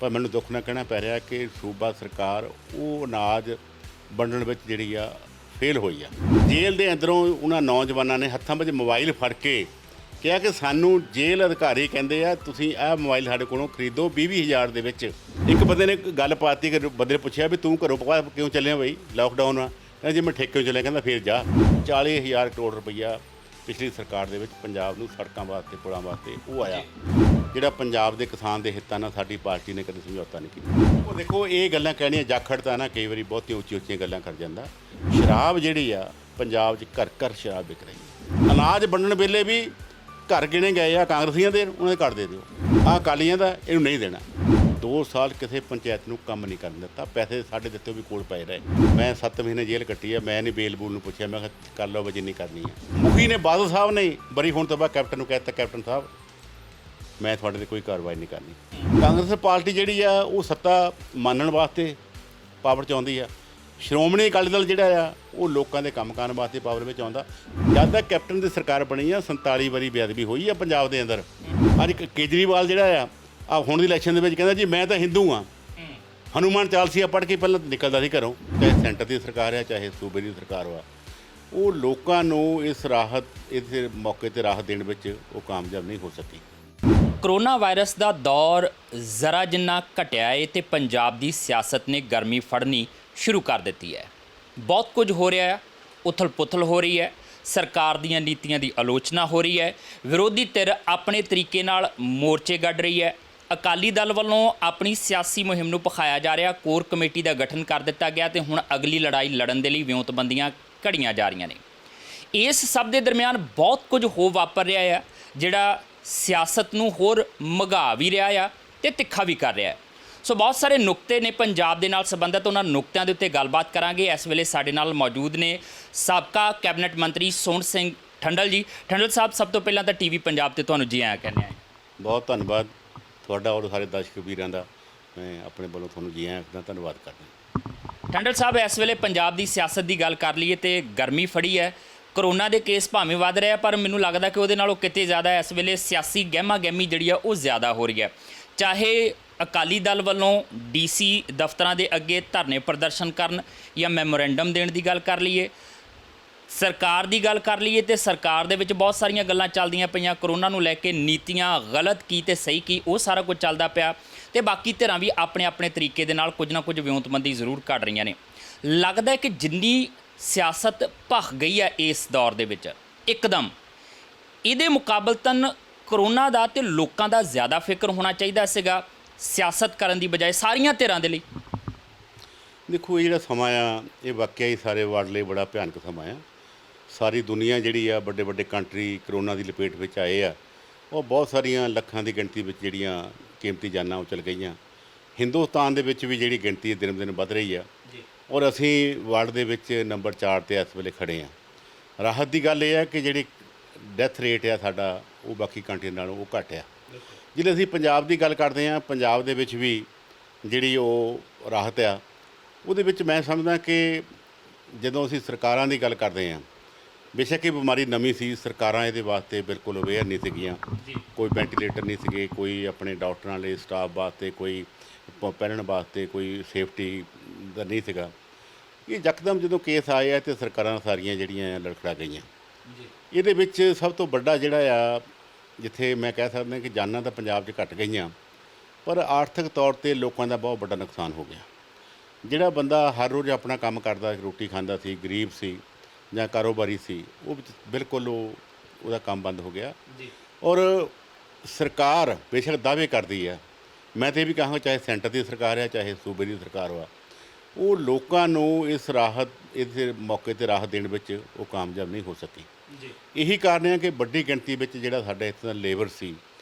ਪਰ ਮੈਨੂੰ ਦੁੱਖ ਨਾਲ ਕਹਿਣਾ ਪੈ ਰਿਹਾ ਕਿ ਸੂਬਾ ਸਰਕਾਰ ਉਹ ਅਨਾਜ ਵੰਡਣ ਵਿੱਚ ਜਿਹੜੀ ਆ ਫੇਲ ਹੋਈ ਆ। ਜੇਲ੍ਹ ਦੇ ਅੰਦਰੋਂ ਉਹਨਾਂ ਨੌਜਵਾਨਾਂ ਨੇ ਹੱਥਾਂ ਵਿੱਚ ਮੋਬਾਈਲ ਫੜ ਕੇ ਕਿਹਾ ਕਿ ਸਾਨੂੰ ਜੇਲ੍ਹ ਅਧਿਕਾਰੀ ਕਹਿੰਦੇ ਆ ਤੁਸੀਂ ਇਹ ਮੋਬਾਈਲ ਸਾਡੇ ਕੋਲੋਂ ਖਰੀਦੋ 20-20 ਹਜ਼ਾਰ ਦੇ ਵਿੱਚ। ਇੱਕ ਬੰਦੇ ਨੇ ਗੱਲ ਪਾਤੀ ਕਿ ਬੰਦੇ ਨੇ ਪੁੱਛਿਆ ਵੀ ਤੂੰ ਘਰੋਂ ਕਿਉਂ ਚੱਲਿਆ ਬਈ, ਲਾਕਡਾਊਨ ਆ। ਕਹਿੰਦਾ ਜੀ ਮੈਂ ਠੇਕੇ ਚੱਲਿਆ। ਕਹਿੰਦਾ ਫਿਰ ਜਾ। 40,000 ਕਰੋੜ ਰੁਪਈਆ ਪਿਛਲੀ ਸਰਕਾਰ ਦੇ ਵਿੱਚ ਪੰਜਾਬ ਨੂੰ ਸੜਕਾਂ ਵਾਸਤੇ, ਪੁਲਾਂ ਵਾਸਤੇ ਉਹ ਆਇਆ, ਜਿਹੜਾ ਪੰਜਾਬ ਦੇ ਕਿਸਾਨ ਦੇ ਹਿੱਤਾਂ ਨਾਲ ਸਾਡੀ ਪਾਰਟੀ ਨੇ ਕਦੇ ਸਮਝੌਤਾ ਨਹੀਂ ਕੀਤਾ। ਉਹ ਦੇਖੋ ਇਹ ਗੱਲਾਂ ਕਹਿਣੀਆਂ ਜਾਖੜ ਤਾਂ ਨਾ ਕਈ ਵਾਰੀ ਬਹੁਤੀਆਂ ਉੱਚੀਆਂ ਗੱਲਾਂ ਕਰ ਜਾਂਦਾ। ਸ਼ਰਾਬ ਜਿਹੜੀ ਆ ਪੰਜਾਬ 'ਚ ਘਰ ਘਰ ਸ਼ਰਾਬ ਵਿਕ ਰਹੀ। ਅਨਾਜ ਵੰਡਣ ਵੇਲੇ ਵੀ ਘਰ ਗਿਣੇ ਗਏ ਆ ਕਾਂਗਰਸੀਆਂ ਦੇ, ਉਹਨਾਂ ਦੇ ਘਰ ਦੇ ਦਿਓ। ਆਹ ਅਕਾਲੀਆਂ ਦਾ ਇਹਨੂੰ ਨਹੀਂ ਦੇਣਾ। 2 ਸਾਲ ਕਿਸੇ ਪੰਚਾਇਤ ਨੂੰ ਕੰਮ ਨਹੀਂ ਕਰਨ ਦਿੱਤਾ। ਪੈਸੇ ਸਾਡੇ ਦਿੱਤੇ ਵੀ ਕੋਲ ਪਏ ਰਹੇ। ਮੈਂ 7 ਮਹੀਨੇ ਜੇਲ੍ਹ ਕੱਟੀ ਆ। ਮੈਂ ਨਹੀਂ ਬੇਲ ਬੂਲ ਨੂੰ ਪੁੱਛਿਆ, ਮੈਂ ਕਿਹਾ ਕਰ ਲਓ ਜਿੰਨੀ ਕਰਨੀ ਆ। ਮੁਖੀ ਨੇ ਬਾਦਲ ਸਾਹਿਬ ਨੇ ਬਰੀ ਹੋਣ ਤੋਂ ਬਾਅਦ ਕੈਪਟਨ ਨੂੰ ਕਹਿ ਦਿੱਤਾ, ਕੈਪਟਨ ਸਾਹਿਬ ਮੈਂ ਤੁਹਾਡੇ 'ਤੇ ਕੋਈ ਕਾਰਵਾਈ ਨਹੀਂ ਕਰਨੀ। ਕਾਂਗਰਸ ਪਾਰਟੀ ਜਿਹੜੀ ਆ ਉਹ ਸੱਤਾ ਮੰਨਣ ਵਾਸਤੇ ਪਾਵਰ 'ਚ ਆਉਂਦੀ ਆ। ਸ਼੍ਰੋਮਣੀ ਅਕਾਲੀ ਦਲ ਜਿਹੜਾ ਆ ਉਹ ਲੋਕਾਂ ਦੇ ਕੰਮ ਕਰਨ ਵਾਸਤੇ ਪਾਵਰ ਵਿੱਚ ਆਉਂਦਾ। ਜਦ ਤੱਕ ਕੈਪਟਨ ਦੀ ਸਰਕਾਰ ਬਣੀ ਆ 47 ਵਾਰੀ ਬੇਅਦਬੀ ਹੋਈ ਆ ਪੰਜਾਬ ਦੇ ਅੰਦਰ। ਅੱਜ ਕੇਜਰੀਵਾਲ ਜਿਹੜਾ ਆ ਹੁਣ ਦੀ ਇਲੈਕਸ਼ਨ ਦੇ ਵਿੱਚ ਕਹਿੰਦਾ ਜੀ ਮੈਂ ਤਾਂ ਹਿੰਦੂ ਆ। ਹਨੂੰਮਾਨ ਚਾਲੀਸਾ ਪੜ੍ਹ ਕੇ ਪਹਿਲਾਂ ਨਿਕਲਦਾ ਸੀ ਘਰੋਂ। ਚਾਹੇ ਸੈਂਟਰ ਦੀ ਸਰਕਾਰ ਆ ਚਾਹੇ ਸੂਬੇ ਦੀ ਸਰਕਾਰ ਵਾ, ਉਹ ਲੋਕਾਂ ਨੂੰ ਇਸ ਮੌਕੇ 'ਤੇ ਰਾਹਤ ਦੇਣ ਵਿੱਚ ਉਹ ਕਾਮਯਾਬ ਨਹੀਂ ਹੋ ਸਕੀ। ਕਰੋਨਾ ਵਾਇਰਸ ਦਾ ਦੌਰ ਜ਼ਰਾ ਜਿੰਨਾ ਘਟਿਆ ਏ ਤੇ ਪੰਜਾਬ ਦੀ ਸਿਆਸਤ ਨੇ ਗਰਮੀ ਫੜਨੀ ਸ਼ੁਰੂ ਕਰ ਦਿੱਤੀ ਹੈ। ਬਹੁਤ ਕੁਝ ਹੋ ਰਿਹਾ ਹੈ, ਉਥਲ-ਪੁਥਲ ਹੋ ਰਹੀ ਹੈ, ਸਰਕਾਰ ਦੀਆਂ ਨੀਤੀਆਂ ਦੀ ਆਲੋਚਨਾ ਹੋ ਰਹੀ ਹੈ, ਵਿਰੋਧੀ ਧਿਰ ਆਪਣੇ ਤਰੀਕੇ ਨਾਲ ਮੋਰਚੇ ਗੱਡ ਰਹੀ ਹੈ। ਅਕਾਲੀ ਦਲ ਵੱਲੋਂ ਆਪਣੀ ਸਿਆਸੀ ਮੁਹਿੰਮ ਨੂੰ ਭਖਾਇਆ ਜਾ ਰਿਹਾ। ਕੋਰ ਕਮੇਟੀ ਦਾ ਗਠਨ ਕਰ ਦਿੱਤਾ ਗਿਆ ਤੇ ਹੁਣ ਅਗਲੀ ਲੜਾਈ ਲੜਨ ਦੇ ਲਈ ਵਿਉਂਤਬੰਦੀਆਂ ਘੜੀਆਂ ਜਾ ਰਹੀਆਂ ਨੇ। ਇਸ ਸਭ ਦੇ ਦਰਮਿਆਨ ਬਹੁਤ ਕੁਝ ਹੋ ਵਾਪਰ ਰਿਹਾ ਹੈ ਜਿਹੜਾ ਸਿਆਸਤ ਨੂੰ ਹੋਰ ਮਘਾ ਵੀ ਰਿਹਾ ਆ ਤੇ ਤਿੱਖਾ ਵੀ ਕਰ ਰਿਹਾ ਹੈ। ਸੋ ਬਹੁਤ ਸਾਰੇ ਨੁਕਤੇ ਨੇ ਪੰਜਾਬ ਦੇ ਨਾਲ ਸੰਬੰਧਿਤ, ਉਹਨਾਂ ਨੁਕਤਿਆਂ ਦੇ ਉੱਤੇ ਗੱਲਬਾਤ ਕਰਾਂਗੇ। ਇਸ ਵੇਲੇ ਸਾਡੇ ਨਾਲ ਮੌਜੂਦ ਨੇ ਸਾਬਕਾ ਕੈਬਨਿਟ ਮੰਤਰੀ ਸੋਹਣ ਸਿੰਘ ਠੰਡਲ ਜੀ। ਠੰਡਲ ਸਾਹਿਬ, ਸਭ ਤੋਂ ਪਹਿਲਾਂ ਤਾਂ ਟੀਵੀ ਪੰਜਾਬ ਤੇ ਤੁਹਾਨੂੰ ਜੀ ਆਇਆਂ ਕਹਿੰਦੇ ਆ। ਬਹੁਤ ਧੰਨਵਾਦ ਤੁਹਾਡਾ ਔਰ ਸਾਰੇ ਦਰਸ਼ਕ ਵੀਰਾਂ ਦਾ। ਮੈਂ ਆਪਣੇ ਵੱਲੋਂ ਤੁਹਾਨੂੰ ਜੀ ਆਇਆਂ ਦਾ ਧੰਨਵਾਦ ਕਰਦਾ। ਠੰਡਲ ਸਾਹਿਬ, ਇਸ ਵੇਲੇ ਪੰਜਾਬ ਦੀ ਸਿਆਸਤ ਦੀ ਗੱਲ ਕਰ ਲਈਏ ਤੇ ਗਰਮੀ ਫੜੀ ਹੈ। ਕਰੋਨਾ ਦੇ ਕੇਸ ਭਾਵੇਂ ਵੱਧ ਰਿਹਾ ਪਰ ਮੈਨੂੰ ਲੱਗਦਾ ਕਿ ਉਹਦੇ ਨਾਲੋਂ ਕਿਤੇ ਜ਼ਿਆਦਾ ਇਸ ਵੇਲੇ ਸਿਆਸੀ ਗਹਿਮਾ ਗਹਿਮੀ ਜਿਹੜੀ ਆ ਉਹ ਜ਼ਿਆਦਾ ਹੋ ਰਹੀ ਹੈ। ਚਾਹੇ ਅਕਾਲੀ ਦਲ ਵੱਲੋਂ DC ਦਫ਼ਤਰਾਂ ਦੇ ਅੱਗੇ ਧਰਨੇ ਪ੍ਰਦਰਸ਼ਨ ਕਰਨ ਜਾਂ ਮੈਮੋਰੈਂਡਮ ਦੇਣ ਦੀ ਗੱਲ ਕਰ ਲਈਏ, ਸਰਕਾਰ ਦੀ ਗੱਲ ਕਰ ਲਈਏ ਤੇ ਸਰਕਾਰ ਦੇ ਵਿੱਚ ਬਹੁਤ ਸਾਰੀਆਂ ਗੱਲਾਂ ਚੱਲਦੀਆਂ ਪਈਆਂ ਕਰੋਨਾ ਨੂੰ ਲੈ ਕੇ। ਨੀਤੀਆਂ ਗਲਤ ਕੀ ਤੇ ਸਹੀ ਕੀ ਉਹ ਸਾਰਾ ਕੁਝ ਚੱਲਦਾ ਪਿਆ ਤੇ ਬਾਕੀ ਧਿਰਾਂ ਵੀ ਆਪਣੇ ਆਪਣੇ ਤਰੀਕੇ ਦੇ ਨਾਲ ਕੁਝ ਨਾ ਕੁਝ ਵਿਉਂਤਬੰਦੀ ਜ਼ਰੂਰ ਕੱਢ ਰਹੀਆਂ ਨੇ। ਲੱਗਦਾ ਹੈ ਕਿ ਜਿੰਨੀ ਸਿਆਸਤ ਭਖ ਗਈ ਹੈ ਇਸ ਦੌਰ ਦੇ ਵਿੱਚ ਇੱਕਦਮ, ਇਹਦੇ ਮੁਕਾਬਲਤਨ ਕਰੋਨਾ ਦਾ ਤੇ ਲੋਕਾਂ ਦਾ ਜ਼ਿਆਦਾ ਫਿਕਰ ਹੋਣਾ ਚਾਹੀਦਾ ਸੀਗਾ ਸਿਆਸਤ ਕਰਨ ਦੀ ਬਜਾਏ ਸਾਰੀਆਂ ਧਿਰਾਂ ਦੇ ਲਈ। ਦੇਖੋ ਇਹ ਜਿਹੜਾ ਸਮਾਂ ਆ ਇਹ ਵਾਕਿਆ ਹੀ ਸਾਰੇ ਵਰਲਡ ਲਈ ਬੜਾ ਭਿਆਨਕ ਸਮਾਂ ਆ। ਸਾਰੀ ਦੁਨੀਆ ਜਿਹੜੀ ਆ ਵੱਡੇ ਵੱਡੇ ਕੰਟਰੀ ਕਰੋਨਾ ਦੀ ਲਪੇਟ ਵਿੱਚ ਆਏ ਆ। ਉਹ ਬਹੁਤ ਸਾਰੀਆਂ ਲੱਖਾਂ ਦੀ ਗਿਣਤੀ ਵਿੱਚ ਜਿਹੜੀਆਂ ਕੀਮਤੀ ਜਾਨਾਂ ਉਹ ਚਲ ਗਈਆਂ। ਹਿੰਦੁਸਤਾਨ ਦੇ ਵਿੱਚ ਵੀ ਜਿਹੜੀ ਗਿਣਤੀ ਦਿਨ ਦਿਨ ਵੱਧ ਰਹੀ ਆ ਔਰ ਅਸੀਂ ਵਰਲਡ ਦੇ ਵਿੱਚ ਨੰਬਰ 4 'ਤੇ ਇਸ ਵੇਲੇ ਖੜ੍ਹੇ ਹਾਂ। ਰਾਹਤ ਦੀ ਗੱਲ ਇਹ ਹੈ ਕਿ ਜਿਹੜੀ ਡੈਥ ਰੇਟ ਆ ਸਾਡਾ ਉਹ ਬਾਕੀ ਕੰਟਰੀਆਂ ਨਾਲੋਂ ਉਹ ਘੱਟ ਆ। ਜਿਹੜੇ ਅਸੀਂ ਪੰਜਾਬ ਦੀ ਗੱਲ ਕਰਦੇ ਹਾਂ, ਪੰਜਾਬ ਦੇ ਵਿੱਚ ਵੀ ਜਿਹੜੀ ਉਹ ਰਾਹਤ ਆ ਉਹਦੇ ਵਿੱਚ ਮੈਂ ਸਮਝਦਾ ਕਿ ਜਦੋਂ ਅਸੀਂ ਸਰਕਾਰਾਂ ਦੀ ਗੱਲ ਕਰਦੇ ਹਾਂ, ਬੇਸ਼ੱਕ ਇਹ ਬਿਮਾਰੀ ਨਵੀਂ ਸੀ, ਸਰਕਾਰਾਂ ਇਹਦੇ ਵਾਸਤੇ ਬਿਲਕੁਲ ਅਵੇਅਰ ਨਹੀਂ ਸੀਗੀਆਂ। ਕੋਈ ਵੈਂਟੀਲੇਟਰ ਨਹੀਂ ਸੀਗੇ, ਕੋਈ ਆਪਣੇ ਡਾਕਟਰਾਂ ਲਈ ਸਟਾਫ ਵਾਸਤੇ, ਕੋਈ ਪਹਿਨਣ ਵਾਸਤੇ ਕੋਈ ਸੇਫਟੀ ਦਾ ਨਹੀਂ ਸੀਗਾ। ਇਹ ਯਕਦਮ ਜਦੋਂ ਕੇਸ ਆਏ ਆ ਤੇ ਸਰਕਾਰਾਂ ਸਾਰੀਆਂ ਜਿਹੜੀਆਂ ਲੜਖੜਾ ਗਈਆਂ। ਇਹਦੇ ਵਿੱਚ ਸਭ ਤੋਂ ਵੱਡਾ ਜਿਹੜਾ ਆ ਜਿੱਥੇ ਮੈਂ ਕਹਿ ਸਕਦਾ ਕਿ ਜਾਨਾਂ ਤਾਂ ਪੰਜਾਬ 'ਚ ਘੱਟ ਗਈਆਂ ਪਰ ਆਰਥਿਕ ਤੌਰ 'ਤੇ ਲੋਕਾਂ ਦਾ ਬਹੁਤ ਵੱਡਾ ਨੁਕਸਾਨ ਹੋ ਗਿਆ। ਜਿਹੜਾ ਬੰਦਾ ਹਰ ਰੋਜ਼ ਆਪਣਾ ਕੰਮ ਕਰਦਾ ਰੋਟੀ ਖਾਂਦਾ ਸੀ, ਗਰੀਬ ਸੀ ਜਾਂ ਕਾਰੋਬਾਰੀ ਸੀ, ਉਹ ਬਿਲਕੁਲ ਉਹਦਾ ਕੰਮ ਬੰਦ ਹੋ ਗਿਆ। ਔਰ ਸਰਕਾਰ ਬੇਸ਼ੱਕ ਦਾਅਵੇ ਕਰਦੀ ਆ, ਮੈਂ ਤਾਂ ਇਹ ਵੀ ਕਹਾਂਗਾ ਚਾਹੇ ਸੈਂਟਰ ਦੀ ਸਰਕਾਰ ਆ ਚਾਹੇ ਸੂਬੇ ਦੀ ਸਰਕਾਰ ਵਾ, ਉਹ ਲੋਕਾਂ ਨੂੰ ਇਸ ਮੌਕੇ 'ਤੇ ਰਾਹਤ ਦੇਣ ਵਿੱਚ ਉਹ ਕਾਮਯਾਬ ਨਹੀਂ ਹੋ ਸਕੀ। ਇਹੀ ਕਾਰਨ ਹੈ ਕਿ ਵੱਡੀ ਗਿਣਤੀ ਵਿੱਚ ਜਿਹੜਾ ਸਾਡਾ ਇੱਥੇ ਦਾ ਲੇਬਰ ਸੀ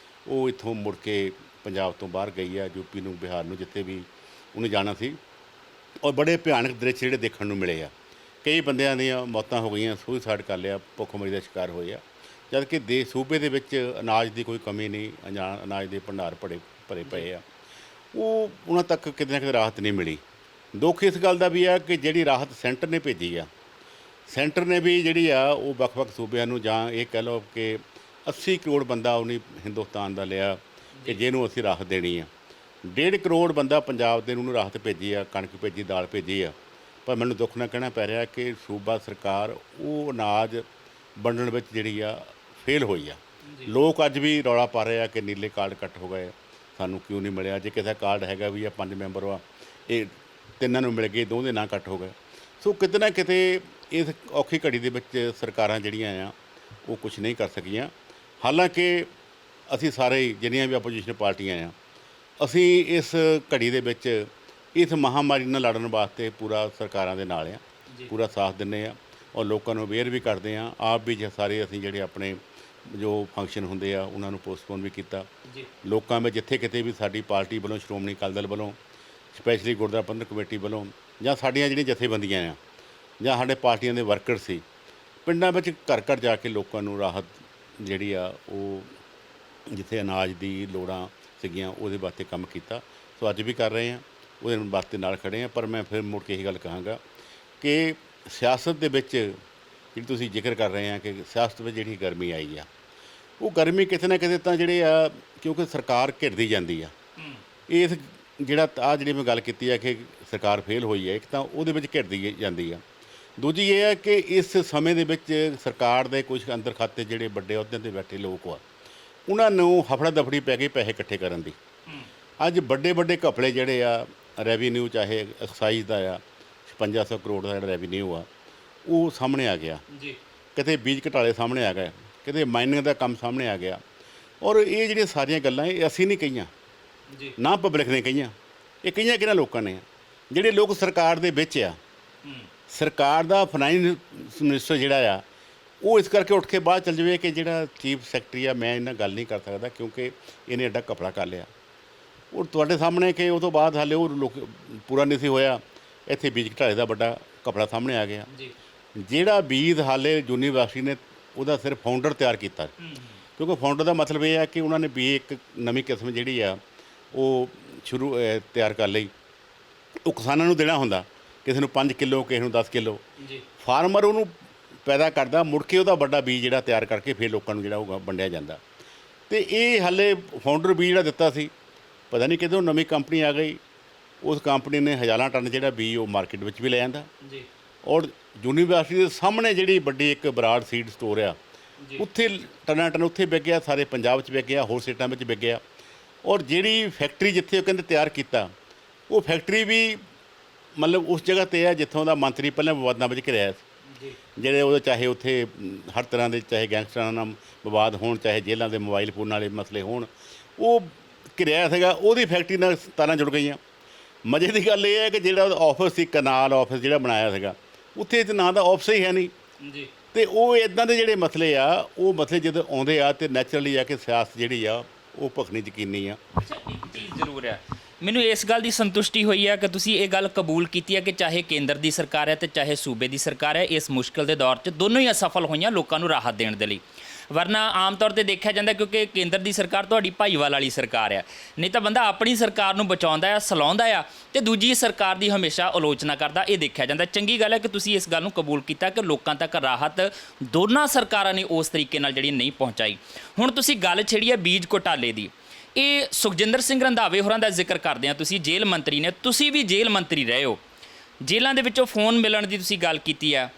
ਉਹ ਇੱਥੋਂ ਮੁੜ ਕੇ ਪੰਜਾਬ ਤੋਂ ਬਾਹਰ ਗਈ ਆ, ਯੂਪੀ ਨੂੰ, ਬਿਹਾਰ ਨੂੰ, ਜਿੱਥੇ ਵੀ ਉਹਨੇ ਜਾਣਾ ਸੀ। ਔਰ ਬੜੇ ਭਿਆਨਕ ਦ੍ਰਿਸ਼ ਜਿਹੜੇ ਦੇਖਣ ਨੂੰ ਮਿਲੇ ਆ। ਕਈ ਬੰਦਿਆਂ ਦੀਆਂ ਮੌਤਾਂ ਹੋ ਗਈਆਂ, ਸੁਸਾਈਡ ਕਰ ਲਿਆ, ਭੁੱਖਮਰੀ ਦਾ ਸ਼ਿਕਾਰ ਹੋਏ ਆ। ਜਦ ਕਿ ਸੂਬੇ ਦੇ ਵਿੱਚ ਅਨਾਜ ਦੀ ਕੋਈ ਕਮੀ ਨਹੀਂ, ਅਨਾਜ ਦੇ ਭੰਡਾਰ ਭਰੇ ਪਏ ਆ। ਉਹਨਾਂ ਤੱਕ ਕਿਤੇ ਨਾ ਕਿਤੇ ਰਾਹਤ ਨਹੀਂ ਮਿਲੀ। ਦੁੱਖ ਇਸ ਗੱਲ ਦਾ ਵੀ ਆ ਕਿ ਜਿਹੜੀ ਰਾਹਤ ਸੈਂਟਰ ਨੇ ਭੇਜੀ ਆ, ਸੈਂਟਰ ਨੇ ਵੀ ਜਿਹੜੀ ਆ ਉਹ ਵੱਖ-ਵੱਖ ਸੂਬਿਆਂ ਨੂੰ, ਜਾਂ ਇਹ ਕਹਿ ਲਓ ਕਿ 80 ਕਰੋੜ ਬੰਦਾ ਉਹਨੇ ਹਿੰਦੁਸਤਾਨ ਦਾ ਲਿਆ ਕਿ ਜਿਹਨੂੰ ਅਸੀਂ ਰਾਹਤ ਦੇਣੀ ਆ। 1.5 ਕਰੋੜ ਬੰਦਾ ਪੰਜਾਬ ਦੇ ਨੂੰ ਰਾਹਤ ਭੇਜੀ ਆ, ਕਣਕ ਭੇਜੀ, ਦਾਲ ਭੇਜੀ ਆ। ਪਰ ਮੈਨੂੰ ਦੁੱਖ ਨਾਲ ਕਹਿਣਾ ਪੈ ਰਿਹਾ ਕਿ ਸੂਬਾ ਸਰਕਾਰ ਉਹ ਅਨਾਜ ਵੰਡਣ ਵਿੱਚ ਜਿਹੜੀ ਆ ਫੇਲ ਹੋਈ ਆ। ਲੋਕ ਅੱਜ ਵੀ ਰੌਲਾ ਪਾ ਰਹੇ ਆ ਕਿ ਨੀਲੇ ਕਾਰਡ ਕੱਟ ਹੋ ਗਏ, ਸਾਨੂੰ ਕਿਉਂ ਨਹੀਂ ਮਿਲਿਆ। ਜੇ ਕਿਸੇ ਦਾ ਕਾਰਡ ਹੈਗਾ ਵੀ ਆ 5 ਮੈਂਬਰ ਵਾ, ਇਹ 3 ਨੂੰ ਮਿਲ ਗਏ, 2 ਦੇ ਨਾਂ ਕੱਟ ਹੋ ਗਏ। ਸੋ ਕਿਤੇ ਨਾ ਕਿਤੇ ਇਸ ਔਖੀ ਘੜੀ ਦੇ ਵਿੱਚ ਸਰਕਾਰਾਂ ਜਿਹੜੀਆਂ ਆ ਉਹ ਕੁਝ ਨਹੀਂ ਕਰ ਸਕੀਆਂ। ਹਾਲਾਂਕਿ ਅਸੀਂ ਸਾਰੇ ਜਿੰਨੀਆਂ ਵੀ ਆਪੋਜੀਸ਼ਨ ਪਾਰਟੀਆਂ ਆ, ਅਸੀਂ ਇਸ ਘੜੀ ਦੇ ਵਿੱਚ ਇਸ ਮਹਾਮਾਰੀ ਨਾਲ ਲੜਨ ਵਾਸਤੇ ਪੂਰਾ ਸਰਕਾਰਾਂ ਦੇ ਨਾਲ ਆ, ਪੂਰਾ ਸਾਥ ਦਿੰਦੇ ਆ ਔਰ ਲੋਕਾਂ ਨੂੰ ਅਵੇਅਰ ਵੀ ਕਰਦੇ ਆ। ਆਪ ਵੀ ਸਾਰੇ ਅਸੀਂ ਜਿਹੜੇ ਆਪਣੇ ਜੋ ਫੰਕਸ਼ਨ ਹੁੰਦੇ ਆ ਉਹਨਾਂ ਨੂੰ ਪੋਸਟਪੋਨ ਵੀ ਕੀਤਾ। ਲੋਕਾਂ ਵਿੱਚ ਜਿੱਥੇ ਕਿਤੇ ਵੀ ਸਾਡੀ ਪਾਰਟੀ ਵੱਲੋਂ, ਸ਼੍ਰੋਮਣੀ ਅਕਾਲੀ ਦਲ ਵੱਲੋਂ, ਸਪੈਸ਼ਲੀ ਗੁਰਦੁਆਰਾ ਪ੍ਰਬੰਧਕ ਕਮੇਟੀ ਵੱਲੋਂ, ਜਾਂ ਸਾਡੀਆਂ ਜਿਹੜੀਆਂ ਜਥੇਬੰਦੀਆਂ ਆ ਜਾਂ ਸਾਡੇ ਪਾਰਟੀਆਂ ਦੇ ਵਰਕਰ ਸੀ, ਪਿੰਡਾਂ ਵਿੱਚ ਘਰ ਘਰ ਜਾ ਕੇ ਲੋਕਾਂ ਨੂੰ ਰਾਹਤ ਜਿਹੜੀ ਆ ਉਹ ਜਿੱਥੇ ਅਨਾਜ ਦੀ ਲੋੜਾਂ ਸੀਗੀਆਂ ਉਹਦੇ ਵਾਸਤੇ ਕੰਮ ਕੀਤਾ। ਸੋ ਅੱਜ ਵੀ ਕਰ ਰਹੇ ਹਾਂ, ਉਹਦੇ ਵਾਸਤੇ ਨਾਲ ਖੜੇ ਹਾਂ। ਪਰ ਮੈਂ ਫਿਰ ਮੁੜ ਕੇ ਇਹੀ ਗੱਲ ਕਹਾਂਗਾ ਕਿ ਸਿਆਸਤ ਦੇ ਵਿੱਚ ਜਿਹੜੀ ਤੁਸੀਂ ਜ਼ਿਕਰ ਕਰ ਰਹੇ ਆ ਕਿ ਸਿਆਸਤ ਵਿੱਚ ਜਿਹੜੀ ਗਰਮੀ ਆਈ ਆ, ਉਹ ਗਰਮੀ ਕਿਤੇ ਨਾ ਕਿਤੇ ਤਾਂ ਜਿਹੜੇ ਆ ਕਿਉਂਕਿ ਸਰਕਾਰ ਘਿਰਦੀ ਜਾਂਦੀ ਆ। ਇਸ ਜਿਹੜਾ ਜਿਹੜੀ ਮੈਂ ਗੱਲ ਕੀਤੀ ਆ ਕਿ ਸਰਕਾਰ ਫੇਲ ਹੋਈ ਹੈ, ਇੱਕ ਤਾਂ ਉਹਦੇ ਵਿੱਚ ਘਿਰਦੀ ਜਾਂਦੀ ਆ। ਦੂਜੀ ਇਹ ਹੈ ਕਿ ਇਸ ਸਮੇਂ ਦੇ ਵਿੱਚ ਸਰਕਾਰ ਦੇ ਕੁਝ ਅੰਦਰ ਖਾਤੇ ਜਿਹੜੇ ਵੱਡੇ ਅਹੁਦਿਆਂ 'ਤੇ ਬੈਠੇ ਲੋਕ ਆ, ਉਹਨਾਂ ਨੂੰ ਹਫੜਾ ਦਫੜੀ ਪੈ ਗਈ ਪੈਸੇ ਇਕੱਠੇ ਕਰਨ ਦੀ। ਅੱਜ ਵੱਡੇ ਵੱਡੇ ਘਪਲੇ ਜਿਹੜੇ ਆ, ਰੈਵਨਿਊ ਚਾਹੇ ਐਕਸਾਈਜ਼ ਦਾ ਆ, 5500 ਕਰੋੜ ਦਾ ਜਿਹੜਾ ਰੈਵਨਿਊ ਆ ਉਹ ਸਾਹਮਣੇ ਆ ਗਿਆ। ਕਿਤੇ ਬੀਜ ਘਟਾਲੇ ਸਾਹਮਣੇ ਆ ਗਏ, ਕਿਤੇ ਮਾਈਨਿੰਗ ਦਾ ਕੰਮ ਸਾਹਮਣੇ ਆ ਗਿਆ। ਔਰ ਇਹ ਜਿਹੜੀਆਂ ਸਾਰੀਆਂ ਗੱਲਾਂ ਇਹ ਅਸੀਂ ਨਹੀਂ ਕਹੀਆਂ, ਨਾ ਪਬਲਿਕ ਨੇ ਕਹੀਆਂ, ਇਹ ਕਹੀਆਂ ਕਿਹਨਾਂ ਲੋਕਾਂ ਨੇ। ਜਿਹੜੇ ਲੋਕ ਸਰਕਾਰ ਦੇ ਵਿੱਚ ਆ, ਸਰਕਾਰ ਦਾ ਫਾਈਨੈਂਸ ਮਿਨਿਸਟਰ ਜਿਹੜਾ ਆ ਉਹ ਇਸ ਕਰਕੇ ਉੱਠ ਕੇ ਬਾਹਰ ਚੱਲ ਜਾਵੇ ਕਿ ਜਿਹੜਾ ਚੀਫ ਸੈਕਟਰੀ ਆ ਮੈਂ ਇਹਨਾਂ ਗੱਲ ਨਹੀਂ ਕਰ ਸਕਦਾ ਕਿਉਂਕਿ ਇਹਨੇ ਐਡਾ ਕਪੜਾ ਕਰ ਲਿਆ। ਉਹ ਤੁਹਾਡੇ ਸਾਹਮਣੇ ਕਿ ਉਹ ਤੋਂ ਬਾਅਦ ਹਾਲੇ ਉਹ ਲੋਕ ਪੂਰਾ ਨਹੀਂ ਸੀ ਹੋਇਆ, ਇੱਥੇ ਬੀਜ ਘਟਾਲੇ ਦਾ ਵੱਡਾ ਕਪੜਾ ਸਾਹਮਣੇ ਆ ਗਿਆ। ਜਿਹੜਾ ਬੀਜ ਹਾਲੇ ਯੂਨੀਵਰਸਿਟੀ ਨੇ ਉਹਦਾ ਸਿਰਫ ਫਾਊਂਡਰ ਤਿਆਰ ਕੀਤਾ, ਕਿਉਂਕਿ ਫਾਊਂਡਰ ਦਾ ਮਤਲਬ ਇਹ ਆ ਕਿ ਉਹਨਾਂ ਨੇ ਵੀ ਇੱਕ ਨਵੀਂ ਕਿਸਮ ਜਿਹੜੀ ਆ ਉਹ ਤਿਆਰ ਕਰ ਲਈ। ਉਹ ਕਿਸਾਨਾਂ ਨੂੰ ਦੇਣਾ ਹੁੰਦਾ, ਕਿਸੇ ਨੂੰ 5 ਕਿਲੋ, ਕਿਸੇ ਨੂੰ 10 ਕਿਲੋ। ਫਾਰਮਰ ਉਹਨੂੰ ਪੈਦਾ ਕਰਦਾ, ਮੁੜ ਕੇ ਉਹਦਾ ਵੱਡਾ ਬੀਜ ਜਿਹੜਾ ਤਿਆਰ ਕਰਕੇ ਫਿਰ ਲੋਕਾਂ ਨੂੰ ਜਿਹੜਾ ਉਹ ਵੰਡਿਆ ਜਾਂਦਾ। ਅਤੇ ਇਹ ਹਾਲੇ ਫਾਊਂਡਰ ਬੀਜ ਜਿਹੜਾ ਦਿੱਤਾ ਸੀ, ਪਤਾ ਨਹੀਂ ਕਿਦੋਂ ਨਵੀਂ ਕੰਪਨੀ ਆ ਗਈ, ਉਸ ਕੰਪਨੀ ਨੇ ਹਜ਼ਾਰਾਂ ਟਨ ਜਿਹੜਾ ਬੀਜ ਉਹ ਮਾਰਕੀਟ ਵਿੱਚ ਵੀ ਲੈ ਜਾਂਦਾ। ਔਰ ਯੂਨੀਵਰਸਿਟੀ ਦੇ ਸਾਹਮਣੇ ਜਿਹੜੀ ਵੱਡੀ ਇੱਕ ਬਰਾੜ ਸੀਡ ਸਟੋਰ ਆ, ਉੱਥੇ ਟਨਾਂ ਟਨ ਉੱਥੇ ਵਿਕ ਗਿਆ, ਸਾਰੇ ਪੰਜਾਬ 'ਚ ਵਿਕ ਗਿਆ, ਹੋਰ ਸਟੇਟਾਂ ਵਿੱਚ ਵਿਕ ਗਿਆ। ਔਰ ਜਿਹੜੀ ਫੈਕਟਰੀ ਜਿੱਥੇ ਉਹ ਕਹਿੰਦੇ ਤਿਆਰ ਕੀਤਾ, ਉਹ ਫੈਕਟਰੀ ਵੀ ਮਤਲਬ ਉਸ ਜਗ੍ਹਾ 'ਤੇ ਆ ਜਿੱਥੋਂ ਦਾ ਮੰਤਰੀ ਪਹਿਲਾਂ ਵਿਵਾਦਾਂ ਵਿੱਚ ਘਿਰਿਆ ਸੀ। ਜਿਹੜੇ ਉਹਦੇ ਚਾਹੇ ਉੱਥੇ ਹਰ ਤਰ੍ਹਾਂ ਦੇ ਚਾਹੇ ਗੈਂਗਸਟਰਾਂ ਨਾਲ ਵਿਵਾਦ ਹੋਣ, ਚਾਹੇ ਜੇਲ੍ਹਾਂ ਦੇ ਮੋਬਾਈਲ ਫੋਨ ਵਾਲੇ ਮਸਲੇ ਹੋਣ, ਉਹ ਘਿਰਿਆ ਸੀਗਾ, ਉਹਦੀ ਫੈਕਟਰੀ ਨਾਲ ਤਾਰਾਂ ਜੁੜ ਗਈਆਂ। ਮਜ਼ੇ ਦੀ ਗੱਲ ਇਹ ਹੈ ਕਿ ਜਿਹੜਾ ਆਫਿਸ ਸੀ, ਕਨਾਲ ਆਫਿਸ ਜਿਹੜਾ ਬਣਾਇਆ ਸੀਗਾ, ਉੱਥੇ ਤਾਂ ਨਾਂ ਦਾ ਆਫਿਸ ਹੀ ਹੈ ਨਹੀਂ। ਅਤੇ ਉਹ ਇੱਦਾਂ ਦੇ ਜਿਹੜੇ ਮਸਲੇ ਆ, ਉਹ ਮਸਲੇ ਜਦੋਂ ਆਉਂਦੇ ਆ ਤਾਂ ਨੈਚੁਰਲੀ ਆ ਕਿ ਸਿਆਸਤ ਜਿਹੜੀ ਆ ਉਹ ਭਖਣੀ ਯਕੀਨੀ ਆ। ਅੱਛਾ, ਇੱਕ ਚੀਜ਼ ਜ਼ਰੂਰ ਹੈ, ਮੈਨੂੰ ਇਸ ਗੱਲ ਦੀ ਸੰਤੁਸ਼ਟੀ ਹੋਈ ਹੈ ਕਿ ਤੁਸੀਂ ਇਹ ਗੱਲ ਕਬੂਲ ਕੀਤੀ ਹੈ ਕਿ ਚਾਹੇ ਕੇਂਦਰ ਦੀ ਸਰਕਾਰ ਹੈ ਅਤੇ ਚਾਹੇ ਸੂਬੇ ਦੀ ਸਰਕਾਰ ਹੈ, ਇਸ ਮੁਸ਼ਕਿਲ ਦੇ ਦੌਰ 'ਚ ਦੋਨੋਂ ਹੀ ਅਸਫਲ ਹੋਈਆਂ ਲੋਕਾਂ ਨੂੰ ਰਾਹਤ ਦੇਣ ਦੇ ਲਈ। ਵਰਨਾ ਆਮ ਤੌਰ 'ਤੇ ਦੇਖਿਆ ਜਾਂਦਾ ਕਿਉਂਕਿ ਕੇਂਦਰ ਦੀ ਸਰਕਾਰ ਤੁਹਾਡੀ ਭਾਈਵਾਲ ਵਾਲੀ ਸਰਕਾਰ ਆ, ਨਹੀਂ ਤਾਂ ਬੰਦਾ ਆਪਣੀ ਸਰਕਾਰ ਨੂੰ ਬਚਾਉਂਦਾ ਆ, ਸਲਾਉਂਦਾ ਆ, ਅਤੇ ਦੂਜੀ ਸਰਕਾਰ ਦੀ ਹਮੇਸ਼ਾ ਆਲੋਚਨਾ ਕਰਦਾ, ਇਹ ਦੇਖਿਆ ਜਾਂਦਾ। ਚੰਗੀ ਗੱਲ ਹੈ ਕਿ ਤੁਸੀਂ ਇਸ ਗੱਲ ਨੂੰ ਕਬੂਲ ਕੀਤਾ ਕਿ ਲੋਕਾਂ ਤੱਕ ਰਾਹਤ ਦੋਨਾਂ ਸਰਕਾਰਾਂ ਨੇ ਉਸ ਤਰੀਕੇ ਨਾਲ ਜਿਹੜੀ ਨਹੀਂ ਪਹੁੰਚਾਈ। ਹੁਣ ਤੁਸੀਂ ਗੱਲ ਛੇੜੀ ਹੈ ਬੀਜ ਘੁਟਾਲੇ ਦੀ, ਇਹ ਸੁਖਜਿੰਦਰ ਸਿੰਘ ਰੰਧਾਵੇ ਹੋਰਾਂ ਦਾ ਜ਼ਿਕਰ ਕਰਦੇ ਆ। ਤੁਸੀਂ ਜੇਲ੍ਹ ਮੰਤਰੀ ਨੇ, ਤੁਸੀਂ ਵੀ ਜੇਲ੍ਹ ਮੰਤਰੀ ਰਹੇ ਹੋ, ਜੇਲ੍ਹਾਂ ਦੇ ਵਿੱਚੋਂ ਫੋਨ ਮਿਲਣ ਦੀ ਤੁਸੀਂ ਗੱਲ ਕੀਤੀ ਆ।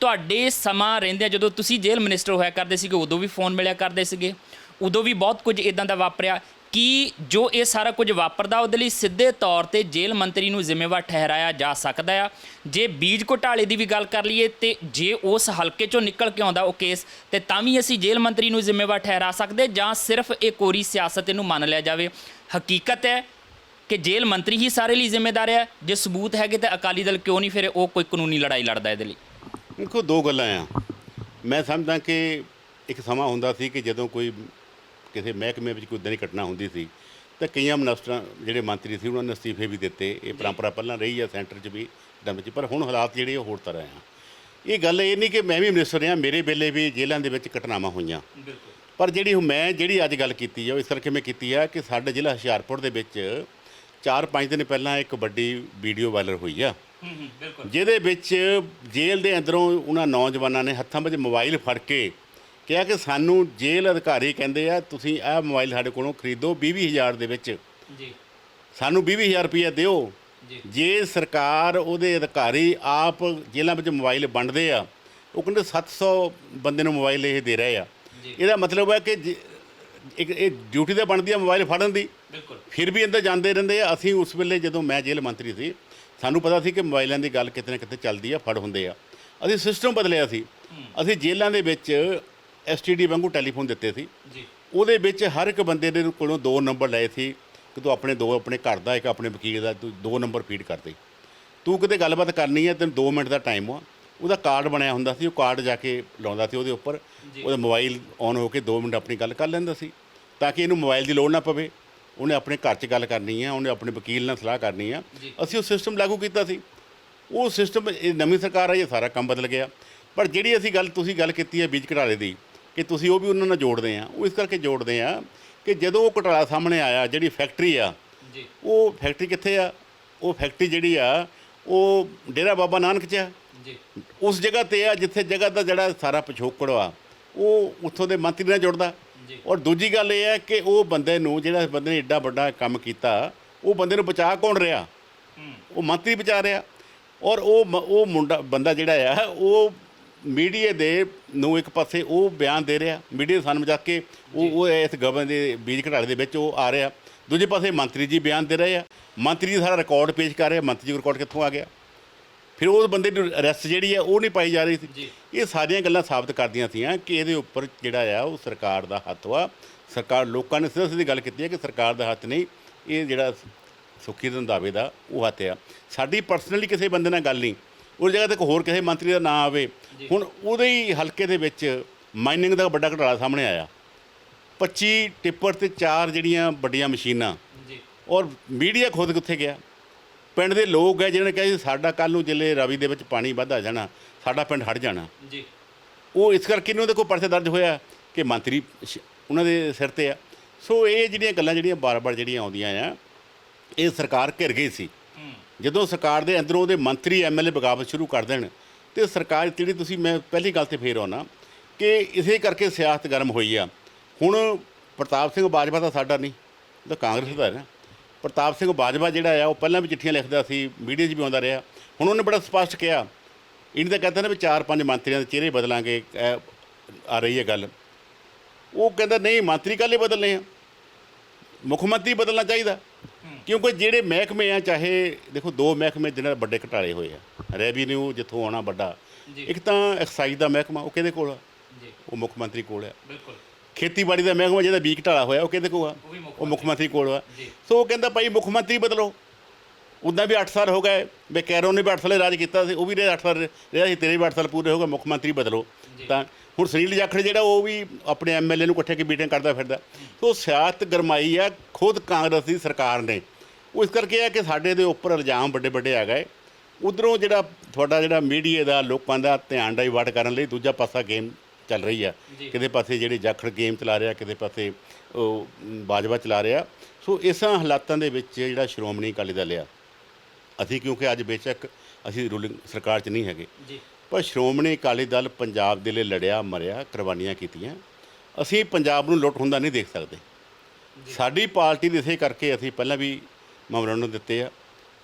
ਤੁਹਾਡੇ ਸਮਾਂ ਰਹਿੰਦਿਆਂ ਜਦੋਂ ਤੁਸੀਂ ਜੇਲ੍ਹ ਮਿਨਿਸਟਰ ਹੋਇਆ ਕਰਦੇ ਸੀਗੇ, ਉਦੋਂ ਵੀ ਫੋਨ ਮਿਲਿਆ ਕਰਦੇ ਸੀਗੇ, ਉਦੋਂ ਵੀ ਬਹੁਤ ਕੁਝ ਇੱਦਾਂ ਦਾ ਵਾਪਰਿਆ। ਕੀ ਜੋ ਇਹ ਸਾਰਾ ਕੁਝ ਵਾਪਰਦਾ ਉਹਦੇ ਲਈ ਸਿੱਧੇ ਤੌਰ 'ਤੇ ਜੇਲ੍ਹ ਮੰਤਰੀ ਨੂੰ ਜ਼ਿੰਮੇਵਾਰ ਠਹਿਰਾਇਆ ਜਾ ਸਕਦਾ ਆ? ਜੇ ਬੀਜ ਘੁਟਾਲੇ ਦੀ ਵੀ ਗੱਲ ਕਰ ਲਈਏ ਅਤੇ ਜੇ ਉਸ ਹਲਕੇ 'ਚੋਂ ਨਿਕਲ ਕੇ ਆਉਂਦਾ ਉਹ ਕੇਸ, ਅਤੇ ਤਾਂ ਵੀ ਅਸੀਂ ਜੇਲ੍ਹ ਮੰਤਰੀ ਨੂੰ ਜ਼ਿੰਮੇਵਾਰ ਠਹਿਰਾ ਸਕਦੇ, ਜਾਂ ਸਿਰਫ ਇਹ ਕੋਰੀ ਸਿਆਸਤ ਇਹਨੂੰ ਮੰਨ ਲਿਆ ਜਾਵੇ? ਹਕੀਕਤ ਹੈ ਕਿ ਜੇਲ੍ਹ ਮੰਤਰੀ ਹੀ ਸਾਰੇ ਲਈ ਜ਼ਿੰਮੇਦਾਰ ਹੈ। ਜੇ ਸਬੂਤ ਹੈਗੇ ਤਾਂ ਅਕਾਲੀ ਦਲ ਕਿਉਂ ਨਹੀਂ ਫਿਰ ਉਹ ਕੋਈ ਕਾਨੂੰਨੀ ਲੜਾਈ ਲੜਦਾ ਇਹਦੇ ਲਈ? ਦੇਖੋ, ਦੋ ਗੱਲਾਂ ਆ। ਮੈਂ ਸਮਝਦਾ ਕਿ ਇੱਕ ਸਮਾਂ ਹੁੰਦਾ ਸੀ ਕਿ ਜਦੋਂ ਕੋਈ ਕਿਸੇ ਮਹਿਕਮੇ ਵਿੱਚ ਕੋਈ ਇੱਦਾਂ ਦੀ ਘਟਨਾ ਹੁੰਦੀ ਸੀ ਤਾਂ ਕਈਆਂ ਮਿਨਿਸਟਰਾਂ ਜਿਹੜੇ ਮੰਤਰੀ ਸੀ ਉਹਨਾਂ ਨੇ ਅਸਤੀਫੇ ਵੀ ਦਿੱਤੇ। ਇਹ ਪਰੰਪਰਾ ਪਹਿਲਾਂ ਰਹੀ ਆ ਸੈਂਟਰ 'ਚ ਵੀ ਵਿੱਚ, ਪਰ ਹੁਣ ਹਾਲਾਤ ਜਿਹੜੇ ਉਹ ਹੋਰ ਤਰ੍ਹਾਂ ਆ। ਇਹ ਗੱਲ ਇਹ ਨਹੀਂ ਕਿ ਮੈਂ ਵੀ ਮਿਨਿਸਟਰ ਰਿਹਾ, ਮੇਰੇ ਵੇਲੇ ਵੀ ਜੇਲ੍ਹਾਂ ਦੇ ਵਿੱਚ ਘਟਨਾਵਾਂ ਹੋਈਆਂ, ਪਰ ਜਿਹੜੀ ਅੱਜ ਗੱਲ ਕੀਤੀ ਆ ਉਹ ਇਸ ਕਰਕੇ ਮੈਂ ਕੀਤੀ ਆ ਕਿ ਸਾਡੇ ਜ਼ਿਲ੍ਹਾ ਹੁਸ਼ਿਆਰਪੁਰ ਦੇ ਵਿੱਚ 4-5 ਦਿਨ ਪਹਿਲਾਂ ਇੱਕ ਵੱਡੀ ਵੀਡੀਓ ਵਾਇਰਲ ਹੋਈ ਆ, ਜਿਹਦੇ ਵਿੱਚ ਜੇਲ੍ਹ ਦੇ ਅੰਦਰੋਂ ਉਹਨਾਂ ਨੌਜਵਾਨਾਂ ਨੇ ਹੱਥਾਂ ਵਿੱਚ ਮੋਬਾਈਲ ਫੜ ਕੇ ਕਿਹਾ ਕਿ ਸਾਨੂੰ ਜੇਲ੍ਹ ਅਧਿਕਾਰੀ ਕਹਿੰਦੇ ਆ ਤੁਸੀਂ ਇਹ ਮੋਬਾਈਲ ਸਾਡੇ ਕੋਲੋਂ ਖਰੀਦੋ 20,000 ਦੇ ਵਿੱਚ। ਸਾਨੂੰ 20,000 ਰੁਪਈਆ ਦਿਓ। ਜੀ ਜੇ ਸਰਕਾਰ ਉਹਦੇ ਅਧਿਕਾਰੀ ਆਪ ਜੇਲ੍ਹਾਂ ਵਿੱਚ ਮੋਬਾਈਲ ਵੰਡਦੇ ਆ, ਉਹ ਕਹਿੰਦੇ 700 ਬੰਦੇ ਨੂੰ ਮੋਬਾਈਲ ਇਹ ਦੇ ਰਹੇ ਆ। ਜੀ ਇਹਦਾ ਮਤਲਬ ਹੈ ਕਿ ਇੱਕ ਇਹ ਡਿਊਟੀ ਤਾਂ ਬਣਦੀ ਆ ਮੋਬਾਈਲ ਫੜਨ ਦੀ, ਬਿਲਕੁਲ ਫਿਰ ਵੀ ਅੰਦਰ ਜਾਂਦੇ ਰਹਿੰਦੇ ਆ। ਅਸੀਂ ਉਸ ਵੇਲੇ ਜਦੋਂ ਮੈਂ ਜੇਲ੍ਹ ਮੰਤਰੀ ਸੀ, ਸਾਨੂੰ ਪਤਾ ਸੀ ਕਿ ਮੋਬਾਈਲਾਂ ਦੀ ਗੱਲ ਕਿਤੇ ਨਾ ਕਿਤੇ ਚੱਲਦੀ ਆ, ਫੜ ਹੁੰਦੇ ਆ। ਅਸੀਂ ਸਿਸਟਮ ਬਦਲਿਆ ਸੀ। ਅਸੀਂ ਜੇਲ੍ਹਾਂ ਦੇ ਵਿੱਚ STD ਵਾਂਗੂ ਟੈਲੀਫੋਨ ਦਿੱਤੇ ਸੀ। ਜੀ ਉਹਦੇ ਵਿੱਚ ਹਰ ਇੱਕ ਬੰਦੇ ਦੇ ਕੋਲੋਂ 2 ਨੰਬਰ ਲਏ ਸੀ ਕਿ ਤੂੰ ਆਪਣੇ ਘਰ ਦਾ, ਇੱਕ ਆਪਣੇ ਵਕੀਲ ਦਾ, ਤੂੰ 2 ਨੰਬਰ ਫੀਡ ਕਰ ਦੇ। ਤੂੰ ਕਿਤੇ ਗੱਲਬਾਤ ਕਰਨੀ ਹੈ, ਤੈਨੂੰ 2 ਮਿੰਟ ਦਾ ਟਾਈਮ ਆ। ਉਹਦਾ ਕਾਰਡ ਬਣਿਆ ਹੁੰਦਾ ਸੀ, ਉਹ ਕਾਰਡ ਜਾ ਕੇ ਲਾਉਂਦਾ ਸੀ ਉਹਦੇ ਉੱਪਰ, ਉਹਦਾ ਮੋਬਾਈਲ ਔਨ ਹੋ ਕੇ 2 ਮਿੰਟ ਆਪਣੀ ਗੱਲ ਕਰ ਲੈਂਦਾ ਸੀ, ਤਾਂ ਕਿ ਇਹਨੂੰ ਮੋਬਾਈਲ ਦੀ ਲੋੜ ਨਾ ਪਵੇ। ਉਹਨੇ ਆਪਣੇ ਘਰ 'ਚ ਗੱਲ ਕਰਨੀ ਆ, ਉਹਨੇ ਆਪਣੇ ਵਕੀਲ ਨਾਲ ਸਲਾਹ ਕਰਨੀ ਆ। ਅਸੀਂ ਉਹ ਸਿਸਟਮ ਲਾਗੂ ਕੀਤਾ ਸੀ। ਉਹ ਸਿਸਟਮ, ਇਹ ਨਵੀਂ ਸਰਕਾਰ ਆਈ, ਇਹ ਸਾਰਾ ਕੰਮ ਬਦਲ ਗਿਆ। ਪਰ ਜਿਹੜੀ ਤੁਸੀਂ ਗੱਲ ਕੀਤੀ ਹੈ ਬੀਜ ਘਟਾਲੇ ਦੀ, ਕਿ ਤੁਸੀਂ ਉਹ ਵੀ ਉਹਨਾਂ ਨਾਲ ਜੋੜਦੇ ਆ, ਉਹ ਇਸ ਕਰਕੇ ਜੋੜਦੇ ਆ ਕਿ ਜਦੋਂ ਉਹ ਘਟਾਲਾ ਸਾਹਮਣੇ ਆਇਆ, ਜਿਹੜੀ ਫੈਕਟਰੀ ਆ, ਉਹ ਫੈਕਟਰੀ ਕਿੱਥੇ ਆ? ਉਹ ਫੈਕਟਰੀ ਜਿਹੜੀ ਆ ਉਹ ਡੇਰਾ ਬਾਬਾ ਨਾਨਕ 'ਚ ਆ। ਉਸ ਜਗ੍ਹਾ 'ਤੇ ਆ ਜਿੱਥੇ ਜਗ੍ਹਾ ਦਾ ਜਿਹੜਾ ਸਾਰਾ ਪਿਛੋਕੜ ਆ, ਉਹ ਉੱਥੋਂ ਦੇ ਮੰਤਰੀ ਨਾਲ ਜੁੜਦਾ। ਔਰ ਦੂਜੀ ਗੱਲ ਇਹ ਹੈ ਕਿ ਉਹ ਬੰਦੇ ਨੂੰ, ਜਿਹੜਾ ਬੰਦੇ ਨੇ ਐਡਾ ਵੱਡਾ ਕੰਮ ਕੀਤਾ, ਉਹ ਬੰਦੇ ਨੂੰ ਬਚਾ ਕੌਣ ਰਿਹਾ? ਉਹ ਮੰਤਰੀ ਬਚਾ ਰਿਹਾ। ਔਰ ਉਹ ਬੰਦਾ ਜਿਹੜਾ ਆ, ਉਹ ਮੀਡੀਆ ਦੇ ਨੂੰ ਇੱਕ ਪਾਸੇ ਉਹ ਬਿਆਨ ਦੇ ਰਿਹਾ, ਮੀਡੀਆ ਸਾਨੂੰ ਮਜ਼ਾਕ ਕੇ ਉਹ ਇਸ ਗਵਰਨਮੈਂਟ ਦੇ ਬੀਜ ਘਟਾਲੇ ਦੇ ਵਿੱਚ ਉਹ ਆ ਰਿਹਾ। ਦੂਜੇ ਪਾਸੇ ਮੰਤਰੀ ਜੀ ਬਿਆਨ ਦੇ ਰਹੇ ਆ, ਮੰਤਰੀ ਜੀ ਸਾਰਾ ਰਿਕਾਰਡ ਪੇਸ਼ ਕਰ ਰਿਹਾ। ਮੰਤਰੀ ਜੀ ਰਿਕਾਰਡ ਕਿੱਥੋਂ ਆ ਗਿਆ? ਫਿਰ ਉਸ ਬੰਦੇ ਨੂੰ ਅਰੈਸਟ ਜਿਹੜੀ ਆ ਉਹ ਨਹੀਂ ਪਾਈ ਜਾ ਰਹੀ ਸੀ। ਇਹ ਸਾਰੀਆਂ ਗੱਲਾਂ ਸਾਬਤ ਕਰਦੀਆਂ ਸੀਆਂ ਕਿ ਇਹਦੇ ਉੱਪਰ ਜਿਹੜਾ ਆ ਉਹ ਸਰਕਾਰ ਦਾ ਹੱਥ ਵਾ। ਸਰਕਾਰ, ਲੋਕਾਂ ਨੇ ਸਿੱਧੀ ਗੱਲ ਕੀਤੀ ਹੈ ਕਿ ਸਰਕਾਰ ਦਾ ਹੱਥ ਨਹੀਂ, ਇਹ ਜਿਹੜਾ ਸੁੱਖੀ ਰੰਧਾਵੇ ਦਾ ਉਹ ਹੱਥ ਆ। ਸਾਡੀ ਪਰਸਨਲੀ ਕਿਸੇ ਬੰਦੇ ਨਾਲ ਗੱਲ ਨਹੀਂ, ਉਸ ਜਗ੍ਹਾ 'ਤੇ ਹੋਰ ਕਿਸੇ ਮੰਤਰੀ ਦਾ ਨਾਂ ਆਵੇ। ਹੁਣ ਉਹਦੇ ਹੀ ਹਲਕੇ ਦੇ ਵਿੱਚ ਮਾਈਨਿੰਗ ਦਾ ਵੱਡਾ ਘਟਾਲਾ ਸਾਹਮਣੇ ਆਇਆ, 25 ਟਿੱਪਰ ਤੇ 4 ਜਿਹੜੀਆਂ ਵੱਡੀਆਂ ਮਸ਼ੀਨਾਂ। ਔਰ ਮੀਡੀਆ ਖੁਦ ਕਿੱਥੇ ਗਿਆ? ਪਿੰਡ ਦੇ ਲੋਕ ਹੈ ਜਿਹਨਾਂ ਨੇ ਕਿਹਾ ਸੀ ਸਾਡਾ ਕੱਲ੍ਹ ਨੂੰ ਜਿਲੇ ਰਾਵੀ ਦੇ ਵਿੱਚ ਪਾਣੀ ਵੱਧ ਆ ਜਾਣਾ, ਸਾਡਾ ਪਿੰਡ ਹਟ ਜਾਣਾ। ਉਹ ਇਸ ਕਰਕੇ ਇਹਨਾਂ ਦੇ ਕੋਈ ਪਰਚਾ ਦਰਜ ਹੋਇਆ ਕਿ ਮੰਤਰੀ ਉਹਨਾਂ ਦੇ ਸਿਰ 'ਤੇ ਆ। ਸੋ ਇਹ ਜਿਹੜੀਆਂ ਗੱਲਾਂ ਜਿਹੜੀਆਂ ਬਾਰ-ਬਾਰ ਜਿਹੜੀਆਂ ਆਉਂਦੀਆਂ ਆ, ਇਹ ਸਰਕਾਰ ਘਿਰ ਗਈ ਸੀ। ਜਦੋਂ ਸਰਕਾਰ ਦੇ ਅੰਦਰੋਂ ਉਹਦੇ ਮੰਤਰੀ MLA ਬਗਾਵਤ ਸ਼ੁਰੂ ਕਰ ਦੇਣ, ਤੇ ਸਰਕਾਰ ਜਿਹੜੀ, ਤੁਸੀਂ, ਮੈਂ ਪਹਿਲੀ ਗੱਲ 'ਤੇ ਫੇਰ ਆਉਣਾ ਕਿ ਇਸੇ ਕਰਕੇ ਸਿਆਸਤ ਗਰਮ ਹੋਈ ਆ। ਹੁਣ ਪ੍ਰਤਾਪ ਸਿੰਘ ਬਾਜਵਾ ਤਾਂ ਸਾਡਾ ਨਹੀਂ, ਤਾਂ ਕਾਂਗਰਸ ਦਾ ਹੈ ਨਾ। ਪ੍ਰਤਾਪ ਸਿੰਘ ਬਾਜਵਾ ਜਿਹੜਾ ਆ, ਉਹ ਪਹਿਲਾਂ ਵੀ ਚਿੱਠੀਆਂ ਲਿਖਦਾ ਸੀ, ਮੀਡੀਆ 'ਚ ਵੀ ਆਉਂਦਾ ਰਿਹਾ। ਹੁਣ ਉਹਨੇ ਬੜਾ ਸਪਸ਼ਟ ਕਿਹਾ, ਇਹਨੇ ਤਾਂ ਕਹਿੰਦਾ ਨਾ ਵੀ 4-5 ਮੰਤਰੀਆਂ ਦੇ ਚਿਹਰੇ ਬਦਲਾਂਗੇ, ਆ ਰਹੀ ਹੈ ਗੱਲ। ਉਹ ਕਹਿੰਦਾ ਨਹੀਂ, ਮੰਤਰੀ ਕਾਹਲੇ ਬਦਲਨੇ ਆ, ਮੁੱਖ ਮੰਤਰੀ ਬਦਲਣਾ ਚਾਹੀਦਾ। ਕਿਉਂਕਿ ਜਿਹੜੇ ਮਹਿਕਮੇ ਆ, ਚਾਹੇ ਦੇਖੋ 2 ਮਹਿਕਮੇ ਜਿਹਨਾਂ ਦੇ ਵੱਡੇ ਘਟਾਲੇ ਹੋਏ ਆ। ਰੈਵਨਿਊ ਜਿੱਥੋਂ ਆਉਣਾ ਵੱਡਾ, ਇੱਕ ਤਾਂ ਐਕਸਾਈਜ਼ ਦਾ ਮਹਿਕਮਾ, ਉਹ ਕਿਹਦੇ ਕੋਲ ਆ? ਉਹ ਮੁੱਖ ਮੰਤਰੀ ਕੋਲ ਆ। ਖੇਤੀਬਾੜੀ ਦਾ ਮਹਿਕਮਾ ਜਿਹਦਾ ਬੀਜ ਘਟਾਲਾ ਹੋਇਆ, ਉਹ ਕਿਹਦੇ ਕੋਲ ਆ? ਉਹ ਮੁੱਖ ਮੰਤਰੀ ਕੋਲ ਆ। ਸੋ ਉਹ ਕਹਿੰਦਾ ਭਾਈ ਮੁੱਖ ਮੰਤਰੀ ਬਦਲੋ। ਉੱਦਾਂ ਵੀ 8 ਸਾਲ ਹੋ ਗਏ, ਕੈਰੋਂ ਨੇ ਵੀ 8 ਸਾਲ ਰਾਜ ਕੀਤਾ ਸੀ, ਉਹ ਵੀ 8 ਸਾਲ ਰਿਹਾ ਸੀ, ਤੇਰੇ ਵੀ 8 ਸਾਲ ਪੂਰੇ ਹੋ ਗਏ, ਮੁੱਖ ਮੰਤਰੀ ਬਦਲੋ। ਤਾਂ ਹੁਣ ਸੁਨੀਲ ਜਾਖੜ ਜਿਹੜਾ, ਉਹ ਵੀ ਆਪਣੇ MLA ਨੂੰ ਇਕੱਠੇ ਕੇ ਮੀਟਿੰਗ ਕਰਦਾ ਫਿਰਦਾ। ਸੋ ਸਿਆਸਤ ਗਰਮਾਈ ਆ ਖੁਦ ਕਾਂਗਰਸ ਦੀ ਸਰਕਾਰ ਨੇ। ਉਹ ਇਸ ਕਰਕੇ ਆ ਕਿ ਸਾਡੇ ਦੇ ਉੱਪਰ ਇਲਜ਼ਾਮ ਵੱਡੇ ਵੱਡੇ ਆ ਗਏ। ਉੱਧਰੋਂ ਜਿਹੜਾ ਤੁਹਾਡਾ ਜਿਹੜਾ ਮੀਡੀਆ ਦਾ, ਲੋਕਾਂ ਦਾ ਧਿਆਨ ਡਾਈਵਰਟ ਕਰਨ ਲਈ ਦੂਜਾ ਪਾਸਾ ਗੇਮ ਚੱਲ ਰਹੀ ਆ। ਕਿਤੇ ਪਾਸੇ ਜਿਹੜੇ ਜਾਖੜ ਗੇਮ ਚਲਾ ਰਿਹਾ, ਕਿਤੇ ਪਾਸੇ ਉਹ ਬਾਜਵਾ ਚਲਾ ਰਿਹਾ। ਸੋ ਇਸਾਂ ਹਾਲਾਤਾਂ ਦੇ ਵਿੱਚ ਜਿਹੜਾ ਸ਼੍ਰੋਮਣੀ ਅਕਾਲੀ ਦਲ ਆ, ਅਸੀਂ ਕਿਉਂਕਿ ਅੱਜ ਬੇਸ਼ੱਕ ਅਸੀਂ ਰੂਲਿੰਗ ਸਰਕਾਰ 'ਚ ਨਹੀਂ ਹੈਗੇ, ਪਰ ਸ਼੍ਰੋਮਣੀ ਅਕਾਲੀ ਦਲ ਪੰਜਾਬ ਦੇ ਲਈ ਲੜਿਆ, ਮਰਿਆ, ਕੁਰਬਾਨੀਆਂ ਕੀਤੀਆਂ। ਅਸੀਂ ਪੰਜਾਬ ਨੂੰ ਲੁੱਟ ਹੁੰਦਾ ਨਹੀਂ ਦੇਖ ਸਕਦੇ। ਸਾਡੀ ਪਾਰਟੀ ਦੇ ਇਸੇ ਕਰਕੇ ਅਸੀਂ ਪਹਿਲਾਂ ਵੀ ਮੈਮੋਰੰਡਮ ਦਿੱਤੇ ਆ,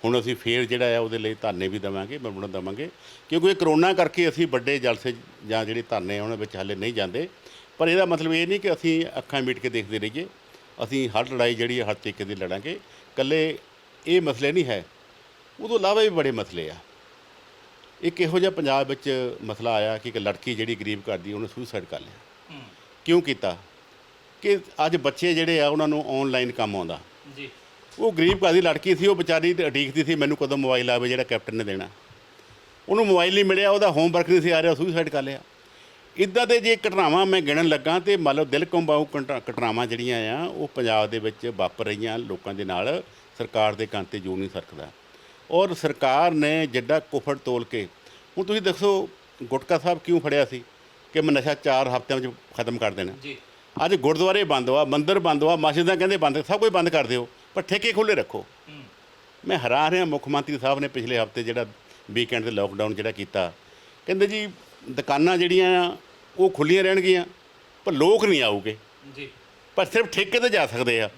ਹੁਣ ਅਸੀਂ ਫੇਰ ਜਿਹੜਾ ਆ ਉਹਦੇ ਲਈ ਧਰਨੇ ਵੀ ਦੇਵਾਂਗੇ, ਮੈਮੋਰੰਡਮ ਦੇਵਾਂਗੇ। ਕਿਉਂਕਿ ਇਹ ਕਰੋਨਾ ਕਰਕੇ ਅਸੀਂ ਵੱਡੇ ਜਲਸੇ ਜਾਂ ਜਿਹੜੇ ਧਰਨੇ ਉਹਨਾਂ ਵਿੱਚ ਹਾਲੇ ਨਹੀਂ ਜਾਂਦੇ। ਪਰ ਇਹਦਾ ਮਤਲਬ ਇਹ ਨਹੀਂ ਕਿ ਅਸੀਂ ਅੱਖਾਂ ਮੀਟ ਕੇ ਦੇਖਦੇ ਰਹੀਏ। ਅਸੀਂ ਹਰ ਲੜਾਈ ਜਿਹੜੀ ਹਰ ਤਰੀਕੇ ਦੀ ਲੜਾਂਗੇ। ਇਕੱਲੇ ਇਹ ਮਸਲੇ ਨਹੀਂ ਹੈ, ਉਦੋਂ ਇਲਾਵਾ ਵੀ ਬੜੇ ਮਸਲੇ ਆ। ਇੱਕ ਇਹੋ ਜਿਹਾ ਪੰਜਾਬ ਵਿੱਚ ਮਸਲਾ ਆਇਆ ਕਿ ਇੱਕ ਲੜਕੀ ਜਿਹੜੀ ਗਰੀਬ ਘਰ ਦੀ, ਉਹਨੇ ਸੁਸਾਈਡ ਕਰ ਲਿਆ। ਕਿਉਂ ਕੀਤਾ? ਕਿ ਅੱਜ ਬੱਚੇ ਜਿਹੜੇ ਆ ਉਹਨਾਂ ਨੂੰ ਆਨਲਾਈਨ ਕੰਮ ਆਉਂਦਾ। ਉਹ ਗਰੀਬ ਘਰ ਦੀ ਲੜਕੀ ਸੀ, ਉਹ ਵਿਚਾਰੀ ਉਡੀਕਦੀ ਸੀ ਮੈਨੂੰ ਕਦੋਂ ਮੋਬਾਈਲ ਆਵੇ ਜਿਹੜਾ ਕੈਪਟਨ ਨੇ ਦੇਣਾ। ਉਹਨੂੰ ਮੋਬਾਈਲ ਨਹੀਂ ਮਿਲਿਆ, ਉਹਦਾ ਹੋਮਵਰਕ ਨਹੀਂ ਸੀ ਆ ਰਿਹਾ, ਸੁਸਾਈਡ ਕਰ ਲਿਆ। ਇੱਦਾਂ ਦੇ ਜੇ ਘਟਨਾਵਾਂ ਮੈਂ ਗਿਣਨ ਲੱਗਾ ਤਾਂ ਮੰਨ ਲਓ ਦਿਲ ਕੰਬਾਊ ਘਟਨਾਵਾਂ ਜਿਹੜੀਆਂ ਆ ਉਹ ਪੰਜਾਬ ਦੇ ਵਿੱਚ ਵਾਪਰ ਰਹੀਆਂ ਲੋਕਾਂ ਦੇ ਨਾਲ। ਸਰਕਾਰ ਦੇ ਕੰਨ 'ਤੇ ਜੂ ਨਹੀਂ ਸਰਕਦਾ। ਔਰ ਸਰਕਾਰ ਨੇ ਜਿੱਡਾ ਕੁਫੜ ਤੋਲ ਕੇ, ਹੁਣ ਤੁਸੀਂ ਦੱਸੋ ਗੁਟਕਾ ਸਾਹਿਬ ਕਿਉਂ ਫੜਿਆ ਸੀ ਕਿ ਮੈਂ ਨਸ਼ਾ 4 ਹਫ਼ਤਿਆਂ ਵਿੱਚ ਖਤਮ ਕਰ ਦੇਣਾ। ਅੱਜ ਗੁਰਦੁਆਰੇ ਬੰਦ ਵਾ, ਮੰਦਿਰ ਬੰਦ ਵਾ, ਮਸਜਿਦਾਂ ਕਹਿੰਦੇ ਬੰਦ, ਸਭ ਕੁਝ ਬੰਦ ਕਰ ਦਿਓ, ਪਰ ਠੇਕੇ ਖੁੱਲ੍ਹੇ ਰੱਖੋ। ਮੈਂ ਹੈਰਾਨ ਰਿਹਾ, ਮੁੱਖ ਮੰਤਰੀ ਸਾਹਿਬ ਨੇ ਪਿਛਲੇ ਹਫ਼ਤੇ ਜਿਹੜਾ ਵੀਕਐਂਡ 'ਤੇ ਲੋਕਡਾਊਨ ਜਿਹੜਾ ਕੀਤਾ, ਕਹਿੰਦੇ ਜੀ ਦੁਕਾਨਾਂ ਜਿਹੜੀਆਂ ਆ ਉਹ ਖੁੱਲ੍ਹੀਆਂ ਰਹਿਣਗੀਆਂ ਪਰ ਲੋਕ ਨਹੀਂ ਆਊਗੇ, ਪਰ ਸਿਰਫ ਠੇਕੇ 'ਤੇ ਜਾ ਸਕਦੇ ਆ।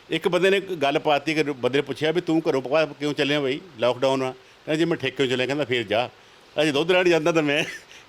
ਇੱਕ ਬੰਦੇ ਨੇ ਗੱਲ ਪਾਤੀ ਕਿ ਬੰਦੇ ਨੇ ਪੁੱਛਿਆ ਵੀ ਤੂੰ ਘਰੋਂ ਕਿਉਂ ਚੱਲਿਆ ਬਈ, ਲਾਕਡਾਊਨ ਆ। ਕਹਿੰਦਾ ਜੀ ਮੈਂ ਠੇਕੇ ਚੱਲਿਆ। ਕਹਿੰਦਾ ਫਿਰ ਜਾ, ਅਜੇ ਦੁੱਧ ਲੈਣ ਜਾਂਦਾ ਤਾਂ ਮੈਂ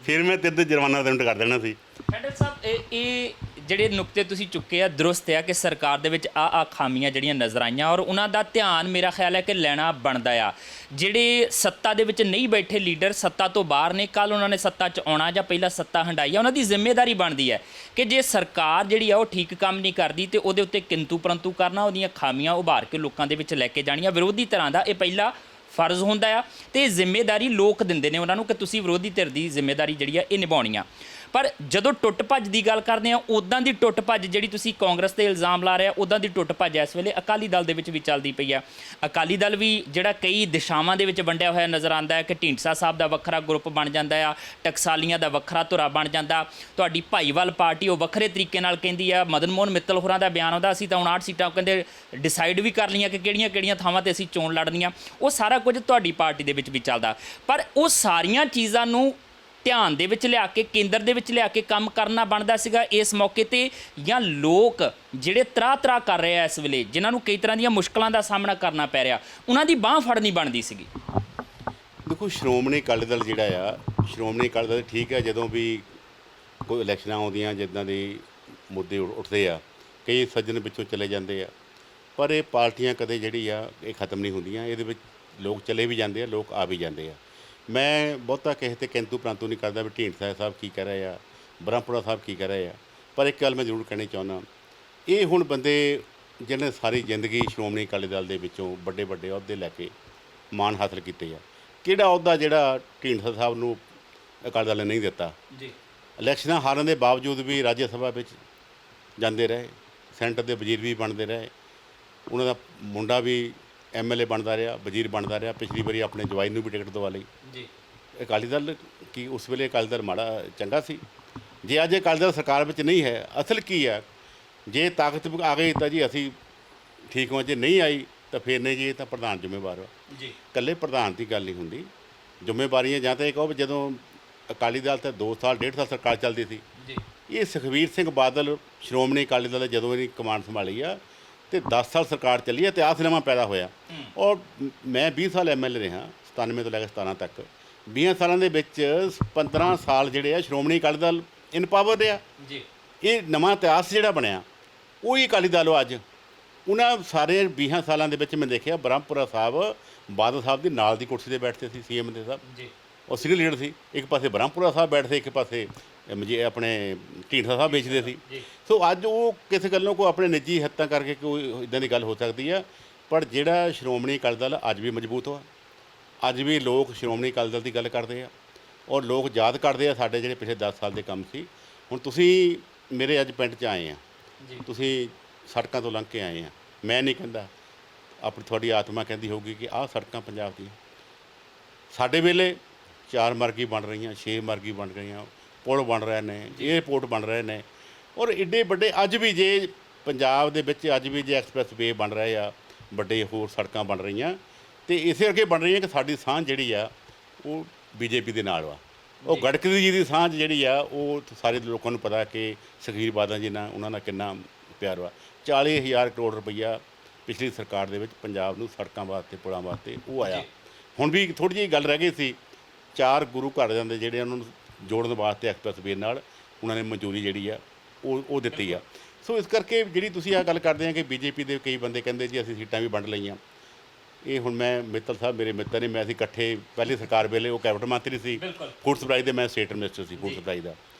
ਫਿਰ ਮੈਂ ਤੇਰੇ 'ਤੇ ਜੁਰਮਾਨਾ ਪੇਮੈਂਟ ਕਰ ਦੇਣਾ ਸੀ। ਹੈਡਲ ਸਾਹਿਬ, ਇਹ ਜਿਹੜੇ ਨੁਕਤੇ ਤੁਸੀਂ ਚੁੱਕੇ ਆ ਦਰੁਸਤ ਆ ਕਿ ਸਰਕਾਰ ਦੇ ਵਿੱਚ ਆ ਖਾਮੀਆਂ ਜਿਹੜੀਆਂ ਨਜ਼ਰ ਆਈਆਂ, ਔਰ ਉਹਨਾਂ ਦਾ ਧਿਆਨ ਮੇਰਾ ਖਿਆਲ ਹੈ ਕਿ ਲੈਣਾ ਬਣਦਾ ਆ। ਜਿਹੜੇ ਸੱਤਾ ਦੇ ਵਿੱਚ ਨਹੀਂ ਬੈਠੇ ਲੀਡਰ, ਸੱਤਾ ਤੋਂ ਬਾਹਰ ਨੇ, ਕੱਲ ਉਹਨਾਂ ਨੇ ਸੱਤਾ 'ਚ ਆਉਣਾ ਜਾਂ ਪਹਿਲਾਂ ਸੱਤਾ ਹੰਡਾਈ ਆ, ਉਹਨਾਂ ਦੀ ਜ਼ਿੰਮੇਵਾਰੀ ਬਣਦੀ ਹੈ ਕਿ ਜੇ ਸਰਕਾਰ ਜਿਹੜੀ ਆ ਉਹ ਠੀਕ ਕੰਮ ਨਹੀਂ ਕਰਦੀ ਤੇ ਉਹਦੇ ਉੱਤੇ ਕਿੰਤੂ ਪਰੰਤੂ ਕਰਨਾ, ਉਹਦੀਆਂ ਖਾਮੀਆਂ ਉਭਾਰ ਕੇ ਲੋਕਾਂ ਦੇ ਵਿੱਚ ਲੈ ਕੇ ਜਾਣੀਆਂ। ਵਿਰੋਧੀ ਧਿਰਾਂ ਦਾ ਇਹ ਪਹਿਲਾ ਫਰਜ਼ ਹੁੰਦਾ ਆ ਤੇ ਜ਼ਿੰਮੇਵਾਰੀ ਲੋਕ ਦਿੰਦੇ ਨੇ ਉਹਨਾਂ ਨੂੰ ਕਿ ਤੁਸੀਂ ਵਿਰੋਧੀ ਧਿਰ ਦੀ ਜ਼ਿੰਮੇਵਾਰੀ ਜਿਹੜੀ ਆ ਇਹ ਨਿਭਾਉਣੀ ਆ। ਪਰ ਜਦੋਂ ਟੁੱਟ ਭੱਜ ਦੀ ਗੱਲ ਕਰਦੇ ਆ, ਉੱਦਾਂ ਦੀ ਟੁੱਟ ਭੱਜ ਜਿਹੜੀ ਤੁਸੀਂ ਕਾਂਗਰਸ 'ਤੇ ਇਲਜ਼ਾਮ ਲਾ ਰਹੇ ਆ, ਉੱਦਾਂ ਦੀ ਟੁੱਟ ਭੱਜ ਇਸ ਵੇਲੇ ਅਕਾਲੀ ਦਲ ਦੇ ਵਿੱਚ ਵੀ ਚੱਲਦੀ ਪਈ ਆ। ਅਕਾਲੀ ਦਲ ਵੀ ਜਿਹੜਾ ਕਈ ਦਿਸ਼ਾਵਾਂ ਦੇ ਵਿੱਚ ਵੰਡਿਆ ਹੋਇਆ ਨਜ਼ਰ ਆਉਂਦਾ ਹੈ ਕਿ ਢੀਂਡਸਾ ਸਾਹਿਬ ਦਾ ਵੱਖਰਾ ਗਰੁੱਪ ਬਣ ਜਾਂਦਾ ਆ, ਟਕਸਾਲੀਆਂ ਦਾ ਵੱਖਰਾ ਧੁਰਾ ਬਣ ਜਾਂਦਾ। ਤੁਹਾਡੀ ਭਾਈਵਾਲ ਪਾਰਟੀ ਉਹ ਵੱਖਰੇ ਤਰੀਕੇ ਨਾਲ ਕਹਿੰਦੀ ਆ। ਮਦਨ ਮੋਹਨ ਮਿੱਤਲ ਹੋਰਾਂ ਦਾ ਬਿਆਨ ਆਉਂਦਾ, ਅਸੀਂ ਤਾਂ 59 ਸੀਟਾਂ ਕਹਿੰਦੇ ਡਿਸਾਈਡ ਵੀ ਕਰ ਲਈਆਂ ਕਿ ਕਿਹੜੀਆਂ-ਕਿਹੜੀਆਂ ਥਾਵਾਂ 'ਤੇ ਅਸੀਂ ਚੋਣ ਲੜਨੀਆਂ। ਉਹ ਸਾਰਾ ਕੁਝ ਤੁਹਾਡੀ ਪਾਰਟੀ ਦੇ ਵਿੱਚ ਵੀ ਚੱਲਦਾ, ਪਰ ਉਹ ਸਾਰੀਆਂ ਚੀਜ਼ਾਂ ਨੂੰ ਧਿਆਨ ਦੇ ਵਿੱਚ ਲਿਆ ਕੇ, ਕੇਂਦਰ ਦੇ ਵਿੱਚ ਲਿਆ ਕੇ ਕੰਮ ਕਰਨਾ ਬਣਦਾ ਸੀਗਾ ਇਸ ਮੌਕੇ 'ਤੇ, ਜਾਂ ਲੋਕ ਜਿਹੜੇ ਤਰਾਹ ਕਰ ਰਹੇ ਆ ਇਸ ਵੇਲੇ, ਜਿਨ੍ਹਾਂ ਨੂੰ ਕਈ ਤਰ੍ਹਾਂ ਦੀਆਂ ਮੁਸ਼ਕਲਾਂ ਦਾ ਸਾਹਮਣਾ ਕਰਨਾ ਪੈ ਰਿਹਾ, ਉਹਨਾਂ ਦੀ ਬਾਂਹ ਫੜਨੀ ਬਣਦੀ ਸੀਗੀ। ਦੇਖੋ, ਸ਼੍ਰੋਮਣੀ ਅਕਾਲੀ ਦਲ ਜਿਹੜਾ ਆ, ਸ਼੍ਰੋਮਣੀ ਅਕਾਲੀ ਦਲ ਠੀਕ ਹੈ, ਜਦੋਂ ਵੀ ਕੋਈ ਇਲੈਕਸ਼ਨਾਂ ਆਉਂਦੀਆਂ, ਜਿੱਦਾਂ ਦੇ ਮੁੱਦੇ ਉੱਠਦੇ ਆ, ਕਈ ਸੱਜਣ ਪਿੱਛੋਂ ਚਲੇ ਜਾਂਦੇ ਆ, ਪਰ ਇਹ ਪਾਰਟੀਆਂ ਕਦੇ ਜਿਹੜੀ ਆ ਇਹ ਖਤਮ ਨਹੀਂ ਹੁੰਦੀਆਂ। ਇਹਦੇ ਵਿੱਚ ਲੋਕ ਚਲੇ ਵੀ ਜਾਂਦੇ ਆ, ਲੋਕ ਆ ਵੀ ਜਾਂਦੇ ਆ। ਮੈਂ ਬਹੁਤਾ ਕਿਸੇ 'ਤੇ ਕਿੰਤੂ ਪ੍ਰੰਤੂ ਨਹੀਂ ਕਰਦਾ ਵੀ ਢੀਂਡਸਾ ਸਾਹਿਬ ਕੀ ਕਰ ਰਹੇ ਆ, ਬ੍ਰਹਮਪੁਰਾ ਸਾਹਿਬ ਕੀ ਕਰ ਰਹੇ ਆ, ਪਰ ਇੱਕ ਗੱਲ ਮੈਂ ਜ਼ਰੂਰ ਕਹਿਣੀ ਚਾਹੁੰਦਾ, ਇਹ ਹੁਣ ਬੰਦੇ ਜਿਹਨੇ ਸਾਰੀ ਜ਼ਿੰਦਗੀ ਸ਼੍ਰੋਮਣੀ ਅਕਾਲੀ ਦਲ ਦੇ ਵਿੱਚੋਂ ਵੱਡੇ ਵੱਡੇ ਅਹੁਦੇ ਲੈ ਕੇ ਮਾਣ ਹਾਸਲ ਕੀਤੇ ਆ, ਕਿਹੜਾ ਅਹੁਦਾ ਜਿਹੜਾ ਢੀਂਡਸਾ ਸਾਹਿਬ ਨੂੰ ਅਕਾਲੀ ਦਲ ਨੇ ਨਹੀਂ ਦਿੱਤਾ। ਜੀ, ਇਲੈਕਸ਼ਨਾਂ ਹਾਰਨ ਦੇ ਬਾਵਜੂਦ ਵੀ ਰਾਜ ਸਭਾ ਵਿੱਚ ਜਾਂਦੇ ਰਹੇ, ਸੈਂਟਰ ਦੇ ਵਜ਼ੀਰ ਵੀ ਬਣਦੇ ਰਹੇ, ਉਹਨਾਂ ਦਾ ਮੁੰਡਾ ਵੀ MLA ਬਣਦਾ ਰਿਹਾ, ਵਜ਼ੀਰ ਬਣਦਾ ਰਿਹਾ। ਪਿਛਲੀ ਵਾਰੀ ਆਪਣੇ ਜਵਾਈ ਨੂੰ ਵੀ ਟਿਕਟ ਦਵਾ ਲਈ। ਜੀ, ਅਕਾਲੀ ਦਲ ਕੀ ਉਸ ਵੇਲੇ ਅਕਾਲੀ ਦਲ ਮਾੜਾ ਚੰਗਾ ਸੀ? ਜੇ ਅੱਜ ਅਕਾਲੀ ਦਲ ਸਰਕਾਰ ਵਿੱਚ ਨਹੀਂ ਹੈ, ਅਸਲ ਕੀ ਆ, ਜੇ ਤਾਕਤ ਆ ਗਈ ਤਾਂ ਜੀ ਅਸੀਂ ਠੀਕ ਹਾਂ, ਜੇ ਨਹੀਂ ਆਈ ਤਾਂ ਫਿਰ ਨਹੀਂ ਜੀ, ਇਹ ਤਾਂ ਪ੍ਰਧਾਨ ਜ਼ਿੰਮੇਵਾਰ ਵਾ। ਜੀ, ਇਕੱਲੇ ਪ੍ਰਧਾਨ ਦੀ ਗੱਲ ਨਹੀਂ ਹੁੰਦੀ, ਜ਼ਿੰਮੇਵਾਰੀਆਂ ਜਾਂ ਤਾਂ ਇਹ ਕਹੋ ਵੀ ਜਦੋਂ ਅਕਾਲੀ ਦਲ ਤਾਂ 2 ਸਾਲ 1.5 ਸਾਲ ਸਰਕਾਰ ਚੱਲਦੀ ਸੀ, ਜੀ, ਇਹ ਸੁਖਬੀਰ ਸਿੰਘ ਬਾਦਲ ਸ਼੍ਰੋਮਣੀ ਅਕਾਲੀ ਦਲ ਜਦੋਂ ਇਹਦੀ ਕਮਾਂਡ ਸੰਭਾਲੀ ਆ ਤੇ 10 ਸਾਲ ਸਰਕਾਰ ਚੱਲੀ ਆ, ਇਤਿਹਾਸ ਨਵਾਂ ਪੈਦਾ ਹੋਇਆ। ਔਰ ਮੈਂ 20 ਸਾਲ MLA ਰਿਹਾ, 97 ਤੋਂ ਲੈ ਕੇ 17 ਤੱਕ। 20 ਸਾਲਾਂ ਦੇ ਵਿੱਚ 15 ਸਾਲ ਜਿਹੜੇ ਆ ਸ਼੍ਰੋਮਣੀ ਅਕਾਲੀ ਦਲ ਇਨ ਪਾਵਰ ਰਿਹਾ। ਜੀ, ਇਹ ਨਵਾਂ ਇਤਿਹਾਸ ਜਿਹੜਾ ਬਣਿਆ ਉਹ ਹੀ ਅਕਾਲੀ ਦਲ ਅੱਜ। ਉਹਨਾਂ ਸਾਰੇ 20 ਸਾਲਾਂ ਦੇ ਵਿੱਚ ਮੈਂ ਦੇਖਿਆ ਬ੍ਰਹਮਪੁਰਾ ਸਾਹਿਬ ਬਾਦਲ ਸਾਹਿਬ ਦੀ ਨਾਲ ਦੀ ਕੁਰਸੀ 'ਤੇ ਬੈਠਦੇ ਸੀ, CM ਦੇ ਸਾਹਿਬ, ਜੀ, ਉਹ ਸੀਨੀਅਰ ਲੀਡਰ ਸੀ। ਇੱਕ ਪਾਸੇ ਬ੍ਰਹਮਪੁਰਾ ਸਾਹਿਬ ਬੈਠਦੇ, ਇੱਕ ਪਾਸੇ ਜੇ ਆਪਣੇ ਢੀਂਡਸਾ ਸਾਹਿਬ ਵੇਚਦੇ ਸੀ। ਸੋ ਅੱਜ ਉਹ ਕਿਸੇ ਗੱਲੋਂ ਕੋਈ ਆਪਣੇ ਨਿੱਜੀ ਹਿੱਤਾਂ ਕਰਕੇ ਕੋਈ ਇੱਦਾਂ ਦੀ ਗੱਲ ਹੋ ਸਕਦੀ ਆ, ਪਰ ਜਿਹੜਾ ਸ਼੍ਰੋਮਣੀ ਅਕਾਲੀ ਦਲ ਅੱਜ ਵੀ ਮਜ਼ਬੂਤ ਹੋਆ। ਅੱਜ ਵੀ ਲੋਕ ਸ਼੍ਰੋਮਣੀ ਅਕਾਲੀ ਦਲ ਦੀ ਗੱਲ ਕਰਦੇ ਆ, ਔਰ ਲੋਕ ਯਾਦ ਕਰਦੇ ਆ ਸਾਡੇ ਜਿਹੜੇ ਪਿਛਲੇ 10 ਸਾਲ ਦੇ ਕੰਮ ਸੀ। ਹੁਣ ਤੁਸੀਂ ਮੇਰੇ ਅੱਜ ਪਿੰਡ 'ਚ ਆਏ ਆ, ਤੁਸੀਂ ਸੜਕਾਂ ਤੋਂ ਲੰਘ ਕੇ ਆਏ ਆ, ਮੈਂ ਨਹੀਂ ਕਹਿੰਦਾ, ਆਪਣੀ ਤੁਹਾਡੀ ਆਤਮਾ ਕਹਿੰਦੀ ਹੋਊਗੀ ਕਿ ਆਹ ਸੜਕਾਂ ਪੰਜਾਬ ਦੀਆਂ। ਸਾਡੇ ਵੇਲੇ 4 ਮਾਰਗੀ ਬਣ ਰਹੀਆਂ, 6 ਮਾਰਗੀ ਬਣ ਰਹੀਆਂ, ਪੁਲ ਬਣ ਰਹੇ ਨੇ, ਏਅਰਪੋਰਟ ਬਣ ਰਹੇ ਨੇ, ਔਰ ਏਡੇ ਵੱਡੇ ਅੱਜ ਵੀ ਜੇ ਪੰਜਾਬ ਦੇ ਵਿੱਚ ਅੱਜ ਵੀ ਜੇ ਐਕਸਪ੍ਰੈਸ ਵੇ ਬਣ ਰਹੇ ਆ, ਵੱਡੇ ਹੋਰ ਸੜਕਾਂ ਬਣ ਰਹੀਆਂ, ਤੇ ਇਸੇ ਕਰਕੇ ਬਣ ਰਹੀਆਂ ਕਿ ਸਾਡੀ ਸਾਂਝ ਜਿਹੜੀ ਆ ਉਹ BJP ਦੇ ਨਾਲ ਵਾ। ਉਹ ਗੜਕਰੀ ਜੀ ਦੀ ਸਾਂਝ ਜਿਹੜੀ ਆ ਉਹ ਸਾਰੇ ਲੋਕਾਂ ਨੂੰ ਪਤਾ ਕਿ ਸੁਖਬੀਰ ਬਾਦਲ ਜੀ ਨਾਲ ਉਹਨਾਂ ਨਾਲ ਕਿੰਨਾ ਪਿਆਰ ਵਾ। 40,000 ਕਰੋੜ ਰੁਪਈਆ ਪਿਛਲੀ ਸਰਕਾਰ ਦੇ ਵਿੱਚ ਪੰਜਾਬ ਨੂੰ ਸੜਕਾਂ ਵਾਸਤੇ, ਪੁਲਾਂ ਵਾਸਤੇ ਉਹ ਆਇਆ। ਹੁਣ ਵੀ ਥੋੜ੍ਹੀ ਜਿਹੀ ਗੱਲ ਰਹਿ ਗਈ ਸੀ, 4 ਗੁਰੂ ਘਰ ਜਾਂਦੇ ਜਿਹੜੇ ਉਹਨਾਂ ਨੂੰ ਜੋੜਨ ਵਾਸਤੇ ਐਕਸਪ੍ਰੈਸ ਵੇ ਨਾਲ ਉਹਨਾਂ ਨੇ ਮਨਜ਼ੂਰੀ ਜਿਹੜੀ ਆ ਉਹ ਦਿੱਤੀ ਆ। ਸੋ ਇਸ ਕਰਕੇ ਜਿਹੜੀ ਤੁਸੀਂ ਆਹ ਗੱਲ ਕਰਦੇ ਆ ਕਿ BJP ਦੇ ਕਈ ਬੰਦੇ ਕਹਿੰਦੇ ਜੀ ਅਸੀਂ ਸੀਟਾਂ ਵੀ ਵੰਡ ਲਈਆਂ, ਇਹ ਹੁਣ ਮੈਂ ਮਿੱਤਲ ਸਾਹਿਬ ਮੇਰੇ ਮਿੱਤਰ ਨੇ, ਮੈਂ ਅਸੀਂ ਇਕੱਠੇ ਪਹਿਲੀ ਸਰਕਾਰ ਵੇਲੇ, ਉਹ ਕੈਬਨਿਟ ਮੰਤਰੀ ਸੀ ਫੂਡ ਸਪਲਾਈ ਦੇ, ਮੈਂ ਸਟੇਟ ਮਿਨਿਸਟਰ ਸੀ ਫੂਡ ਸਪਲਾਈ ਦਾ,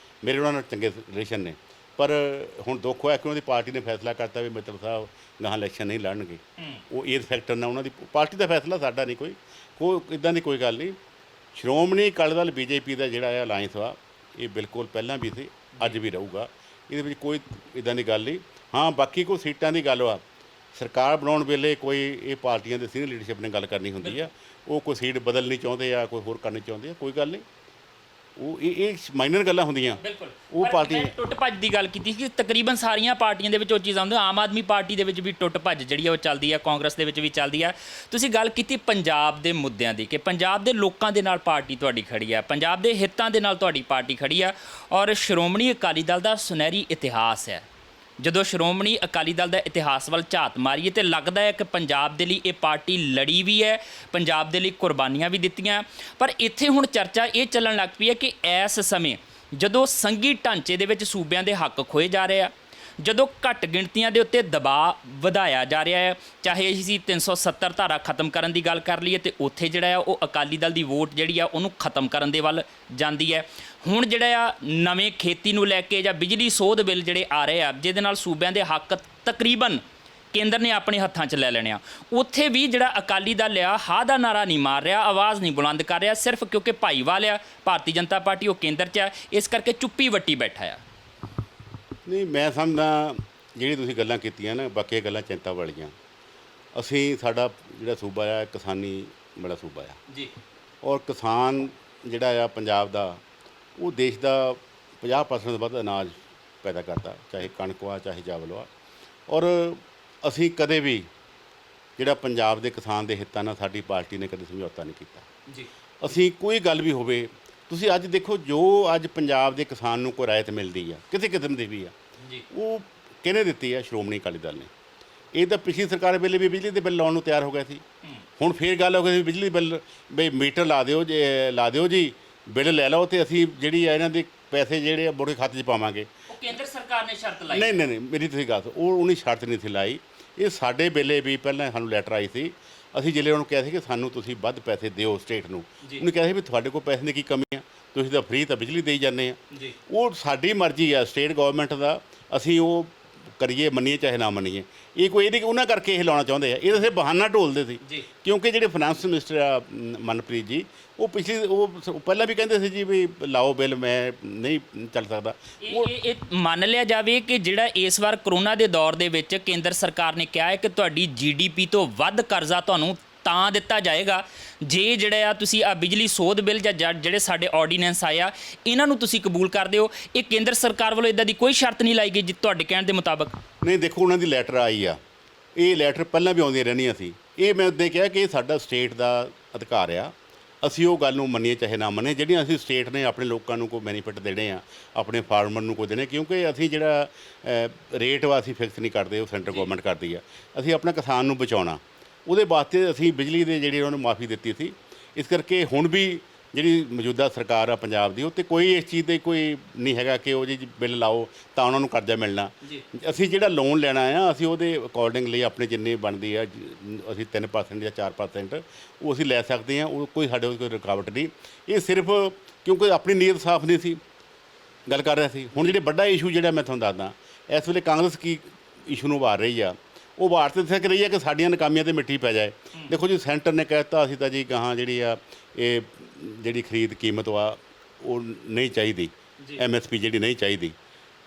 ਮੇਰੇ ਉਹਨਾਂ ਨਾਲ ਚੰਗੇ ਰਿਲੇਸ਼ਨ ਨੇ। ਪਰ ਹੁਣ ਦੁੱਖ ਹੋਇਆ ਕਿ ਉਹਦੀ ਪਾਰਟੀ ਨੇ ਫੈਸਲਾ ਕਰਤਾ ਵੀ ਮਿੱਤਲ ਸਾਹਿਬ ਗਾਹਾਂ ਇਲੈਕਸ਼ਨ ਨਹੀਂ ਲੜਨਗੇ। ਉਹ ਇਸ ਫੈਕਟਰ ਨਾਲ ਉਹਨਾਂ ਦੀ ਪਾਰਟੀ ਦਾ ਫੈਸਲਾ, ਸਾਡਾ ਨਹੀਂ ਕੋਈ ਇੱਦਾਂ ਦੀ ਕੋਈ ਗੱਲ ਨਹੀਂ। ਸ਼੍ਰੋਮਣੀ ਅਕਾਲੀ ਦਲ BJP ਦਾ ਜਿਹੜਾ ਅਲਾਇੰਸ ਵਾ ਇਹ ਬਿਲਕੁਲ ਪਹਿਲਾਂ ਵੀ ਸੀ, ਅੱਜ ਵੀ ਰਹੂਗਾ, ਇਹਦੇ ਵਿੱਚ ਕੋਈ ਇੱਦਾਂ ਦੀ ਗੱਲ ਨਹੀਂ। ਹਾਂ, ਬਾਕੀ ਕੋਈ ਸੀਟਾਂ ਦੀ ਗੱਲ ਵਾ, ਸਰਕਾਰ ਬਣਾਉਣ ਵੇਲੇ ਕੋਈ ਇਹ ਪਾਰਟੀਆਂ ਦੇ ਸੀਨੀਅਰ ਲੀਡਰਸ਼ਿਪ ਨੇ ਗੱਲ ਕਰਨੀ ਹੁੰਦੀ ਆ, ਉਹ ਕੋਈ ਸੀਟ ਬਦਲਣੀ ਚਾਹੁੰਦੇ ਆ, ਕੋਈ ਹੋਰ ਕਰਨੀ ਚਾਹੁੰਦੇ ਆ, ਕੋਈ ਗੱਲ ਨਹੀਂ, ਉਹ ਇਹ ਮਾਈਨਰ ਗੱਲਾਂ ਹੁੰਦੀਆਂ। ਉਹ ਪਾਰਟੀ ਟੁੱਟ ਭੱਜ ਦੀ ਗੱਲ ਕੀਤੀ ਸੀ, ਤਕਰੀਬਨ ਸਾਰੀਆਂ ਪਾਰਟੀਆਂ ਦੇ ਵਿੱਚ ਉਹ ਚੀਜ਼ਾਂ ਹੁੰਦੀਆਂ। ਆਮ ਆਦਮੀ ਪਾਰਟੀ ਦੇ ਵਿੱਚ ਵੀ ਟੁੱਟ ਭੱਜ ਜਿਹੜੀ ਆ ਉਹ ਚੱਲਦੀ ਆ, ਕਾਂਗਰਸ ਦੇ ਵਿੱਚ ਵੀ ਚੱਲਦੀ ਆ। ਤੁਸੀਂ ਗੱਲ ਕੀਤੀ ਪੰਜਾਬ ਦੇ ਮੁੱਦਿਆਂ ਦੀ ਕਿ ਪੰਜਾਬ ਦੇ ਲੋਕਾਂ ਦੇ ਨਾਲ ਪਾਰਟੀ ਤੁਹਾਡੀ ਖੜੀ ਆ, ਪੰਜਾਬ ਦੇ ਹਿੱਤਾਂ ਦੇ ਨਾਲ ਤੁਹਾਡੀ ਪਾਰਟੀ ਖੜੀ ਆ, ਔਰ ਸ਼੍ਰੋਮਣੀ ਅਕਾਲੀ ਦਲ ਦਾ ਸੁਨਹਿਰੀ ਇਤਿਹਾਸ ਹੈ। ਜਦੋਂ ਸ਼੍ਰੋਮਣੀ ਅਕਾਲੀ ਦਲ ਦਾ ਇਤਿਹਾਸ ਵੱਲ ਝਾਤ ਮਾਰੀਏ ਤੇ ਲੱਗਦਾ ਹੈ ਕਿ ਪੰਜਾਬ ਦੇ ਲਈ ਇਹ ਪਾਰਟੀ ਲੜੀ ਵੀ ਹੈ, ਪੰਜਾਬ ਦੇ ਲਈ ਕੁਰਬਾਨੀਆਂ ਵੀ ਦਿੱਤੀਆਂ। ਪਰ ਇੱਥੇ ਹੁਣ ਚਰਚਾ ਇਹ ਚੱਲਣ ਲੱਗ ਪਈ ਹੈ ਕਿ ਇਸ ਸਮੇਂ ਜਦੋਂ ਸੰਘੀ ਢਾਂਚੇ ਦੇ ਵਿੱਚ ਸੂਬਿਆਂ ਦੇ ਹੱਕ ਖੋਏ ਜਾ ਰਹੇ ਆ, ਜਦੋਂ ਘੱਟ ਗਿਣਤੀਆਂ ਦੇ ਉੱਤੇ ਦਬਾਅ ਵਧਾਇਆ ਜਾ ਰਿਹਾ ਹੈ, ਚਾਹੇ ਅਸੀਂ 370 ਧਾਰਾ ਖਤਮ ਕਰਨ ਦੀ ਗੱਲ ਕਰ ਲਈਏ ਤੇ ਉੱਥੇ ਜਿਹੜਾ ਆ ਉਹ ਅਕਾਲੀ ਦਲ ਦੀ ਵੋਟ ਜਿਹੜੀ ਆ ਉਹਨੂੰ ਖਤਮ ਕਰਨ ਦੇ ਵੱਲ ਜਾਂਦੀ ਹੈ। ਹੁਣ ਜਿਹੜਾ ਆ ਨਵੇਂ ਖੇਤੀ ਨੂੰ ਲੈ ਕੇ ਜਾਂ ਬਿਜਲੀ ਸੋਧ ਬਿੱਲ ਜਿਹੜੇ ਆ ਰਹੇ ਆ ਜਿਹਦੇ ਨਾਲ ਸੂਬਿਆਂ ਦੇ ਹੱਕ ਤਕਰੀਬਨ ਕੇਂਦਰ ਨੇ ਆਪਣੇ ਹੱਥਾਂ 'ਚ ਲੈ ਲੈਣੇ ਆ, ਉੱਥੇ ਵੀ ਜਿਹੜਾ ਅਕਾਲੀ ਦਲ ਆ ਹਾਂ ਦਾ ਨਾਰਾ ਨਹੀਂ ਮਾਰ ਰਿਹਾ, ਆਵਾਜ਼ ਨਹੀਂ ਬੁਲੰਦ ਕਰ ਰਿਹਾ, ਸਿਰਫ ਕਿਉਂਕਿ ਭਾਈਵਾਲ ਆ ਭਾਰਤੀ ਜਨਤਾ ਪਾਰਟੀ ਉਹ ਕੇਂਦਰ 'ਚ ਆ, ਇਸ ਕਰਕੇ ਚੁੱਪੀ ਵੱਟੀ ਬੈਠਾ ਆ। ਨਹੀਂ, ਮੈਂ ਸਮਝਦਾ ਜਿਹੜੀ ਤੁਸੀਂ ਗੱਲਾਂ ਕੀਤੀਆਂ ਨਾ ਬਾਕੀ ਗੱਲਾਂ ਚਿੰਤਾ ਵਾਲੀਆਂ। ਅਸੀਂ ਸਾਡਾ ਜਿਹੜਾ ਸੂਬਾ ਆ ਕਿਸਾਨੀ ਬੜਾ ਸੂਬਾ ਆ ਜੀ, ਔਰ ਕਿਸਾਨ ਜਿਹੜਾ ਆ ਪੰਜਾਬ ਦਾ ਉਹ ਦੇਸ਼ ਦਾ 50% ਤੋਂ ਵੱਧ ਅਨਾਜ ਪੈਦਾ ਕਰਦਾ, ਚਾਹੇ ਕਣਕ ਵਾ ਚਾਹੇ ਚਾਵਲ ਵਾ। ਔਰ ਅਸੀਂ ਕਦੇ ਵੀ ਜਿਹੜਾ ਪੰਜਾਬ ਦੇ ਕਿਸਾਨ ਦੇ ਹਿੱਤਾਂ ਨਾਲ ਸਾਡੀ ਪਾਰਟੀ ਨੇ ਕਦੇ ਸਮਝੌਤਾ ਨਹੀਂ ਕੀਤਾ ਜੀ। ਅਸੀਂ ਕੋਈ ਗੱਲ ਵੀ ਹੋਵੇ, ਤੁਸੀਂ ਅੱਜ ਦੇਖੋ ਜੋ ਅੱਜ ਪੰਜਾਬ ਦੇ ਕਿਸਾਨ ਨੂੰ ਕੋਈ ਰਾਇਤ ਮਿਲਦੀ ਆ ਕਿਸੇ ਕਿਸਮ ਦੀ ਵੀ ਆ ਜੀ, ਉਹ ਕਿਹਨੇ ਦਿੱਤੀ ਆ? ਸ਼੍ਰੋਮਣੀ ਅਕਾਲੀ ਦਲ ਨੇ। ਇਹ ਤਾਂ ਪਿਛਲੀ ਸਰਕਾਰ ਵੇਲੇ ਵੀ ਬਿਜਲੀ ਦੇ ਬਿੱਲ ਲਾਉਣ ਨੂੰ ਤਿਆਰ ਹੋ ਗਏ ਸੀ। ਹੁਣ ਫੇਰ ਗੱਲ ਹੋ ਗਈ ਬਿਜਲੀ ਬਿੱਲ ਬਈ ਮੀਟਰ ਲਾ ਦਿਓ ਜੀ, ਬਿੱਲ ਲੈ ਲਓ ਤੇ ਅਸੀਂ ਜਿਹੜੀ ਆ ਇਹਨਾਂ ਦੇ ਪੈਸੇ ਜਿਹੜੇ ਆ ਬੋੜੇ ਖਾਤੇ 'ਚ ਪਾਵਾਂਗੇ। ਉਹ ਕੇਂਦਰ ਸਰਕਾਰ ਨੇ ਸ਼ਰਤ ਲਾਈ। ਨਹੀਂ, ਮੇਰੀ ਤੁਸੀਂ ਗੱਲ ਉਹਨੇ ਸ਼ਰਤ ਨਹੀਂ ਸੀ ਲਾਈ। ਇਹ ਸਾਡੇ ਵੇਲੇ ਵੀ ਪਹਿਲਾਂ ਸਾਨੂੰ ਲੈਟਰ ਆਈ ਸੀ, ਅਸੀਂ ਜਿਹੜੇ ਉਹਨੂੰ ਕਿਹਾ ਸੀ ਕਿ ਸਾਨੂੰ ਤੁਸੀਂ ਵੱਧ ਪੈਸੇ ਦਿਓ ਸਟੇਟ ਨੂੰ। ਉਹਨੇ ਕਿਹਾ ਸੀ ਵੀ ਤੁਹਾਡੇ ਕੋਲ ਪੈਸੇ ਦੀ ਕੀ ਕਮੀ ਆ, ਤੁਸੀਂ ਤਾਂ ਫ੍ਰੀ ਤਾਂ ਬਿਜਲੀ ਦੇਈ ਜਾਂਦੇ ਆ। ਉਹ ਸਾਡੀ ਮਰਜ਼ੀ ਆ ਸਟੇਟ ਗਵਰਨਮੈਂਟ ਦਾ, ਅਸੀਂ ਉਹ ਕਰੀਏ ਮੰਨੀਏ ਚਾਹੇ ਨਾ ਮੰਨੀਏ। ਇਹ ਕੋਈ ਇਹਦੀ ਉਹਨਾਂ ਕਰਕੇ ਇਹ ਲਾਉਣਾ ਚਾਹੁੰਦੇ ਆ, ਇਹ ਤਾਂ ਸਿਰਫ ਬਹਾਨਾ ਢੋਲਦੇ ਸੀ। ਕਿਉਂਕਿ ਜਿਹੜੇ ਫਾਈਨਾਂਸ ਮਿਨਿਸਟਰ ਆ ਮਨਪ੍ਰੀਤ ਜੀ, ਉਹ ਪਹਿਲਾਂ ਵੀ ਕਹਿੰਦੇ ਸੀ ਜੀ ਵੀ ਲਾਓ ਬਿੱਲ, ਮੈਂ ਨਹੀਂ ਚੱਲ ਸਕਦਾ। ਇਹ ਮੰਨ ਲਿਆ ਜਾਵੇ ਕਿ ਜਿਹੜਾ ਇਸ ਵਾਰ ਕਰੋਨਾ ਦੇ ਦੌਰ ਦੇ ਵਿੱਚ ਕੇਂਦਰ ਸਰਕਾਰ ਨੇ ਕਿਹਾ ਹੈ ਕਿ ਤੁਹਾਡੀ GDP ਤੋਂ ਵੱਧ ਕਰਜ਼ਾ ਤੁਹਾਨੂੰ ਤਾਂ ਦਿੱਤਾ ਜਾਏਗਾ ਜੇ ਜਿਹੜਾ ਆ ਤੁਸੀਂ ਆ ਬਿਜਲੀ ਸੋਧ ਬਿੱਲ ਜਾਂ ਜਿਹੜੇ ਸਾਡੇ ਆਰਡੀਨੈਂਸ ਆਏ ਆ ਇਹਨਾਂ ਨੂੰ ਤੁਸੀਂ ਕਬੂਲ ਕਰਦੇ ਹੋ। ਇਹ ਕੇਂਦਰ ਸਰਕਾਰ ਵੱਲੋਂ ਇਦਾਂ ਦੀ ਕੋਈ ਸ਼ਰਤ ਨਹੀਂ ਲਾਈ ਗਈ ਜੀ ਤੁਹਾਡੇ ਕਹਿਣ ਦੇ ਮੁਤਾਬਕ? ਨਹੀਂ, ਦੇਖੋ ਉਹਨਾਂ ਦੀ ਲੈਟਰ ਆਈ ਆ, ਇਹ ਲੈਟਰ ਪਹਿਲਾਂ ਵੀ ਆਉਂਦੀਆਂ ਰਹਿੰਦੀਆਂ ਸੀ। ਇਹ ਮੈਂ ਉੱਦੇ ਕਿਹਾ ਕਿ ਇਹ ਸਾਡਾ ਸਟੇਟ ਦਾ ਅਧਿਕਾਰ ਆ, ਅਸੀਂ ਉਹ ਗੱਲ ਨੂੰ ਮੰਨੀਏ ਚਾਹੇ ਨਾ ਮੰਨੀਏ। ਜਿਹੜੀਆਂ ਅਸੀਂ ਸਟੇਟ ਨੇ ਆਪਣੇ ਲੋਕਾਂ ਨੂੰ ਕੋਈ ਬੈਨੀਫਿਟ ਦੇਣੇ ਆ, ਆਪਣੇ ਫਾਰਮਰ ਨੂੰ ਕੋਈ ਦੇਣੇ, ਕਿਉਂਕਿ ਅਸੀਂ ਜਿਹੜਾ ਰੇਟ ਵਾ ਅਸੀਂ ਫਿਕਸ ਨਹੀਂ ਕਰਦੇ, ਉਹ ਸੈਂਟਰ ਗਵਰਨਮੈਂਟ ਕਰਦੀ ਆ। ਅਸੀਂ ਆਪਣਾ ਕਿਸਾਨ ਨੂੰ ਬਚਾਉਣਾ, ਉਹਦੇ ਵਾਸਤੇ ਅਸੀਂ ਬਿਜਲੀ ਦੇ ਜਿਹੜੀ ਉਹਨਾਂ ਨੂੰ ਮਾਫੀ ਦਿੱਤੀ ਸੀ। ਇਸ ਕਰਕੇ ਹੁਣ ਵੀ ਜਿਹੜੀ ਮੌਜੂਦਾ ਸਰਕਾਰ ਆ ਪੰਜਾਬ ਦੀ, ਉਹ 'ਤੇ ਕੋਈ ਇਸ ਚੀਜ਼ ਦੇ ਕੋਈ ਨਹੀਂ ਹੈਗਾ ਕਿ ਉਹ ਜੀ ਬਿੱਲ ਲਾਓ ਤਾਂ ਉਹਨਾਂ ਨੂੰ ਕਰਜ਼ਾ ਮਿਲਣਾ। ਅਸੀਂ ਜਿਹੜਾ ਲੋਨ ਲੈਣਾ ਆ ਅਸੀਂ ਉਹਦੇ ਅਕੋਰਡਿੰਗਲੀ ਆਪਣੇ ਜਿੰਨੇ ਬਣਦੀ ਆ, ਅਸੀਂ 3% ਜਾਂ 4% ਉਹ ਅਸੀਂ ਲੈ ਸਕਦੇ ਹਾਂ। ਉਹ ਕੋਈ ਸਾਡੇ ਕੋਈ ਰੁਕਾਵਟ ਨਹੀਂ। ਇਹ ਸਿਰਫ ਕਿਉਂਕਿ ਆਪਣੀ ਨੀਅਤ ਸਾਫ਼ ਨਹੀਂ ਸੀ ਗੱਲ ਕਰ ਰਿਹਾ ਸੀ। ਹੁਣ ਜਿਹੜੇ ਵੱਡਾ ਇਸ਼ੂ ਜਿਹੜਾ ਮੈਂ ਤੁਹਾਨੂੰ ਦੱਸਦਾ, ਇਸ ਵੇਲੇ ਕਾਂਗਰਸ ਕੀ ਇਸ਼ੂ ਨੂੰ ਉਭਾਰ ਰਹੀ ਆ, ਉਹ ਉਭਾਰ ਤੇ ਸਿੱਖ ਰਹੀ ਹੈ ਕਿ ਸਾਡੀਆਂ ਨਾਕਾਮੀਆਂ 'ਤੇ ਮਿੱਟੀ ਪੈ ਜਾਏ। ਦੇਖੋ ਜੀ, ਸੈਂਟਰ ਨੇ ਕਹਿ ਦਿੱਤਾ ਅਸੀਂ ਤਾਂ ਜੀ ਗਾਹਾਂ ਜਿਹੜੀ ਆ ਇਹ ਜਿਹੜੀ ਖਰੀਦ ਕੀਮਤ ਵਾ ਉਹ ਨਹੀਂ ਚਾਹੀਦੀ, MSP ਜਿਹੜੀ ਨਹੀਂ ਚਾਹੀਦੀ।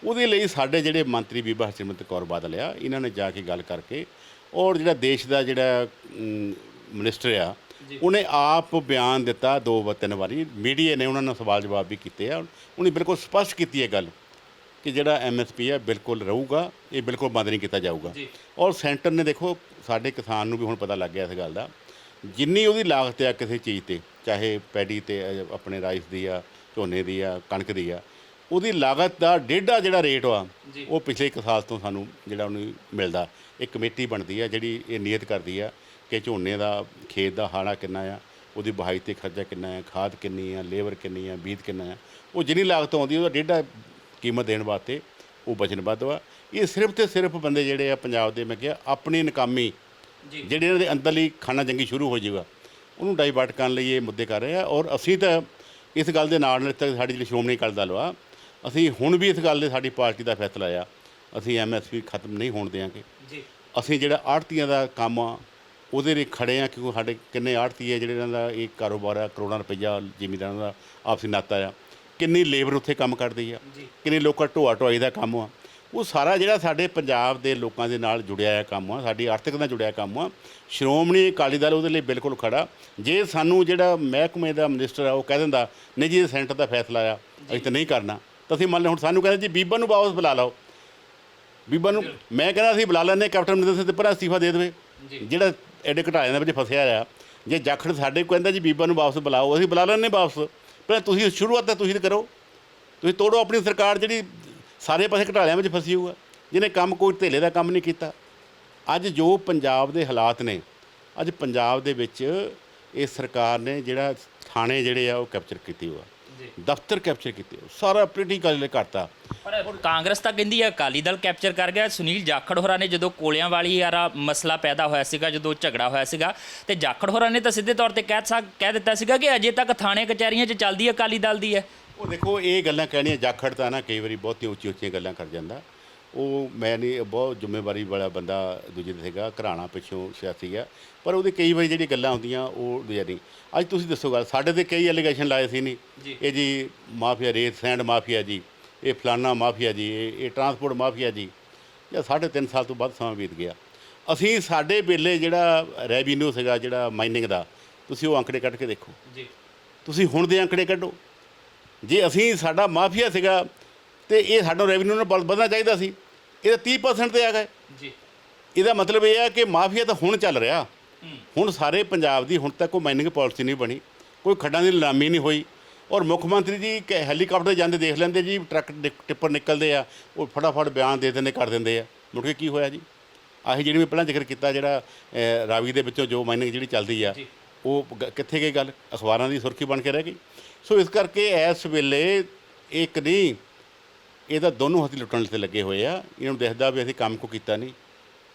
ਉਹਦੇ ਲਈ ਸਾਡੇ ਜਿਹੜੇ ਮੰਤਰੀ ਬੀਬਾ ਹਰਸਿਮਰਤ ਕੌਰ ਬਾਦਲ ਆ, ਇਹਨਾਂ ਨੇ ਜਾ ਕੇ ਗੱਲ ਕਰਕੇ ਔਰ ਜਿਹੜਾ ਦੇਸ਼ ਦਾ ਜਿਹੜਾ ਮਿਨਿਸਟਰ ਆ ਉਹਨੇ ਆਪ ਬਿਆਨ ਦਿੱਤਾ 2-3 ਵਾਰੀ, ਮੀਡੀਆ ਨੇ ਉਹਨਾਂ ਨਾਲ ਸਵਾਲ ਜਵਾਬ ਵੀ ਕੀਤੇ ਆ। ਉਹਨੇ ਬਿਲਕੁਲ ਸਪਸ਼ਟ ਕੀਤੀ ਹੈ ਗੱਲ ਕਿ ਜਿਹੜਾ MSP ਆ ਬਿਲਕੁਲ ਰਹੂਗਾ, ਇਹ ਬਿਲਕੁਲ ਬੰਦ ਨਹੀਂ ਕੀਤਾ ਜਾਊਗਾ। ਔਰ ਸੈਂਟਰ ਨੇ ਦੇਖੋ ਸਾਡੇ ਕਿਸਾਨ ਨੂੰ ਵੀ ਹੁਣ ਪਤਾ ਲੱਗ ਗਿਆ ਇਸ ਗੱਲ ਦਾ, ਜਿੰਨੀ ਉਹਦੀ ਲਾਗਤ ਆ ਕਿਸੇ ਚੀਜ਼ 'ਤੇ, ਚਾਹੇ ਪੈਡੀ 'ਤੇ ਆਪਣੇ ਰਾਈਸ ਦੀ ਆ, ਝੋਨੇ ਦੀ ਆ, ਕਣਕ ਦੀ ਆ, ਉਹਦੀ ਲਾਗਤ ਦਾ ਡੇਢਾ ਜਿਹੜਾ ਰੇਟ ਆ ਉਹ ਪਿਛਲੇ 1 ਸਾਲ ਤੋਂ ਸਾਨੂੰ ਜਿਹੜਾ ਉਹਨੂੰ ਮਿਲਦਾ। ਇੱਕ ਕਮੇਟੀ ਬਣਦੀ ਆ ਜਿਹੜੀ ਇਹ ਨੀਅਤ ਕਰਦੀ ਆ ਕਿ ਝੋਨੇ ਦਾ ਖੇਤ ਦਾ ਹਾੜਾ ਕਿੰਨਾ ਆ, ਉਹਦੀ ਵਹਾਈ 'ਤੇ ਖਰਚਾ ਕਿੰਨਾ ਆ, ਖਾਦ ਕਿੰਨੀ ਆ, ਲੇਬਰ ਕਿੰਨੀ ਆ, ਬੀਜ ਕਿੰਨਾ ਆ, ਉਹ ਜਿੰਨੀ ਲਾਗਤ ਆਉਂਦੀ ਉਹਦਾ ਡੇਢਾ ਕੀਮਤ ਦੇਣ ਵਾਸਤੇ ਉਹ ਵਚਨਬੱਧ ਵਾ। ਇਹ ਸਿਰਫ ਤੇ ਸਿਰਫ ਬੰਦੇ ਜਿਹੜੇ ਆ ਪੰਜਾਬ ਦੇ, ਮੈਂ ਕਿਹਾ ਆਪਣੀ ਨਾਕਾਮੀ ਜਿਹੜੇ ਇਹਨਾਂ ਦੇ ਅੰਦਰਲੀ ਖਾਨਾ ਜੰਗੀ ਸ਼ੁਰੂ ਹੋ ਜਾਊਗਾ ਉਹਨੂੰ ਡਾਈਵਰਟ ਕਰਨ ਲਈ ਇਹ ਮੁੱਦੇ ਕਰ ਰਹੇ ਆ। ਔਰ ਅਸੀਂ ਤਾਂ ਇਸ ਗੱਲ ਦੇ ਨਾਲ ਤੱਕ ਸਾਡੀ ਜਿਹੜੀ ਸ਼੍ਰੋਮਣੀ ਅਕਾਲੀ ਦਲ ਵਾ, ਅਸੀਂ ਹੁਣ ਵੀ ਇਸ ਗੱਲ ਦੇ ਸਾਡੀ ਪਾਰਟੀ ਦਾ ਫੈਸਲਾ ਆ, ਅਸੀਂ MSP ਖਤਮ ਨਹੀਂ ਹੋਣ ਦਿਆਂਗੇ। ਅਸੀਂ ਜਿਹੜਾ ਆੜ੍ਹਤੀਆਂ ਦਾ ਕੰਮ ਆ ਉਹਦੇ ਲਈ ਖੜੇ ਆ, ਕਿਉਂਕਿ ਸਾਡੇ ਕਿੰਨੇ ਆੜ੍ਹਤੀ ਆ ਜਿਹੜੇ ਇਹਨਾਂ ਦਾ ਇਹ ਕਾਰੋਬਾਰ ਆ, ਕਰੋੜਾਂ ਰੁਪਈਆ ਜ਼ਿਮੀਂਦਾਰਾਂ ਦਾ ਆਪਸੀ ਨਾਤਾ ਆ, ਕਿੰਨੀ ਲੇਬਰ ਉੱਥੇ ਕੰਮ ਕਰਦੀ ਆ, ਕਿੰਨੇ ਲੋਕਾਂ ਢੋਆ ਢੁਆਈ ਦਾ ਕੰਮ ਆ, ਉਹ ਸਾਰਾ ਜਿਹੜਾ ਸਾਡੇ ਪੰਜਾਬ ਦੇ ਲੋਕਾਂ ਦੇ ਨਾਲ ਜੁੜਿਆ ਹੋਇਆ ਕੰਮ ਆ, ਸਾਡੀ ਆਰਥਿਕ ਨਾਲ ਜੁੜਿਆ ਕੰਮ ਆ। ਸ਼੍ਰੋਮਣੀ ਅਕਾਲੀ ਦਲ ਉਹਦੇ ਲਈ ਬਿਲਕੁਲ ਖੜਾ। ਜੇ ਸਾਨੂੰ ਜਿਹੜਾ ਮਹਿਕਮੇ ਦਾ ਮਿਨਿਸਟਰ ਆ ਉਹ ਕਹਿ ਦਿੰਦਾ ਨਹੀਂ ਜੀ ਇਹ ਸੈਂਟਰ ਦਾ ਫੈਸਲਾ ਆ, ਅਸੀਂ ਤਾਂ ਨਹੀਂ ਕਰਨਾ, ਤਾਂ ਅਸੀਂ ਮੰਨ ਲਓ ਹੁਣ ਸਾਨੂੰ ਕਹਿੰਦੇ ਜੀ ਬੀਬਾ ਨੂੰ ਵਾਪਸ ਬੁਲਾ ਲਓ। ਬੀਬਾ ਨੂੰ ਮੈਂ ਕਹਿੰਦਾ ਅਸੀਂ ਬੁਲਾ ਲੈਂਦੇ, ਕੈਪਟਨ ਅਮਰਿੰਦਰ ਸਿੰਘ ਤੇ ਪਰ ਅਸਤੀਫਾ ਦੇ ਦੇਵੇ ਜਿਹੜਾ ਐਡੇ ਘਟਾਲਿਆਂ ਦੇ ਵਿੱਚ ਫਸਿਆ ਆ। ਜੇ ਜਾਖੜ ਸਾਡੇ ਕੋਲ ਕਹਿੰਦਾ ਜੀ ਬੀਬਾ ਨੂੰ ਵਾਪਸ ਬੁਲਾਓ, ਅਸੀਂ ਬੁਲਾ ਲੈਂਦੇ ਵਾਪਸ। ਪਹਿਲਾਂ ਤੁਸੀਂ ਸ਼ੁਰੂਆਤ ਤਾਂ ਤੁਸੀਂ ਕਰੋ, ਤੁਸੀਂ ਤੋੜੋ ਆਪਣੀ ਸਰਕਾਰ ਜਿਹੜੀ ਸਾਰੇ ਪਾਸੇ ਘਟਾਲਿਆਂ ਵਿੱਚ ਫਸੀ ਹੋਊਗਾ। ਜਿਹਨੇ ਕੰਮ ਕੋਈ ਧੇਲੇ ਦਾ ਕੰਮ ਨਹੀਂ ਕੀਤਾ। ਅੱਜ ਜੋ ਪੰਜਾਬ ਦੇ ਹਾਲਾਤ ਨੇ, ਅੱਜ ਪੰਜਾਬ ਦੇ ਵਿੱਚ ਇਹ ਸਰਕਾਰ ਨੇ ਜਿਹੜਾ ਥਾਣੇ ਜਿਹੜੇ ਆ ਉਹ ਕੈਪਚਰ ਕੀਤੇ ਹੋਆ, ਦਫ਼ਤਰ ਕੈਪਚਰ ਕੀਤੇ ਹੋ, ਸਾਰਾ ਪੋਲੀਟੀਕਲ ਕਰਤਾ। ਪਰ ਕਾਂਗਰਸ ਤਾਂ ਕਹਿੰਦੀ ਹੈ ਅਕਾਲੀ ਦਲ ਕੈਪਚਰ ਕਰ ਗਿਆ। ਸੁਨੀਲ ਜਾਖੜ ਹੋਰਾਂ ਨੇ ਜਦੋਂ ਕੋਲਿਆਂ ਵਾਲੀ ਯਾਰਾ ਮਸਲਾ ਪੈਦਾ ਹੋਇਆ ਸੀਗਾ, ਜਦੋਂ ਝਗੜਾ ਹੋਇਆ ਸੀਗਾ, ਤੇ ਜਾਖੜ ਹੋਰਾਂ ਨੇ ਤਾਂ ਸਿੱਧੇ ਤੌਰ ਤੇ ਕਹਿ ਦਿੱਤਾ ਸੀਗਾ ਕਿ ਅਜੇ ਤੱਕ ਥਾਣੇ ਕਚਹਿਰੀਆਂ 'ਚ ਚੱਲਦੀ ਅਕਾਲੀ ਦਲ ਦੀ ਹੈ। ਉਹ ਦੇਖੋ ਇਹ ਗੱਲਾਂ ਕਹਿਣੀਆਂ, ਜਾਖੜ ਤਾਂ ਨਾ ਕਈ ਵਾਰੀ ਬਹੁਤੀਆਂ ਉੱਚੀਆਂ ਗੱਲਾਂ ਕਰ ਜਾਂਦਾ। ਉਹ ਮੈਂ ਨਹੀਂ, ਬਹੁਤ ਜ਼ਿੰਮੇਵਾਰੀ ਵਾਲਾ ਬੰਦਾ ਦੂਜੇ ਦਾ ਸੀਗਾ, ਘਰਾਣਾ ਪਿੱਛੋਂ ਸਿਆਸੀ ਆ, ਪਰ ਉਹਦੀ ਕਈ ਵਾਰੀ ਜਿਹੜੀ ਗੱਲਾਂ ਹੁੰਦੀਆਂ ਉਹ ਦੂਜਾ ਨਹੀਂ। ਅੱਜ ਤੁਸੀਂ ਦੱਸੋ ਗੱਲ, ਸਾਡੇ ਤੇ ਕਈ ਐਲੀਗੇਸ਼ਨ ਲਾਏ ਸੀ ਨਹੀਂ ਇਹ ਜੀ ਮਾਫੀਆ, ਰੇਤ ਸੈਂਡ ਮਾਫੀਆ ਜੀ, ਇਹ ਫਲਾਨਾ ਮਾਫੀਆ ਜੀ, ਇਹ ਟਰਾਂਸਪੋਰਟ ਮਾਫੀਆ ਜੀ। ਜਾਂ 3.5 ਸਾਲ ਤੋਂ ਵੱਧ ਸਮਾਂ ਬੀਤ ਗਿਆ। ਅਸੀਂ ਸਾਡੇ ਵੇਲੇ ਜਿਹੜਾ ਰੈਵਨਿਊ ਸੀਗਾ ਜਿਹੜਾ ਮਾਈਨਿੰਗ ਦਾ, ਤੁਸੀਂ ਉਹ ਅੰਕੜੇ ਕੱਢ ਕੇ ਦੇਖੋ ਜੀ, ਤੁਸੀਂ ਹੁਣ ਦੇ ਅੰਕੜੇ ਕੱਢੋ। ਜੇ ਅਸੀਂ ਸਾਡਾ ਮਾਫੀਆ ਸੀਗਾ ਤੇ ਇਹ ਸਾਡਾ ਰੈਵਨਿਊ ਨਾਲ ਵਧਣਾ ਚਾਹੀਦਾ ਸੀ, ਇਹਦਾ 30% ਤੇ ਆ ਗਏ ਜੀ। ਇਹਦਾ ਮਤਲਬ ਇਹ ਹੈ ਕਿ ਮਾਫੀਆ ਤਾਂ ਹੁਣ ਚੱਲ ਰਿਹਾ। ਹੁਣ ਸਾਰੇ ਪੰਜਾਬ ਦੀ ਹੁਣ ਤੱਕ ਕੋਈ ਮਾਈਨਿੰਗ ਪਾਲਿਸੀ ਨਹੀਂ ਬਣੀ, ਕੋਈ ਖੱਡਾਂ ਦੀ ਨਿਲਾਮੀ ਨਹੀਂ ਹੋਈ। ਔਰ ਮੁੱਖ ਮੰਤਰੀ ਜੀ ਹੈਲੀਕਾਪਟਰ ਜਾਂਦੇ ਦੇਖ ਲੈਂਦੇ ਜੀ, ਟਰੱਕ ਟਿੱਪਰ ਨਿਕਲਦੇ ਆ, ਉਹ ਫਟਾਫਟ ਬਿਆਨ ਦੇ ਦਿੰਦੇ, ਕਰ ਦਿੰਦੇ ਆ। ਮੁੜ ਕੇ ਕੀ ਹੋਇਆ ਜੀ? ਆਹੀ ਜਿਹੜੀ ਮੈਂ ਪਹਿਲਾਂ ਜ਼ਿਕਰ ਕੀਤਾ, ਜਿਹੜਾ ਰਾਵੀ ਦੇ ਵਿੱਚੋਂ ਜੋ ਮਾਈਨਿੰਗ ਜਿਹੜੀ ਚੱਲਦੀ ਆ, ਉਹ ਕਿੱਥੇ ਗਈ ਗੱਲ? ਅਖਬਾਰਾਂ ਦੀ ਸੁਰਖੀ ਬਣ ਕੇ ਰਹਿ ਗਈ। ਸੋ ਇਸ ਕਰਕੇ ਇਸ ਵੇਲੇ ਇੱਕ ਨਹੀਂ, ਇਹ ਤਾਂ ਦੋਨੋਂ ਹੱਥੀਂ ਲੁੱਟਣ 'ਤੇ ਲੱਗੇ ਹੋਏ ਆ। ਇਹਨਾਂ ਨੂੰ ਦਿਖਦਾ ਵੀ ਅਸੀਂ ਕੰਮ ਕੋ ਕੀਤਾ ਨਹੀਂ,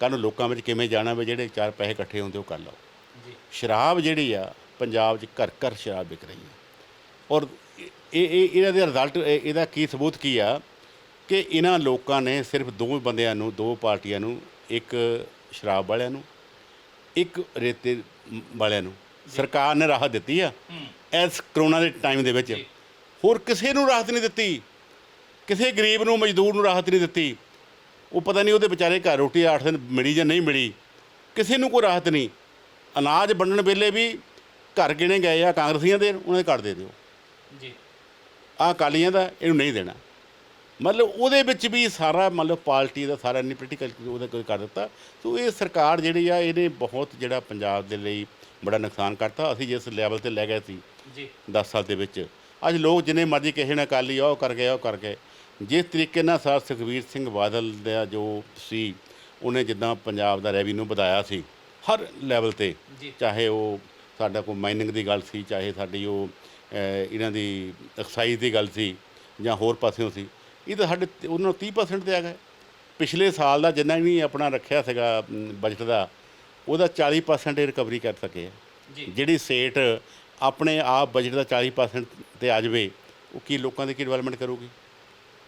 ਕੱਲ੍ਹ ਨੂੰ ਲੋਕਾਂ ਵਿੱਚ ਕਿਵੇਂ ਜਾਣਾ ਵੀ ਜਿਹੜੇ 4 ਪੈਸੇ ਇਕੱਠੇ ਹੁੰਦੇ ਉਹ ਕਰ ਲਓ। ਸ਼ਰਾਬ ਜਿਹੜੀ ਆ ਪੰਜਾਬ 'ਚ ਘਰ ਘਰ ਸ਼ਰਾਬ ਵਿਕ ਰਹੀ ਹੈ। ਔਰ ਇਹਨਾਂ ਦੇ ਰਿਜ਼ਲਟ, ਇਹਦਾ ਕੀ ਸਬੂਤ ਕੀ ਆ ਕਿ ਇਹਨਾਂ ਲੋਕਾਂ ਨੇ ਸਿਰਫ 2 ਬੰਦਿਆਂ ਨੂੰ, 2 ਪਾਰਟੀਆਂ ਨੂੰ, ਇੱਕ ਸ਼ਰਾਬ ਵਾਲਿਆਂ ਨੂੰ, ਇੱਕ ਰੇਤੇ ਵਾਲਿਆਂ ਨੂੰ ਸਰਕਾਰ ਨੇ ਰਾਹਤ ਦਿੱਤੀ ਆ ਇਸ ਕਰੋਨਾ ਦੇ ਟਾਈਮ ਦੇ ਵਿੱਚ। ਹੋਰ ਕਿਸੇ ਨੂੰ ਰਾਹਤ ਨਹੀਂ ਦਿੱਤੀ, ਕਿਸੇ ਗਰੀਬ ਨੂੰ, ਮਜ਼ਦੂਰ ਨੂੰ ਰਾਹਤ ਨਹੀਂ ਦਿੱਤੀ। ਉਹ ਪਤਾ ਨਹੀਂ ਉਹਦੇ ਵਿਚਾਰੇ ਘਰ ਰੋਟੀ 8 ਦਿਨ ਮਿਲੀ ਜਾਂ ਨਹੀਂ ਮਿਲੀ, ਕਿਸੇ ਨੂੰ ਕੋਈ ਰਾਹਤ ਨਹੀਂ। ਅਨਾਜ ਵੰਡਣ ਵੇਲੇ ਵੀ ਘਰ ਗਿਣੇ ਗਏ ਆ ਕਾਂਗਰਸੀਆਂ ਦੇ, ਉਹਨਾਂ ਦੇ ਘਰ ਦੇ ਦਿਓ ਜੀ, ਆਹ ਅਕਾਲੀਆਂ ਦਾ ਇਹਨੂੰ ਨਹੀਂ ਦੇਣਾ। ਮਤਲਬ ਉਹਦੇ ਵਿੱਚ ਵੀ ਸਾਰਾ ਮਤਲਬ ਪਾਰਟੀ ਦਾ ਸਾਰਾ ਨਹੀਂ ਪੋਲੀਟੀਕਲ ਉਹਦਾ ਕੋਈ ਕਰ ਦਿੱਤਾ। ਸੋ ਇਹ ਸਰਕਾਰ ਜਿਹੜੀ ਆ ਇਹਨੇ ਬਹੁਤ ਜਿਹੜਾ ਪੰਜਾਬ ਦੇ ਲਈ ਬੜਾ ਨੁਕਸਾਨ ਕਰਤਾ। ਅਸੀਂ ਜਿਸ ਲੈਵਲ 'ਤੇ ਲੈ ਗਏ ਸੀ ਜੀ 10 ਸਾਲ ਦੇ ਵਿੱਚ, ਅੱਜ ਲੋਕ ਜਿੰਨੇ ਮਰਜ਼ੀ ਕਿਸੇ ਨੇ ਅਕਾਲੀ ਉਹ ਕਰ ਗਏ, ਉਹ ਕਰ ਗਏ। ਜਿਸ ਤਰੀਕੇ ਨਾਲ ਸਰ ਸੁਖਬੀਰ ਸਿੰਘ ਬਾਦਲ ਦਾ ਜੋ ਸੀ, ਉਹਨੇ ਜਿੱਦਾਂ ਪੰਜਾਬ ਦਾ ਰੈਵਨਿਊ ਵਧਾਇਆ ਸੀ ਹਰ ਲੈਵਲ 'ਤੇ, ਚਾਹੇ ਉਹ ਸਾਡਾ ਕੋਈ ਮਾਈਨਿੰਗ ਦੀ ਗੱਲ ਸੀ, ਚਾਹੇ ਸਾਡੀ ਉਹ ਇਹਨਾਂ ਦੀ ਐਕਸਾਈਜ਼ ਦੀ ਗੱਲ ਸੀ, ਜਾਂ ਹੋਰ ਪਾਸਿਓਂ ਸੀ, ਇਹ ਤਾਂ ਸਾਡੇ ਉਹਨਾਂ ਨੂੰ 30% 'ਤੇ ਆ ਗਏ। ਪਿਛਲੇ ਸਾਲ ਦਾ ਜਿੰਨਾ ਵੀ ਆਪਣਾ ਰੱਖਿਆ ਸੀਗਾ ਬਜਟ ਦਾ, ਉਹਦਾ 40% ਇਹ ਰਿਕਵਰੀ ਕਰ ਸਕੇ। ਜਿਹੜੀ ਸਟੇਟ ਆਪਣੇ ਆਪ ਬਜਟ ਦਾ 40% 'ਤੇ ਆ ਜਾਵੇ, ਉਹ ਕੀ ਲੋਕਾਂ ਦੀ ਕੀ ਡਿਵੈਲਪਮੈਂਟ ਕਰੂਗੀ?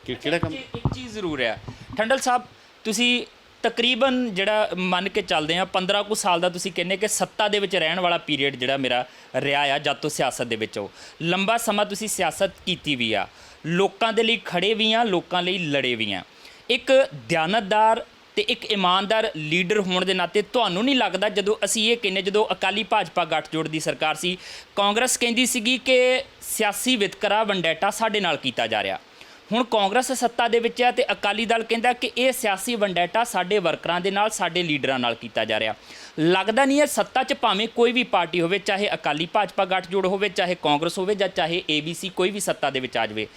ਕਿਹੜਾ ਕੰਮ? ਇੱਕ ਚੀਜ਼ ਜ਼ਰੂਰ ਹੈ ਠੰਡਲ ਸਾਹਿਬ, ਤੁਸੀਂ ਤਕਰੀਬਨ ਜਿਹੜਾ ਮੰਨ ਕੇ ਚੱਲਦੇ ਆ 15 ਕੁ ਸਾਲ ਦਾ ਤੁਸੀਂ ਕਹਿੰਦੇ ਕਿ ਸੱਤਾ ਦੇ ਵਿੱਚ ਰਹਿਣ ਵਾਲਾ ਪੀਰੀਅਡ ਜਿਹੜਾ ਮੇਰਾ ਰਿਹਾ ਆ ਜਦ ਤੋਂ ਸਿਆਸਤ ਦੇ ਵਿੱਚ, ਉਹ ਲੰਬਾ ਸਮਾਂ ਤੁਸੀਂ ਸਿਆਸਤ ਕੀਤੀ ਵੀ ਆ, ਲੋਕਾਂ ਦੇ ਲਈ ਖੜੇ ਵੀ ਆ, ਲੋਕਾਂ ਲਈ ਲੜੇ ਵੀ ਆ। ਇੱਕ ਦਿਆਨਤਦਾਰ ਤੇ ਇੱਕ ਇਮਾਨਦਾਰ ਲੀਡਰ ਹੋਣ ਦੇ ਨਾਤੇ ਤੁਹਾਨੂੰ ਨਹੀਂ ਲੱਗਦਾ, ਜਦੋਂ ਅਸੀਂ ਇਹ ਕਹਿੰਦੇ, ਜਦੋਂ ਅਕਾਲੀ ਭਾਜਪਾ ਗੱਠਜੋੜ ਦੀ ਸਰਕਾਰ ਸੀ, ਕਾਂਗਰਸ ਕਹਿੰਦੀ ਸੀਗੀ ਕਿ ਸਿਆਸੀ ਵਿਤਕਰਾ ਵੰਡੈਟਾ ਸਾਡੇ ਨਾਲ ਕੀਤਾ ਜਾ ਰਿਹਾ, ਹੁਣ ਕਾਂਗਰਸ ਸੱਤਾ ਦੇ ਵਿੱਚ ਹੈ ਤੇ ਅਕਾਲੀ ਦਲ ਕਹਿੰਦਾ ਕਿ ਇਹ ਸਿਆਸੀ ਵੰਡੈਟਾ ਸਾਡੇ ਵਰਕਰਾਂ ਦੇ ਨਾਲ, ਸਾਡੇ ਲੀਡਰਾਂ ਨਾਲ ਕੀਤਾ ਜਾ ਰਿਹਾ। ਲੱਗਦਾ ਨਹੀਂ ਹੈ ਸੱਤਾ 'ਚ ਭਾਵੇਂ ਕੋਈ ਵੀ ਪਾਰਟੀ ਹੋਵੇ, ਚਾਹੇ ਅਕਾਲੀ ਭਾਜਪਾ ਗੱਠਜੋੜ ਹੋਵੇ, ਚਾਹੇ ਕਾਂਗਰਸ ਹੋਵੇ, ਜਾਂ ਚਾਹੇ ABC, ਕੋਈ ਵੀ ਸੱਤਾ ਦੇ ਵਿੱਚ ਆ ਜਾਵੇ,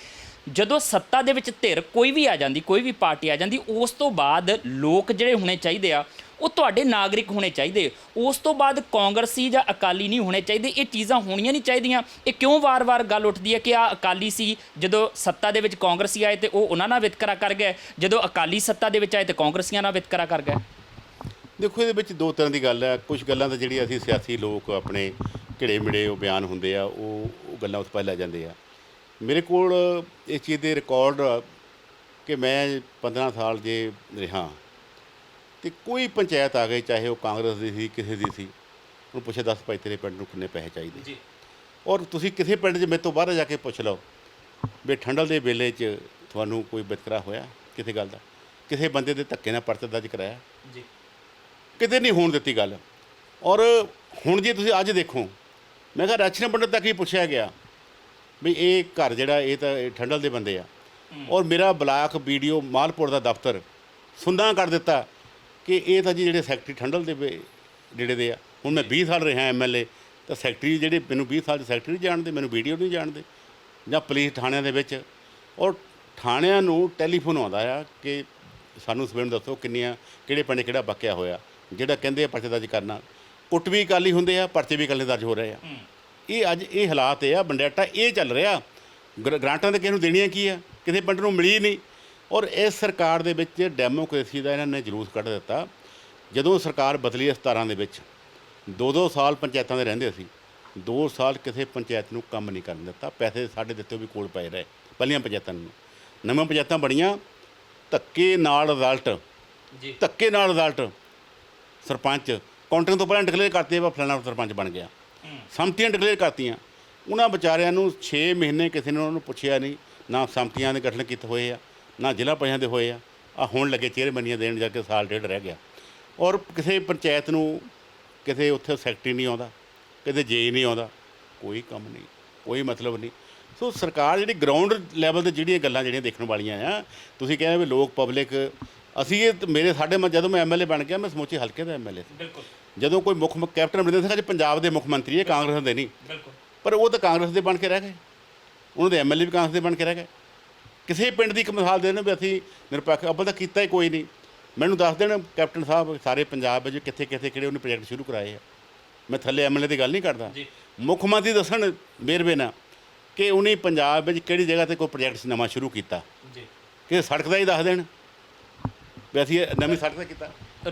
ਜਦੋਂ ਸੱਤਾ ਦੇ ਵਿੱਚ ਧਿਰ ਕੋਈ ਵੀ ਆ ਜਾਂਦੀ, ਕੋਈ ਵੀ ਪਾਰਟੀ ਆ ਜਾਂਦੀ, ਉਸ ਤੋਂ ਬਾਅਦ ਲੋਕ ਜਿਹੜੇ ਹੋਣੇ ਚਾਹੀਦੇ ਆ ਉਹ ਤੁਹਾਡੇ ਨਾਗਰਿਕ ਹੋਣੇ ਚਾਹੀਦੇ। ਉਸ ਤੋਂ ਬਾਅਦ ਕਾਂਗਰਸੀ ਜਾਂ ਅਕਾਲੀ ਨਹੀਂ ਹੋਣੇ ਚਾਹੀਦੇ। ਇਹ ਚੀਜ਼ਾਂ ਹੋਣੀਆਂ ਨਹੀਂ ਚਾਹੀਦੀਆਂ। ਇਹ ਕਿਉਂ ਵਾਰ-ਵਾਰ ਗੱਲ ਉੱਠਦੀ ਹੈ ਕਿ ਆ ਅਕਾਲੀ ਸੀ, ਜਦੋਂ ਸੱਤਾ ਦੇ ਵਿੱਚ ਕਾਂਗਰਸੀ ਆਏ ਤੇ ਉਹ ਉਹਨਾਂ ਨਾਲ ਵਿਤਕਰਾ ਕਰ ਗਏ, ਜਦੋਂ ਅਕਾਲੀ ਸੱਤਾ ਦੇ ਵਿੱਚ ਆਏ ਤੇ ਕਾਂਗਰਸੀਆਂ ਨਾਲ ਵਿਤਕਰਾ ਕਰ ਗਏ? ਦੇਖੋ, ਇਹਦੇ ਵਿੱਚ 2 ਤਰ੍ਹਾਂ ਦੀ ਗੱਲ ਹੈ। ਕੁਝ ਗੱਲਾਂ ਤਾਂ ਜਿਹੜੀਆਂ ਅਸੀਂ ਸਿਆਸੀ ਲੋਕ ਆਪਣੇ ਘਿੜੇ ਮਿੜੇ ਉਹ ਬਿਆਨ ਹੁੰਦੇ ਆ, ਉਹ ਗੱਲਾਂ ਉਸ ਪਾਸੇ ਲੈ ਜਾਂਦੇ ਆ। ਮੇਰੇ ਕੋਲ ਇਸ ਚੀਜ਼ ਦੇ ਰਿਕਾਰਡ ਕਿ ਮੈਂ 15 ਸਾਲ ਜੇ ਰਿਹਾ ਤੇ ਕੋਈ ਪੰਚਾਇਤ ਆ ਗਈ, ਚਾਹੇ ਉਹ ਕਾਂਗਰਸ ਦੀ ਸੀ, ਕਿਸੇ ਦੀ ਸੀ, ਉਹਨੂੰ ਪੁੱਛੇ 10 ਭਾਈ ਤੇਰੇ ਪਿੰਡ ਨੂੰ ਕਿੰਨੇ ਪੈਸੇ ਚਾਹੀਦੇ ਜੀ। ਔਰ ਤੁਸੀਂ ਕਿਸੇ ਪਿੰਡ 'ਚ ਮੇਰੇ ਤੋਂ ਬਾਹਰ ਜਾ ਕੇ ਪੁੱਛ ਲਓ ਵੀ ਠੰਡਲ ਦੇ ਵੇਲੇ 'ਚ ਤੁਹਾਨੂੰ ਕੋਈ ਵਿਤਕਰਾ ਹੋਇਆ ਕਿਸੇ ਗੱਲ ਦਾ, ਕਿਸੇ ਬੰਦੇ ਦੇ ਧੱਕੇ ਨਾਲ ਪਰਚਾ ਦਰਜ ਕਰਾਇਆ ਜੀ, ਕਿਤੇ ਨਹੀਂ ਹੋਣ ਦਿੱਤੀ ਗੱਲ। ਔਰ ਹੁਣ ਜੇ ਤੁਸੀਂ ਅੱਜ ਦੇਖੋ, ਮੈਂ ਕਿਹਾ ਰਾਸ਼ਨ ਪੰਡਤ ਤੱਕ ਹੀ ਪੁੱਛਿਆ ਗਿਆ ਵੀ ਇਹ ਘਰ ਜਿਹੜਾ ਇਹ ਤਾਂ ਠੰਡਲ ਦੇ ਬੰਦੇ ਆ। ਔਰ ਮੇਰਾ ਬਲਾਕ BDO ਮਾਲਪੁਰ ਦਾ ਦਫ਼ਤਰ ਸੁੰਨਾ ਕਰ ਦਿੱਤਾ ਕਿ ਇਹ ਤਾਂ ਜੀ ਜਿਹੜੇ ਸੈਕਟਰੀ ਠੰਡਲ ਦੇ ਜਿਹੜੇ ਦੇ ਆ। ਹੁਣ ਮੈਂ 20 ਸਾਲ ਰਿਹਾ MLA, ਤਾਂ ਸੈਕਟਰੀ ਜਿਹੜੇ ਮੈਨੂੰ 20 ਸਾਲ 'ਚ ਸੈਕਟਰੀ ਨਹੀਂ ਜਾਣਦੇ, ਮੈਨੂੰ BDO ਨਹੀਂ ਜਾਣਦੇ, ਜਾਂ ਪੁਲਿਸ ਥਾਣਿਆਂ ਦੇ ਵਿੱਚ। ਔਰ ਥਾਣਿਆਂ ਨੂੰ ਟੈਲੀਫੋਨ ਆਉਂਦਾ ਆ ਕਿ ਸਾਨੂੰ ਸਵੇਰ ਨੂੰ ਦੱਸੋ ਕਿਹੜੇ ਪਿੰਡ ਕਿਹੜਾ ਵਾਕਿਆ ਹੋਇਆ ਜਿਹੜਾ ਕਹਿੰਦੇ ਆ ਪਰਚੇ ਦਰਜ ਕਰਨਾ, ਕੁੱਟ ਵੀ ਅਕਾਲੀ ਹੁੰਦੇ ਆ, ਪਰਚੇ ਵੀ ਇਕੱਲੇ ਦਰਜ ਹੋ ਰਹੇ ਆ। ਇਹ ਅੱਜ ਇਹ ਹਾਲਾਤ ਆ, ਵੰਡਿਆਟਾ ਇਹ ਚੱਲ ਰਿਹਾ। ਗ੍ਰਾਂਟਾਂ ਤਾਂ ਕਿਸੇ ਨੂੰ ਦੇਣੀਆਂ ਕੀ ਆ, ਕਿਸੇ ਪਿੰਡ ਨੂੰ ਮਿਲੀ ਨਹੀਂ। ਔਰ ਇਸ ਸਰਕਾਰ ਦੇ ਵਿੱਚ ਡੈਮੋਕ੍ਰੇਸੀ ਦਾ ਇਹਨਾਂ ਨੇ ਜਲੂਸ ਕੱਢ ਦਿੱਤਾ। ਜਦੋਂ ਸਰਕਾਰ ਬਦਲੀ 17 ਦੇ ਵਿੱਚ 2-2 ਸਾਲ ਪੰਚਾਇਤਾਂ ਦੇ ਰਹਿੰਦੇ ਸੀ, 2 ਸਾਲ ਕਿਸੇ ਪੰਚਾਇਤ ਨੂੰ ਕੰਮ ਨਹੀਂ ਕਰਨ ਦਿੱਤਾ। ਪੈਸੇ ਸਾਡੇ ਦਿੱਤੇ ਵੀ ਕੋਲ ਪਏ ਰਹੇ ਪਹਿਲੀਆਂ ਪੰਚਾਇਤਾਂ ਨੂੰ। ਨਵੀਆਂ ਪੰਚਾਇਤਾਂ ਬਣੀਆਂ, ਧੱਕੇ ਨਾਲ ਰਿਜ਼ਲਟ ਸਰਪੰਚ ਕਾਊਂਟਿੰਗ ਤੋਂ ਪਹਿਲਾਂ ਡਿਕਲੇਅਰ ਕਰਤੇ ਵਾ ਫਲਾਣਾ ਸਰਪੰਚ ਬਣ ਗਿਆ। ਸੰਮਤੀਆਂ ਡਿਕਲੇਅਰ ਕਰਤੀਆਂ। ਉਹਨਾਂ ਵਿਚਾਰਿਆਂ ਨੂੰ 6 ਮਹੀਨੇ ਕਿਸੇ ਨੇ ਉਹਨਾਂ ਨੂੰ ਪੁੱਛਿਆ ਨਹੀਂ, ਨਾ ਸੰਮਤੀਆਂ ਦੇ ਗਠਨ ਕੀਤੇ ਹੋਏ ਆ, ਨਾ ਜ਼ਿਲ੍ਹਾ ਪੰਚਾਇਤ ਦੇ ਹੋਏ ਆ ਹੁਣ ਲੱਗੇ ਚੇਅਰਮੈਨੀਆਂ ਦੇਣ ਜਾ ਕੇ ਸਾਲ ਡੇਢ ਰਹਿ ਗਿਆ। ਔਰ ਕਿਸੇ ਪੰਚਾਇਤ ਨੂੰ ਕਿਤੇ ਉੱਥੇ ਸੈਕਟਰੀ ਨਹੀਂ ਆਉਂਦਾ, ਕਿਤੇ ਜੇ ਨਹੀਂ ਆਉਂਦਾ, ਕੋਈ ਕੰਮ ਨਹੀਂ, ਕੋਈ ਮਤਲਬ ਨਹੀਂ। ਸੋ ਸਰਕਾਰ ਜਿਹੜੀ ਗਰਾਊਂਡ ਲੈਵਲ 'ਤੇ ਜਿਹੜੀਆਂ ਗੱਲਾਂ ਜਿਹੜੀਆਂ ਦੇਖਣ ਵਾਲੀਆਂ ਆ, ਤੁਸੀਂ ਕਹਿੰਦੇ ਵੀ ਲੋਕ ਪਬਲਿਕ, ਅਸੀਂ ਇਹ ਸਾਡੇ ਜਦੋਂ ਮੈਂ MLA ਬਣ ਗਿਆ, ਮੈਂ ਸਮੁੱਚੇ ਹਲਕੇ ਦਾ MLA ਸੀ। ਬਿਲਕੁਲ। ਜਦੋਂ ਕੋਈ ਮੁੱਖ ਕੈਪਟਨ ਅਮਰਿੰਦਰ ਸਿੰਘ ਅੱਜ ਪੰਜਾਬ ਦੇ ਮੁੱਖ ਮੰਤਰੀ ਹੈ, ਕਾਂਗਰਸ ਦੇ ਨਹੀਂ, ਪਰ ਉਹ ਤਾਂ ਕਾਂਗਰਸ ਦੇ ਬਣ ਕੇ ਰਹਿ ਗਏ, ਉਹਨਾਂ ਦੇ MLA ਵੀ ਕਾਂਗਰਸ ਦੇ ਬਣ ਕੇ ਰਹਿ ਗਏ। ਕਿਸੇ ਪਿੰਡ ਦੀ ਇੱਕ ਮਿਸਾਲ ਦੇਣ ਵੀ ਅਸੀਂ ਨਿਰਪੱਖ, ਅੱਬਲ ਤਾਂ ਕੀਤਾ ਹੀ ਕੋਈ ਨਹੀਂ। ਮੈਨੂੰ ਦੱਸ ਦੇਣ ਕੈਪਟਨ ਸਾਹਿਬ ਸਾਰੇ ਪੰਜਾਬ ਵਿੱਚ ਕਿੱਥੇ ਕਿਹੜੇ ਉਹਨੇ ਪ੍ਰੋਜੈਕਟ ਸ਼ੁਰੂ ਕਰਾਏ ਆ। ਮੈਂ ਥੱਲੇ MLA ਦੀ ਗੱਲ ਨਹੀਂ ਕਰਦਾ, ਮੁੱਖ ਮੰਤਰੀ ਦੱਸਣ ਵੇਰਵੇ ਨਾਲ ਕਿ ਉਹਨੇ ਪੰਜਾਬ ਵਿੱਚ ਕਿਹੜੀ ਜਗ੍ਹਾ 'ਤੇ ਕੋਈ ਪ੍ਰੋਜੈਕਟ ਨਵਾਂ ਸ਼ੁਰੂ ਕੀਤਾ, ਕਿ ਸੜਕ ਦਾ ਹੀ ਦੱਸ ਦੇਣ ਵੀ ਅਸੀਂ ਨਵੀਂ ਸੜਕ ਦਾ ਕੀਤਾ।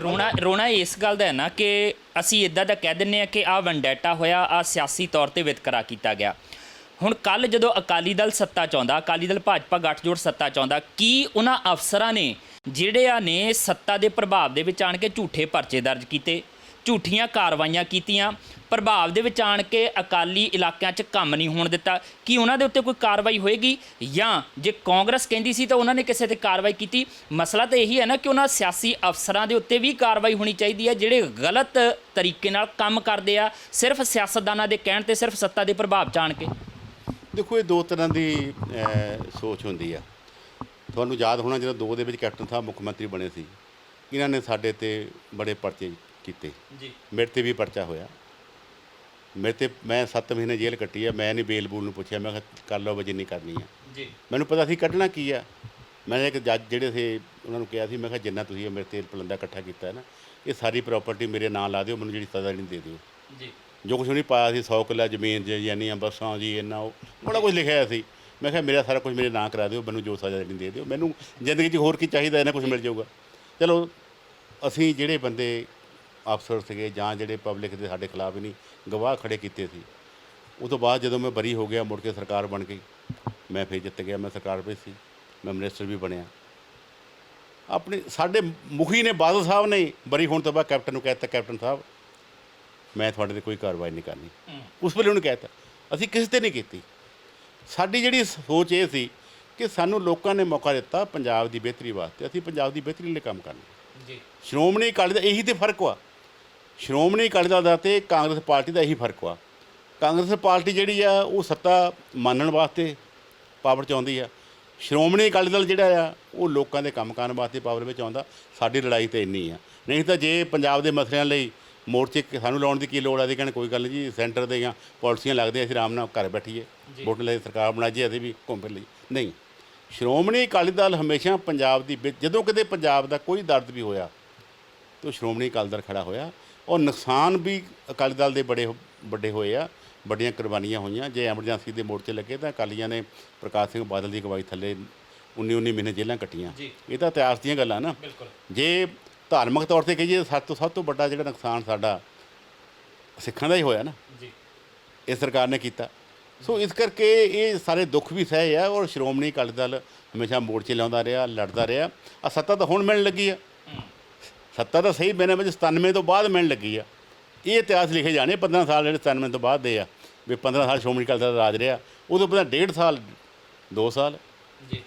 ਰੋਣਾ ਇਸ ਗੱਲ ਦਾ ਹੈ ਨਾ ਕਿ ਅਸੀਂ ਇੱਦਾਂ ਦਾ ਕਹਿ ਦਿੰਦੇ ਹਾਂ ਕਿ ਆਹ ਵੰਡੈਟਾ ਹੋਇਆ, ਆਹ ਸਿਆਸੀ ਤੌਰ 'ਤੇ ਵਿਤਕਰਾ ਕੀਤਾ ਗਿਆ। ਹੁਣ ਕੱਲ੍ਹ ਜਦੋਂ ਅਕਾਲੀ ਦਲ ਸੱਤਾ ਚਾਹੁੰਦਾ, ਅਕਾਲੀ ਦਲ ਭਾਜਪਾ ਗੱਠਜੋੜ ਸੱਤਾ ਚਾਹੁੰਦਾ, ਕੀ ਉਹਨਾਂ ਅਫਸਰਾਂ ਨੇ ਜਿਹੜਿਆਂ ਨੇ ਸੱਤਾ ਦੇ ਪ੍ਰਭਾਵ ਦੇ ਵਿੱਚ ਆਣ ਕੇ ਝੂਠੇ ਪਰਚੇ ਦਰਜ ਕੀਤੇ, ਝੂਠੀਆਂ ਕਾਰਵਾਈਆਂ ਕੀਤੀਆਂ, ਪ੍ਰਭਾਵ ਦੇ ਵਿੱਚ ਆਣ ਕੇ ਅਕਾਲੀ ਇਲਾਕਿਆਂ 'ਚ ਕੰਮ ਨਹੀਂ ਹੋਣ ਦਿੱਤਾ, ਕੀ ਉਹਨਾਂ ਦੇ ਉੱਤੇ ਕੋਈ ਕਾਰਵਾਈ ਹੋਏਗੀ? ਜਾਂ ਜੇ ਕਾਂਗਰਸ ਕਹਿੰਦੀ ਸੀ ਤਾਂ ਉਹਨਾਂ ਨੇ ਕਿਸੇ ਤੇ ਕਾਰਵਾਈ ਕੀਤੀ? ਮਸਲਾ ਤਾਂ ਇਹੀ ਹੈ ਨਾ ਕਿ ਉਹਨਾਂ ਸਿਆਸੀ ਅਫਸਰਾਂ ਦੇ ਉੱਤੇ ਵੀ ਕਾਰਵਾਈ ਹੋਣੀ ਚਾਹੀਦੀ ਹੈ ਜਿਹੜੇ ਗਲਤ ਤਰੀਕੇ ਨਾਲ ਕੰਮ ਕਰਦੇ ਆ, ਸਿਰਫ ਸਿਆਸਤਦਾਨਾਂ ਦੇ ਕਹਿਣ 'ਤੇ, ਸਿਰਫ ਸੱਤਾ ਦੇ ਪ੍ਰਭਾਵ 'ਚ ਆਣ ਕੇ। ਦੇਖੋ, ਇਹ ਦੋ ਤਰ੍ਹਾਂ ਦੀ ਸੋਚ ਹੁੰਦੀ ਆ। ਤੁਹਾਨੂੰ ਯਾਦ ਹੋਣਾ ਜਦੋਂ 2 ਦੇ ਵਿੱਚ ਕੈਪਟਨ ਸਾਹਿਬ ਮੁੱਖ ਮੰਤਰੀ ਬਣੇ ਸੀ, ਇਹਨਾਂ ਨੇ ਸਾਡੇ 'ਤੇ ਬੜੇ ਪਰਚੇ ਕੀਤੇ। ਮੇਰੇ 'ਤੇ ਵੀ ਪਰਚਾ ਹੋਇਆ, ਮੇਰੇ 'ਤੇ ਮੈਂ 7 ਮਹੀਨੇ ਜੇਲ੍ਹ ਕੱਟੀ ਆ। ਮੈਂ ਨਹੀਂ ਬੇਲ ਬੂਲ ਨੂੰ ਪੁੱਛਿਆ, ਮੈਂ ਕਿਹਾ ਕਰ ਲਓ ਜਿੰਨੀ ਕਰਨੀ ਆ। ਮੈਨੂੰ ਪਤਾ ਸੀ ਕੱਢਣਾ ਕੀ ਆ। ਮੈਂ ਇੱਕ ਜੱਜ ਜਿਹੜੇ ਸੀ ਉਹਨਾਂ ਨੂੰ ਕਿਹਾ ਸੀ, ਮੈਂ ਕਿਹਾ ਜਿੰਨਾ ਤੁਸੀਂ ਮੇਰੇ 'ਤੇ ਪਲੰਦਾ ਇਕੱਠਾ ਕੀਤਾ ਨਾ, ਇਹ ਸਾਰੀ ਪ੍ਰਾਪਰਟੀ ਮੇਰੇ ਨਾਂ ਲਾ ਦਿਓ, ਮੈਨੂੰ ਜਿਹੜੀ ਸਜ਼ਾ ਨਹੀਂ ਦੇ ਦਿਓ। ਜੋ ਕੁਛ ਉਹਨੇ ਪਾਇਆ ਸੀ 100 ਕਿੱਲਾ ਜ਼ਮੀਨ ਯਾਨੀ ਬੱਸਾਂ ਜੀ ਇੰਨਾ ਉਹ ਬੜਾ ਕੁਝ ਲਿਖਿਆ ਸੀ। ਮੈਂ ਕਿਹਾ ਮੇਰਾ ਸਾਰਾ ਕੁਝ ਮੇਰੇ ਨਾਂ ਕਰਾ ਦਿਓ, ਮੈਨੂੰ ਜੋ ਸਜ਼ਾ ਦੇਣੀ ਦੇ ਦਿਓ, ਮੈਨੂੰ ਜ਼ਿੰਦਗੀ 'ਚ ਹੋਰ ਕੀ ਚਾਹੀਦਾ, ਇਹਨਾਂ ਕੁਝ ਮਿਲ ਜਾਊਗਾ। ਚਲੋ, ਅਸੀਂ ਜਿਹੜੇ ਬੰਦੇ ਅਫਸਰ ਸੀਗੇ ਜਾਂ ਜਿਹੜੇ ਪਬਲਿਕ ਦੇ ਸਾਡੇ ਖਿਲਾਫ ਹੀ ਨਹੀਂ ਗਵਾਹ ਖੜੇ ਕੀਤੇ ਸੀ, ਉਹ ਤੋਂ ਬਾਅਦ ਜਦੋਂ ਮੈਂ ਬਰੀ ਹੋ ਗਿਆ, ਮੁੜ ਕੇ ਸਰਕਾਰ ਬਣ ਗਈ, ਮੈਂ ਫਿਰ ਜਿੱਤ ਗਿਆ, ਮੈਂ ਸਰਕਾਰ ਵਿੱਚ ਸੀ, ਮੈਂ ਮਿਨਿਸਟਰ ਵੀ ਬਣਿਆ। ਸਾਡੇ ਮੁਖੀ ਨੇ ਬਾਦਲ ਸਾਹਿਬ ਨੇ ਬਰੀ ਹੋਣ ਤੋਂ ਬਾਅਦ ਕੈਪਟਨ ਨੂੰ ਕਹਿ ਦਿੱਤਾ, ਕੈਪਟਨ ਸਾਹਿਬ ਮੈਂ ਤੁਹਾਡੇ 'ਤੇ ਕੋਈ ਕਾਰਵਾਈ ਨਹੀਂ ਕਰਨੀ। ਉਸ ਵੇਲੇ ਉਹਨੂੰ ਕਹਿ ਦਿੱਤਾ, ਅਸੀਂ ਕਿਸੇ 'ਤੇ ਨਹੀਂ ਕੀਤੀ। ਸਾਡੀ ਜਿਹੜੀ ਸੋਚ ਇਹ ਸੀ ਕਿ ਸਾਨੂੰ ਲੋਕਾਂ ਨੇ ਮੌਕਾ ਦਿੱਤਾ ਪੰਜਾਬ ਦੀ ਬਿਹਤਰੀ ਵਾਸਤੇ, ਅਸੀਂ ਪੰਜਾਬ ਦੀ ਬਿਹਤਰੀ ਲਈ ਕੰਮ ਕਰਨਾ। ਸ਼੍ਰੋਮਣੀ ਅਕਾਲੀ ਦਾ ਇਹੀ ਤਾਂ ਫਰਕ ਵਾ। ਸ਼੍ਰੋਮਣੀ ਅਕਾਲੀ ਦਲ ਦਾ ਅਤੇ ਕਾਂਗਰਸ ਪਾਰਟੀ ਦਾ ਇਹੀ ਫਰਕ ਵਾ। ਕਾਂਗਰਸ ਪਾਰਟੀ ਜਿਹੜੀ ਆ ਉਹ ਸੱਤਾ ਮੰਨਣ ਵਾਸਤੇ ਪਾਵਰ 'ਚ ਆਉਂਦੀ ਆ। ਸ਼੍ਰੋਮਣੀ ਅਕਾਲੀ ਦਲ ਜਿਹੜਾ ਆ ਉਹ ਲੋਕਾਂ ਦੇ ਕੰਮ ਕਰਨ ਵਾਸਤੇ ਪਾਵਰ ਵਿੱਚ ਆਉਂਦਾ। ਸਾਡੀ ਲੜਾਈ ਤਾਂ ਇੰਨੀ ਆ। ਨਹੀਂ ਤਾਂ ਜੇ ਪੰਜਾਬ ਦੇ ਮਸਲਿਆਂ ਲਈ ਮੋਰਚੇ ਸਾਨੂੰ ਲਾਉਣ ਦੀ ਕੀ ਲੋੜ ਆ? ਦੀ ਕਹਿਣ ਕੋਈ ਗੱਲ ਨਹੀਂ ਜੀ, ਸੈਂਟਰ ਦੀਆਂ ਪਾਲਿਸੀਆਂ ਲੱਗਦੀਆਂ, ਅਸੀਂ ਆਰਾਮ ਨਾਲ ਘਰ ਬੈਠੀਏ, ਵੋਟ ਲੈ ਸਰਕਾਰ ਬਣਾ ਜੀ, ਅਸੀਂ ਵੀ ਘੁੰਮ ਫਿਰ ਲਈ। ਨਹੀਂ, ਸ਼੍ਰੋਮਣੀ ਅਕਾਲੀ ਦਲ ਹਮੇਸ਼ਾ ਪੰਜਾਬ ਦੀ ਜਦੋਂ ਕਿਤੇ ਪੰਜਾਬ ਦਾ ਕੋਈ ਦਰਦ ਵੀ ਹੋਇਆ ਤਾਂ ਸ਼੍ਰੋਮਣੀ ਅਕਾਲੀ ਦਲ ਖੜਾ ਹੋਇਆ। ਔਰ ਨੁਕਸਾਨ ਵੀ ਅਕਾਲੀ ਦਲ ਦੇ ਬੜੇ ਵੱਡੇ ਹੋਏ ਆ, ਵੱਡੀਆਂ ਕੁਰਬਾਨੀਆਂ ਹੋਈਆਂ। ਜੇ ਐਮਰਜੈਂਸੀ ਦੇ ਮੋਰਚੇ ਲੱਗੇ ਤਾਂ ਅਕਾਲੀਆਂ ਨੇ ਪ੍ਰਕਾਸ਼ ਸਿੰਘ ਬਾਦਲ ਦੀ ਅਗਵਾਈ ਥੱਲੇ 19 ਮਹੀਨੇ ਜੇਲ੍ਹਾਂ ਕੱਟੀਆਂ। ਇਹ ਤਾਂ ਇਤਿਹਾਸ ਦੀਆਂ ਗੱਲਾਂ ਨਾ। ਜੇ ਧਾਰਮਿਕ ਤੌਰ 'ਤੇ ਕਹੀਏ ਸਭ ਤੋਂ ਵੱਡਾ ਜਿਹੜਾ ਨੁਕਸਾਨ ਸਾਡਾ ਸਿੱਖਾਂ ਦਾ ਹੀ ਹੋਇਆ ਨਾ, ਇਹ ਸਰਕਾਰ ਨੇ ਕੀਤਾ। ਸੋ ਇਸ ਕਰਕੇ ਇਹ ਸਾਰੇ ਦੁੱਖ ਵੀ ਸਹੇ ਆ। ਔਰ ਸ਼੍ਰੋਮਣੀ ਅਕਾਲੀ ਦਲ ਹਮੇਸ਼ਾ ਮੋਰਚੇ ਲਾਉਂਦਾ ਰਿਹਾ, ਲੜਦਾ ਰਿਹਾ। ਆ ਸੱਤਾ ਤਾਂ ਹੁਣ ਮਿਲਣ ਲੱਗੀ ਆ, ਸੱਤਾ ਤਾਂ ਸਹੀ ਮੈਨੇ ਵਿੱਚ 97 ਤੋਂ ਬਾਅਦ ਮਿਲਣ ਲੱਗੀ ਆ। ਇਹ ਇਤਿਹਾਸ ਲਿਖੇ ਜਾਣੇ 15 ਸਾਲ ਜਿਹੜੇ 97 ਤੋਂ ਬਾਅਦ ਦੇ ਆ, ਵੀ 15 ਸਾਲ ਸ਼੍ਰੋਮਣੀ ਅਕਾਲੀ ਦਲ ਦਾ ਰਾਜ ਰਿਹਾ। ਉਦੋਂ ਪਹਿਲਾਂ 1.5 ਸਾਲ 2 ਸਾਲ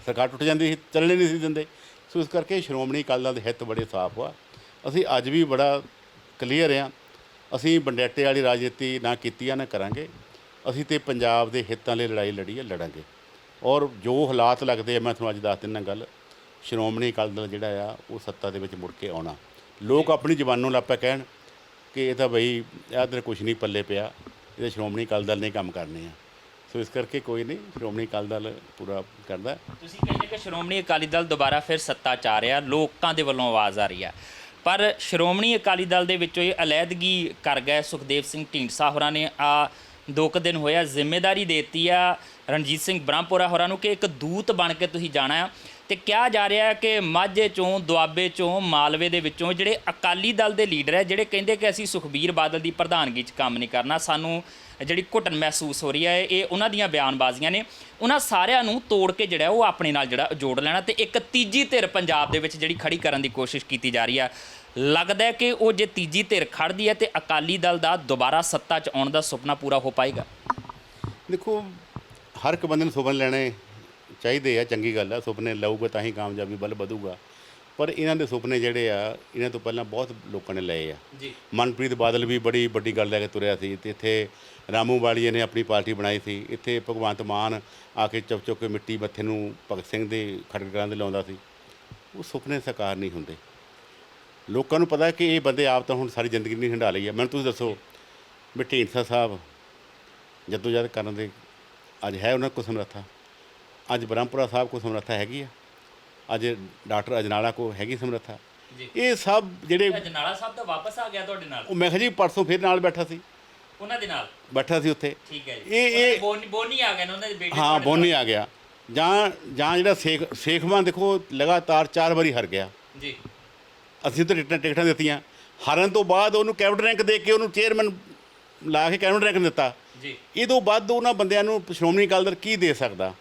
ਸਰਕਾਰ ਟੁੱਟ ਜਾਂਦੀ ਸੀ, ਚੱਲਣੇ ਨਹੀਂ ਸੀ ਦਿੰਦੇ। ਸੋ ਇਸ ਕਰਕੇ ਸ਼੍ਰੋਮਣੀ ਅਕਾਲੀ ਦਲ ਦੇ ਹਿੱਤ ਬੜੇ ਸਾਫ਼ ਆ। ਅਸੀਂ ਅੱਜ ਵੀ ਬੜਾ ਕਲੀਅਰ ਆ। ਅਸੀਂ ਵੰਡਿਆਟੇ ਵਾਲੀ ਰਾਜਨੀਤੀ ਨਾ ਕੀਤੀ ਆ, ਨਾ ਕਰਾਂਗੇ। ਅਸੀਂ ਤਾਂ ਪੰਜਾਬ ਦੇ ਹਿੱਤਾਂ ਲਈ ਲੜਾਈ ਲੜੀ ਆ, ਲੜਾਂਗੇ। ਔਰ ਜੋ ਹਾਲਾਤ ਲੱਗਦੇ ਆ, ਮੈਂ ਤੁਹਾਨੂੰ ਅੱਜ ਦੱਸ ਦਿੰਦਾ ਗੱਲ, ਸ਼੍ਰੋਮਣੀ ਅਕਾਲੀ ਦਲ ਜਿਹੜਾ ਆ ਉਹ ਸੱਤਾ ਦੇ ਵਿੱਚ ਮੁੜ ਕੇ ਆਉਣਾ। ਲੋਕ ਆਪਣੀ ਜ਼ਬਾਨੋਂ ਲੱਪਾ ਕਹਿਣ ਕਿ ਇਹ ਤਾਂ ਬਈ ਇੱਧਰ ਕੁਛ ਨਹੀਂ ਪੱਲੇ ਪਿਆ, ਇਹ ਤਾਂ ਸ਼੍ਰੋਮਣੀ ਅਕਾਲੀ ਦਲ ਨੇ ਕੰਮ ਕਰਨੇ ਆ। ਸੋ ਇਸ ਕਰਕੇ ਕੋਈ ਨਹੀਂ, ਸ਼੍ਰੋਮਣੀ ਅਕਾਲੀ ਦਲ ਪੂਰਾ ਕਰਦਾ। ਤੁਸੀਂ ਕਹਿੰਦੇ ਕਿ ਸ਼੍ਰੋਮਣੀ ਅਕਾਲੀ ਦਲ ਦੁਬਾਰਾ ਫਿਰ ਸੱਤਾ 'ਚ ਆ ਰਿਹਾ, ਲੋਕਾਂ ਦੇ ਵੱਲੋਂ ਆਵਾਜ਼ ਆ ਰਹੀ ਆ, ਪਰ ਸ਼੍ਰੋਮਣੀ ਅਕਾਲੀ ਦਲ ਦੇ ਵਿੱਚੋਂ ਇਹ ਅਲੈਦਗੀ ਕਰ ਗਏ ਸੁਖਦੇਵ ਸਿੰਘ ਢੀਂਡਸਾ ਹੋਰਾਂ ਨੇ। 2 ਕੁ ਦਿਨ ਹੋਇਆ ਜ਼ਿੰਮੇਵਾਰੀ ਦੇਤੀ ਆ ਰਣਜੀਤ ਸਿੰਘ ਬ੍ਰਹਮਪੁਰਾ ਹੋਰਾਂ ਨੂੰ ਕਿ ਇੱਕ ਦੂਤ ਬਣ ਕੇ ਤੁਸੀਂ ਜਾਣਾ ਆ, ਤੇ ਕਿਹਾ ਜਾ ਰਿਹਾ ਹੈ ਕਿ ਮਾਝੇ ਚੋਂ, ਦੁਆਬੇ ਚੋਂ, ਮਾਲਵੇ ਦੇ ਵਿੱਚੋਂ ਜਿਹੜੇ ਅਕਾਲੀ ਦਲ ਦੇ ਲੀਡਰ ਹੈ, ਜਿਹੜੇ ਕਹਿੰਦੇ ਕਿ ਅਸੀਂ ਸੁਖਬੀਰ ਬਾਦਲ ਦੀ ਪ੍ਰਧਾਨਗੀ 'ਚ ਕੰਮ ਨਹੀਂ ਕਰਨਾ, ਸਾਨੂੰ ਜਿਹੜੀ ਘੁੱਟਣ ਮਹਿਸੂਸ ਹੋ ਰਹੀ ਹੈ, ਇਹ ਉਹਨਾਂ ਦੀਆਂ ਬਿਆਨਬਾਜ਼ੀਆਂ ਨੇ, ਉਹਨਾਂ ਸਾਰਿਆਂ ਨੂੰ ਤੋੜ ਕੇ ਜਿਹੜਾ ਉਹ ਆਪਣੇ ਨਾਲ ਜਿਹੜਾ ਜੋੜ ਲੈਣਾ ਤੇ ਇੱਕ ਤੀਜੀ ਧਿਰ ਪੰਜਾਬ ਦੇ ਵਿੱਚ ਜਿਹੜੀ ਖੜੀ ਕਰਨ ਦੀ ਕੋਸ਼ਿਸ਼ ਕੀਤੀ ਜਾ ਰਹੀ ਆ। ਲੱਗਦਾ ਹੈ ਕਿ ਉਹ ਜੇ ਤੀਜੀ ਧਿਰ ਖੜਦੀ ਹੈ ਤੇ ਅਕਾਲੀ ਦਲ ਦਾ ਦੁਬਾਰਾ ਸੱਤਾ 'ਚ ਆਉਣ ਦਾ ਸੁਪਨਾ ਪੂਰਾ ਹੋ ਪਾਏਗਾ। ਦੇਖੋ, ਹਰ ਇੱਕ ਬੰਦੇ ਨੂੰ ਸੁਪਨੇ ਲੈਣੇ ਚਾਹੀਦੇ ਆ, ਚੰਗੀ ਗੱਲ ਆ, ਸੁਪਨੇ ਲਊਗਾ ਤਾਂ ਹੀ ਕਾਮਯਾਬੀ ਵੱਲ ਵਧੂਗਾ। ਪਰ ਇਹਨਾਂ ਦੇ ਸੁਪਨੇ ਜਿਹੜੇ ਆ, ਇਹਨਾਂ ਤੋਂ ਪਹਿਲਾਂ ਬਹੁਤ ਲੋਕਾਂ ਨੇ ਲਏ ਆ ਜੀ। ਮਨਪ੍ਰੀਤ ਬਾਦਲ ਵੀ ਬੜੀ ਵੱਡੀ ਗੱਲ ਲੈ ਕੇ ਤੁਰਿਆ ਸੀ, ਤੇ ਇੱਥੇ ਰਾਮੂ ਵਾਲੀਏ ਨੇ ਆਪਣੀ ਪਾਰਟੀ ਬਣਾਈ ਸੀ, ਇੱਥੇ ਭਗਵੰਤ ਮਾਨ ਆ ਕੇ ਚੁੱਕ ਚੁੱਕ ਕੇ ਮਿੱਟੀ ਮੱਥੇ ਨੂੰ ਭਗਤ ਸਿੰਘ ਦੇ ਖੜਕਰਾਂ ਦੇ ਲਾਉਂਦਾ ਸੀ। ਉਹ ਸੁਪਨੇ ਸਾਕਾਰ ਨਹੀਂ ਹੁੰਦੇ। ਲੋਕਾਂ ਨੂੰ ਪਤਾ ਕਿ ਇਹ ਬੰਦੇ ਆਪ ਤਾਂ ਹੁਣ ਸਾਰੀ ਜ਼ਿੰਦਗੀ ਨਹੀਂ ਹੰਢਾ ਲਈ ਆ। ਮੈਨੂੰ ਤੁਸੀਂ ਦੱਸੋ ਵੀ ਢੀਂਡਸਾ ਸਾਹਿਬ ਜਦੋਜਹਿਦ ਕਰਨ ਦੇ ਅੱਜ ਹੈ ਉਹਨਾਂ ਕੋਲ ਸਮਰੱਥਾ? ਅੱਜ ਬ੍ਰਹਮਪੁਰਾ ਸਾਹਿਬ ਕੋਲ ਸਮਰੱਥਾ ਹੈਗੀ ਆ? ਅੱਜ ਡਾਕਟਰ ਅਜਨਾਲਾ ਕੋਲ ਹੈਗੀ ਸਮਰੱਥਾ? ਇਹ ਸਭ ਜਿਹੜੇ ਅਜਨਾਲਾ ਸਾਹਿਬ ਤਾਂ ਵਾਪਸ ਆ ਗਿਆ ਤੁਹਾਡੇ ਨਾਲ? ਉਹ ਮੈਂ ਕਿਹਾ ਜੀ ਪਰਸੋਂ ਫਿਰ ਨਾਲ ਬੈਠਾ ਸੀ, ਉਹਨਾਂ ਦੇ ਨਾਲ ਬੈਠਾ ਸੀ ਉੱਥੇ। ਠੀਕ ਹੈ ਜੀ। ਇਹ ਬੋਨੀ ਆ ਗਏ ਨੇ ਉਹਨਾਂ ਦੇ ਬੇਟੇ? ਹਾਂ, ਬੋਨੀ ਆ ਗਿਆ। ਜਾਂ ਜਿਹੜਾ ਸੇਖਵਾਂ ਦੇਖੋ ਲਗਾਤਾਰ 4 ਵਾਰੀ ਹਾਰ ਗਿਆ ਜੀ। ਅਸੀਂ ਤਾਂ ਟਿਕਟਾਂ ਦਿੱਤੀਆਂ, ਹਾਰਨ ਤੋਂ ਬਾਅਦ ਉਹਨੂੰ ਕੈਬਨਿਟ ਰੈਂਕ ਦੇ ਕੇ ਉਹਨੂੰ ਚੇਅਰਮੈਨ ਲਾ ਕੇ ਕੈਬਨਿਟ ਰੈਂਕ ਦਿੱਤਾ ਜੀ। ਇਹ ਤੋਂ ਵੱਧ ਉਹਨਾਂ ਬੰਦਿਆਂ ਨੂੰ ਸ਼੍ਰੋਮਣੀ ਅਕਾਲੀ ਦਲ ਕੀ ਦੇ ਸਕਦਾ?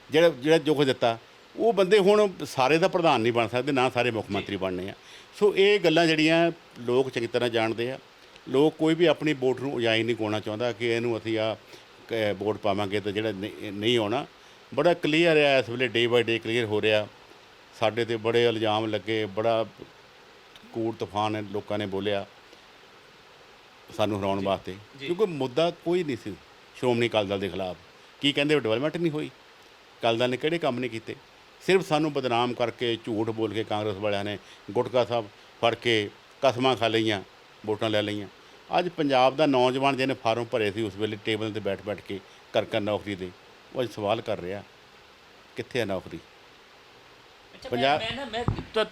ਜਿਹੜਾ ਜੋ ਕੁਝ ਦਿੱਤਾ, ਉਹ ਬੰਦੇ ਹੁਣ ਸਾਰੇ ਦਾ ਪ੍ਰਧਾਨ ਨਹੀਂ ਬਣ ਸਕਦੇ, ਨਾ ਸਾਰੇ ਮੁੱਖ ਮੰਤਰੀ ਬਣਨੇ ਆ। ਸੋ ਇਹ ਗੱਲਾਂ ਜਿਹੜੀਆਂ ਲੋਕ ਚੰਗੀ ਤਰ੍ਹਾਂ ਜਾਣਦੇ ਆ। ਲੋਕ ਕੋਈ ਵੀ ਆਪਣੀ ਵੋਟ ਨੂੰ ਉਜਾਈ ਨਹੀਂ ਪਾਉਣਾ ਚਾਹੁੰਦਾ ਕਿ ਇਹਨੂੰ ਅਸੀਂ ਵੋਟ ਪਾਵਾਂਗੇ ਤਾਂ ਜਿਹੜਾ ਨਹੀਂ ਆਉਣਾ। ਬੜਾ ਕਲੀਅਰ ਆ ਇਸ ਵੇਲੇ, ਡੇ ਬਾਈ ਡੇ ਕਲੀਅਰ ਹੋ ਰਿਹਾ। ਸਾਡੇ 'ਤੇ ਬੜੇ ਇਲਜ਼ਾਮ ਲੱਗੇ, ਬੜਾ ਕੂੜ ਤੂਫਾਨ ਲੋਕਾਂ ਨੇ ਬੋਲਿਆ ਸਾਨੂੰ ਹਰਾਉਣ ਵਾਸਤੇ, ਕਿਉਂਕਿ ਮੁੱਦਾ ਕੋਈ ਨਹੀਂ ਸੀ ਸ਼੍ਰੋਮਣੀ ਅਕਾਲੀ ਦਲ ਦੇ ਖਿਲਾਫ। ਕੀ ਕਹਿੰਦੇ ਡਿਵੈਲਪਮੈਂਟ ਨਹੀਂ ਹੋਈ? ਅਕਾਲੀ ਦਲ ਨੇ ਕਿਹੜੇ ਕੰਮ ਨਹੀਂ ਕੀਤੇ? ਸਿਰਫ ਸਾਨੂੰ ਬਦਨਾਮ ਕਰਕੇ, ਝੂਠ ਬੋਲ ਕੇ ਕਾਂਗਰਸ ਵਾਲਿਆਂ ਨੇ ਗੁਟਕਾ ਸਾਹਿਬ ਫੜ ਕੇ ਕਸਮਾਂ ਖਾ ਲਈਆਂ, ਵੋਟਾਂ ਲੈ ਲਈਆਂ। ਅੱਜ ਪੰਜਾਬ ਦਾ ਨੌਜਵਾਨ ਜਿਹਨੇ ਫਾਰਮ ਭਰੇ ਸੀ ਉਸ ਵੇਲੇ ਟੇਬਲ 'ਤੇ ਬੈਠ ਕੇ ਕਰ ਨੌਕਰੀ ਦੇ, ਉਹ ਅੱਜ ਸਵਾਲ ਕਰ ਰਿਹਾ ਕਿੱਥੇ ਹੈ ਨੌਕਰੀ?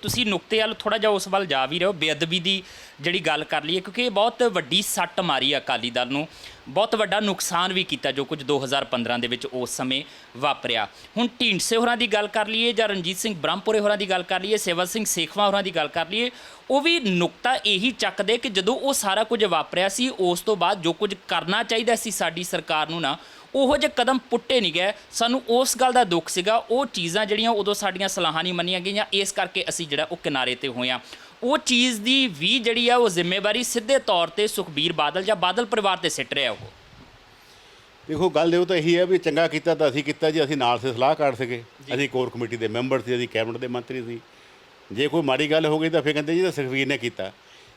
ਤੁਸੀਂ ਨੁਕਤੇ ਵੱਲ ਥੋੜ੍ਹਾ ਜਿਹਾ ਉਸ ਵੱਲ ਜਾ ਵੀ ਰਹੇ ਹੋ। ਬੇਅਦਬੀ ਦੀ ਜਿਹੜੀ ਗੱਲ ਕਰ ਲਈਏ, ਕਿਉਂਕਿ ਇਹ ਬਹੁਤ ਵੱਡੀ ਸੱਟ ਮਾਰੀ ਅਕਾਲੀ ਦਲ ਨੂੰ, ਬਹੁਤ ਵੱਡਾ ਨੁਕਸਾਨ ਵੀ ਕੀਤਾ ਜੋ ਕੁਝ 2015 ਦੇ ਵਿੱਚ ਉਸ ਸਮੇਂ ਵਾਪਰਿਆ। ਹੁਣ ਢੀਂਡਸੇ ਹੋਰਾਂ ਦੀ ਗੱਲ ਕਰ ਲਈਏ ਜਾਂ ਰਣਜੀਤ ਸਿੰਘ ਬ੍ਰਹਮਪੁਰੇ ਹੋਰਾਂ ਦੀ ਗੱਲ ਕਰ ਲਈਏ, ਸੇਵਾ ਸਿੰਘ ਸੇਖਵਾਂ ਹੋਰਾਂ ਦੀ ਗੱਲ ਕਰ ਲਈਏ, ਉਹ ਵੀ ਨੁਕਤਾ ਇਹੀ ਚੱਕਦੇ ਕਿ ਜਦੋਂ ਉਹ ਸਾਰਾ ਕੁਝ ਵਾਪਰਿਆ ਸੀ, ਉਸ ਤੋਂ ਬਾਅਦ ਜੋ ਕੁਝ ਕਰਨਾ ਚਾਹੀਦਾ ਸੀ ਸਾਡੀ ਸਰਕਾਰ ਨੂੰ ਨਾ, ਉਹੋ ਜਿਹੇ ਕਦਮ ਪੁੱਟੇ ਨਹੀਂ ਗਏ। ਸਾਨੂੰ ਉਸ ਗੱਲ ਦਾ ਦੁੱਖ ਸੀਗਾ, ਉਹ ਚੀਜ਼ਾਂ ਜਿਹੜੀਆਂ ਉਦੋਂ ਸਾਡੀਆਂ ਸਲਾਹਾਂ ਨਹੀਂ ਮੰਨੀਆਂ ਗਈਆਂ, ਇਸ ਕਰਕੇ ਅਸੀਂ ਜਿਹੜਾ ਉਹ ਕਿਨਾਰੇ 'ਤੇ ਹੋਏ ਹਾਂ। ਉਹ ਚੀਜ਼ ਦੀ ਵੀ ਜਿਹੜੀ ਆ ਉਹ ਜ਼ਿੰਮੇਵਾਰੀ ਸਿੱਧੇ ਤੌਰ 'ਤੇ ਸੁਖਬੀਰ ਬਾਦਲ ਜਾਂ ਬਾਦਲ ਪਰਿਵਾਰ 'ਤੇ ਸਿੱਟ ਰਿਹਾ। ਉਹ ਦੇਖੋ, ਗੱਲ ਇਹ ਤਾਂ ਇਹੀ ਹੈ ਵੀ ਚੰਗਾ ਕੀਤਾ ਤਾਂ ਅਸੀਂ ਕੀਤਾ ਜੀ, ਅਸੀਂ ਨਾਲ ਸੇ ਸਲਾਹਕਾਰ ਸੀਗੇ, ਅਸੀਂ ਕੋਰ ਕਮੇਟੀ ਦੇ ਮੈਂਬਰ ਸੀ, ਅਸੀਂ ਕੈਬਨਿਟ ਦੇ ਮੰਤਰੀ ਸੀ। ਜੇ ਕੋਈ ਮਾੜੀ ਗੱਲ ਹੋ ਗਈ ਤਾਂ ਫਿਰ ਕਹਿੰਦੇ ਜੀ ਤਾਂ ਸੁਖਬੀਰ ਨੇ ਕੀਤਾ।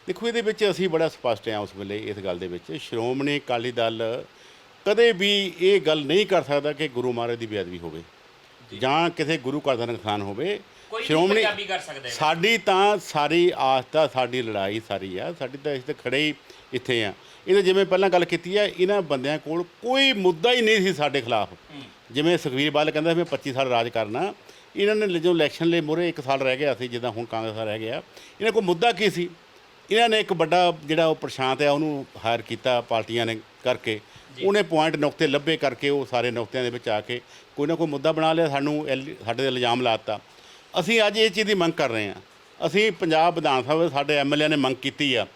ਦੇਖੋ, ਇਹਦੇ ਵਿੱਚ ਅਸੀਂ ਬੜਾ ਸਪਸ਼ਟ ਹਾਂ ਉਸ ਵੇਲੇ ਇਸ ਗੱਲ ਦੇ ਵਿੱਚ। ਸ਼੍ਰੋਮਣੀ ਅਕਾਲੀ ਦਲ ਕਦੇ ਵੀ ਇਹ ਗੱਲ ਨਹੀਂ ਕਰ ਸਕਦਾ ਕਿ ਗੁਰੂ ਮਹਾਰਾਜ ਦੀ ਬੇਅਦਬੀ ਹੋਵੇ ਜਾਂ ਕਿਸੇ ਗੁਰੂ ਘਰ ਦਾ ਨੁਕਸਾਨ ਹੋਵੇ। ਸ਼੍ਰੋਮਣੀ ਸਾਡੀ ਤਾਂ ਸਾਰੀ ਆਸਥਾ, ਸਾਡੀ ਲੜਾਈ ਸਾਰੀ ਆ, ਸਾਡੀ ਤਾਂ ਅਸੀਂ ਤਾਂ ਖੜੇ ਹੀ ਇੱਥੇ ਆ। ਇਹ ਤਾਂ ਜਿਵੇਂ ਪਹਿਲਾਂ ਗੱਲ ਕੀਤੀ ਆ, ਇਹਨਾਂ ਬੰਦਿਆਂ ਕੋਲ ਕੋਈ ਮੁੱਦਾ ਹੀ ਨਹੀਂ ਸੀ ਸਾਡੇ ਖਿਲਾਫ। ਜਿਵੇਂ ਸੁਖਬੀਰ ਬਾਦਲ ਕਹਿੰਦਾ ਮੈਂ 25 ਸਾਲ ਰਾਜ ਕਰਨਾ, ਇਹਨਾਂ ਨੇ ਜਦੋਂ ਇਲੈਕਸ਼ਨ ਲਈ ਮੂਹਰੇ 1 ਸਾਲ ਰਹਿ ਗਿਆ ਸੀ, ਜਿੱਦਾਂ ਹੁਣ ਕਾਂਗਰਸ ਦਾ ਰਹਿ ਗਿਆ, ਇਹਨਾਂ ਕੋਲ ਮੁੱਦਾ ਕੀ ਸੀ? ਇਹਨਾਂ ਨੇ ਇੱਕ ਵੱਡਾ ਜਿਹੜਾ ਉਹ ਪ੍ਰਸ਼ਾਂਤ ਆ ਉਹਨੂੰ ਹਾਇਰ ਕੀਤਾ ਪਾਰਟੀਆਂ ਨੇ ਕਰਕੇ, ਉਹਨੇ ਪੁਆਇੰਟ ਨੁਕਤੇ ਲੱਭੇ ਕਰਕੇ ਉਹ ਸਾਰੇ ਨੁਕਤਿਆਂ ਦੇ ਵਿੱਚ ਆ ਕੇ ਕੋਈ ਨਾ ਕੋਈ ਮੁੱਦਾ ਬਣਾ ਲਿਆ, ਸਾਡੇ 'ਤੇ ਇਲਜ਼ਾਮ ਲਾਤਾ। ਅਸੀਂ ਅੱਜ ਇਹ ਚੀਜ਼ ਦੀ ਮੰਗ ਕਰ ਰਹੇ ਹਾਂ। ਅਸੀਂ ਪੰਜਾਬ ਵਿਧਾਨ ਸਭਾ ਸਾਡੇ ਐਮਐਲਏ ਨੇ ਮੰਗ ਕੀਤੀ ਆ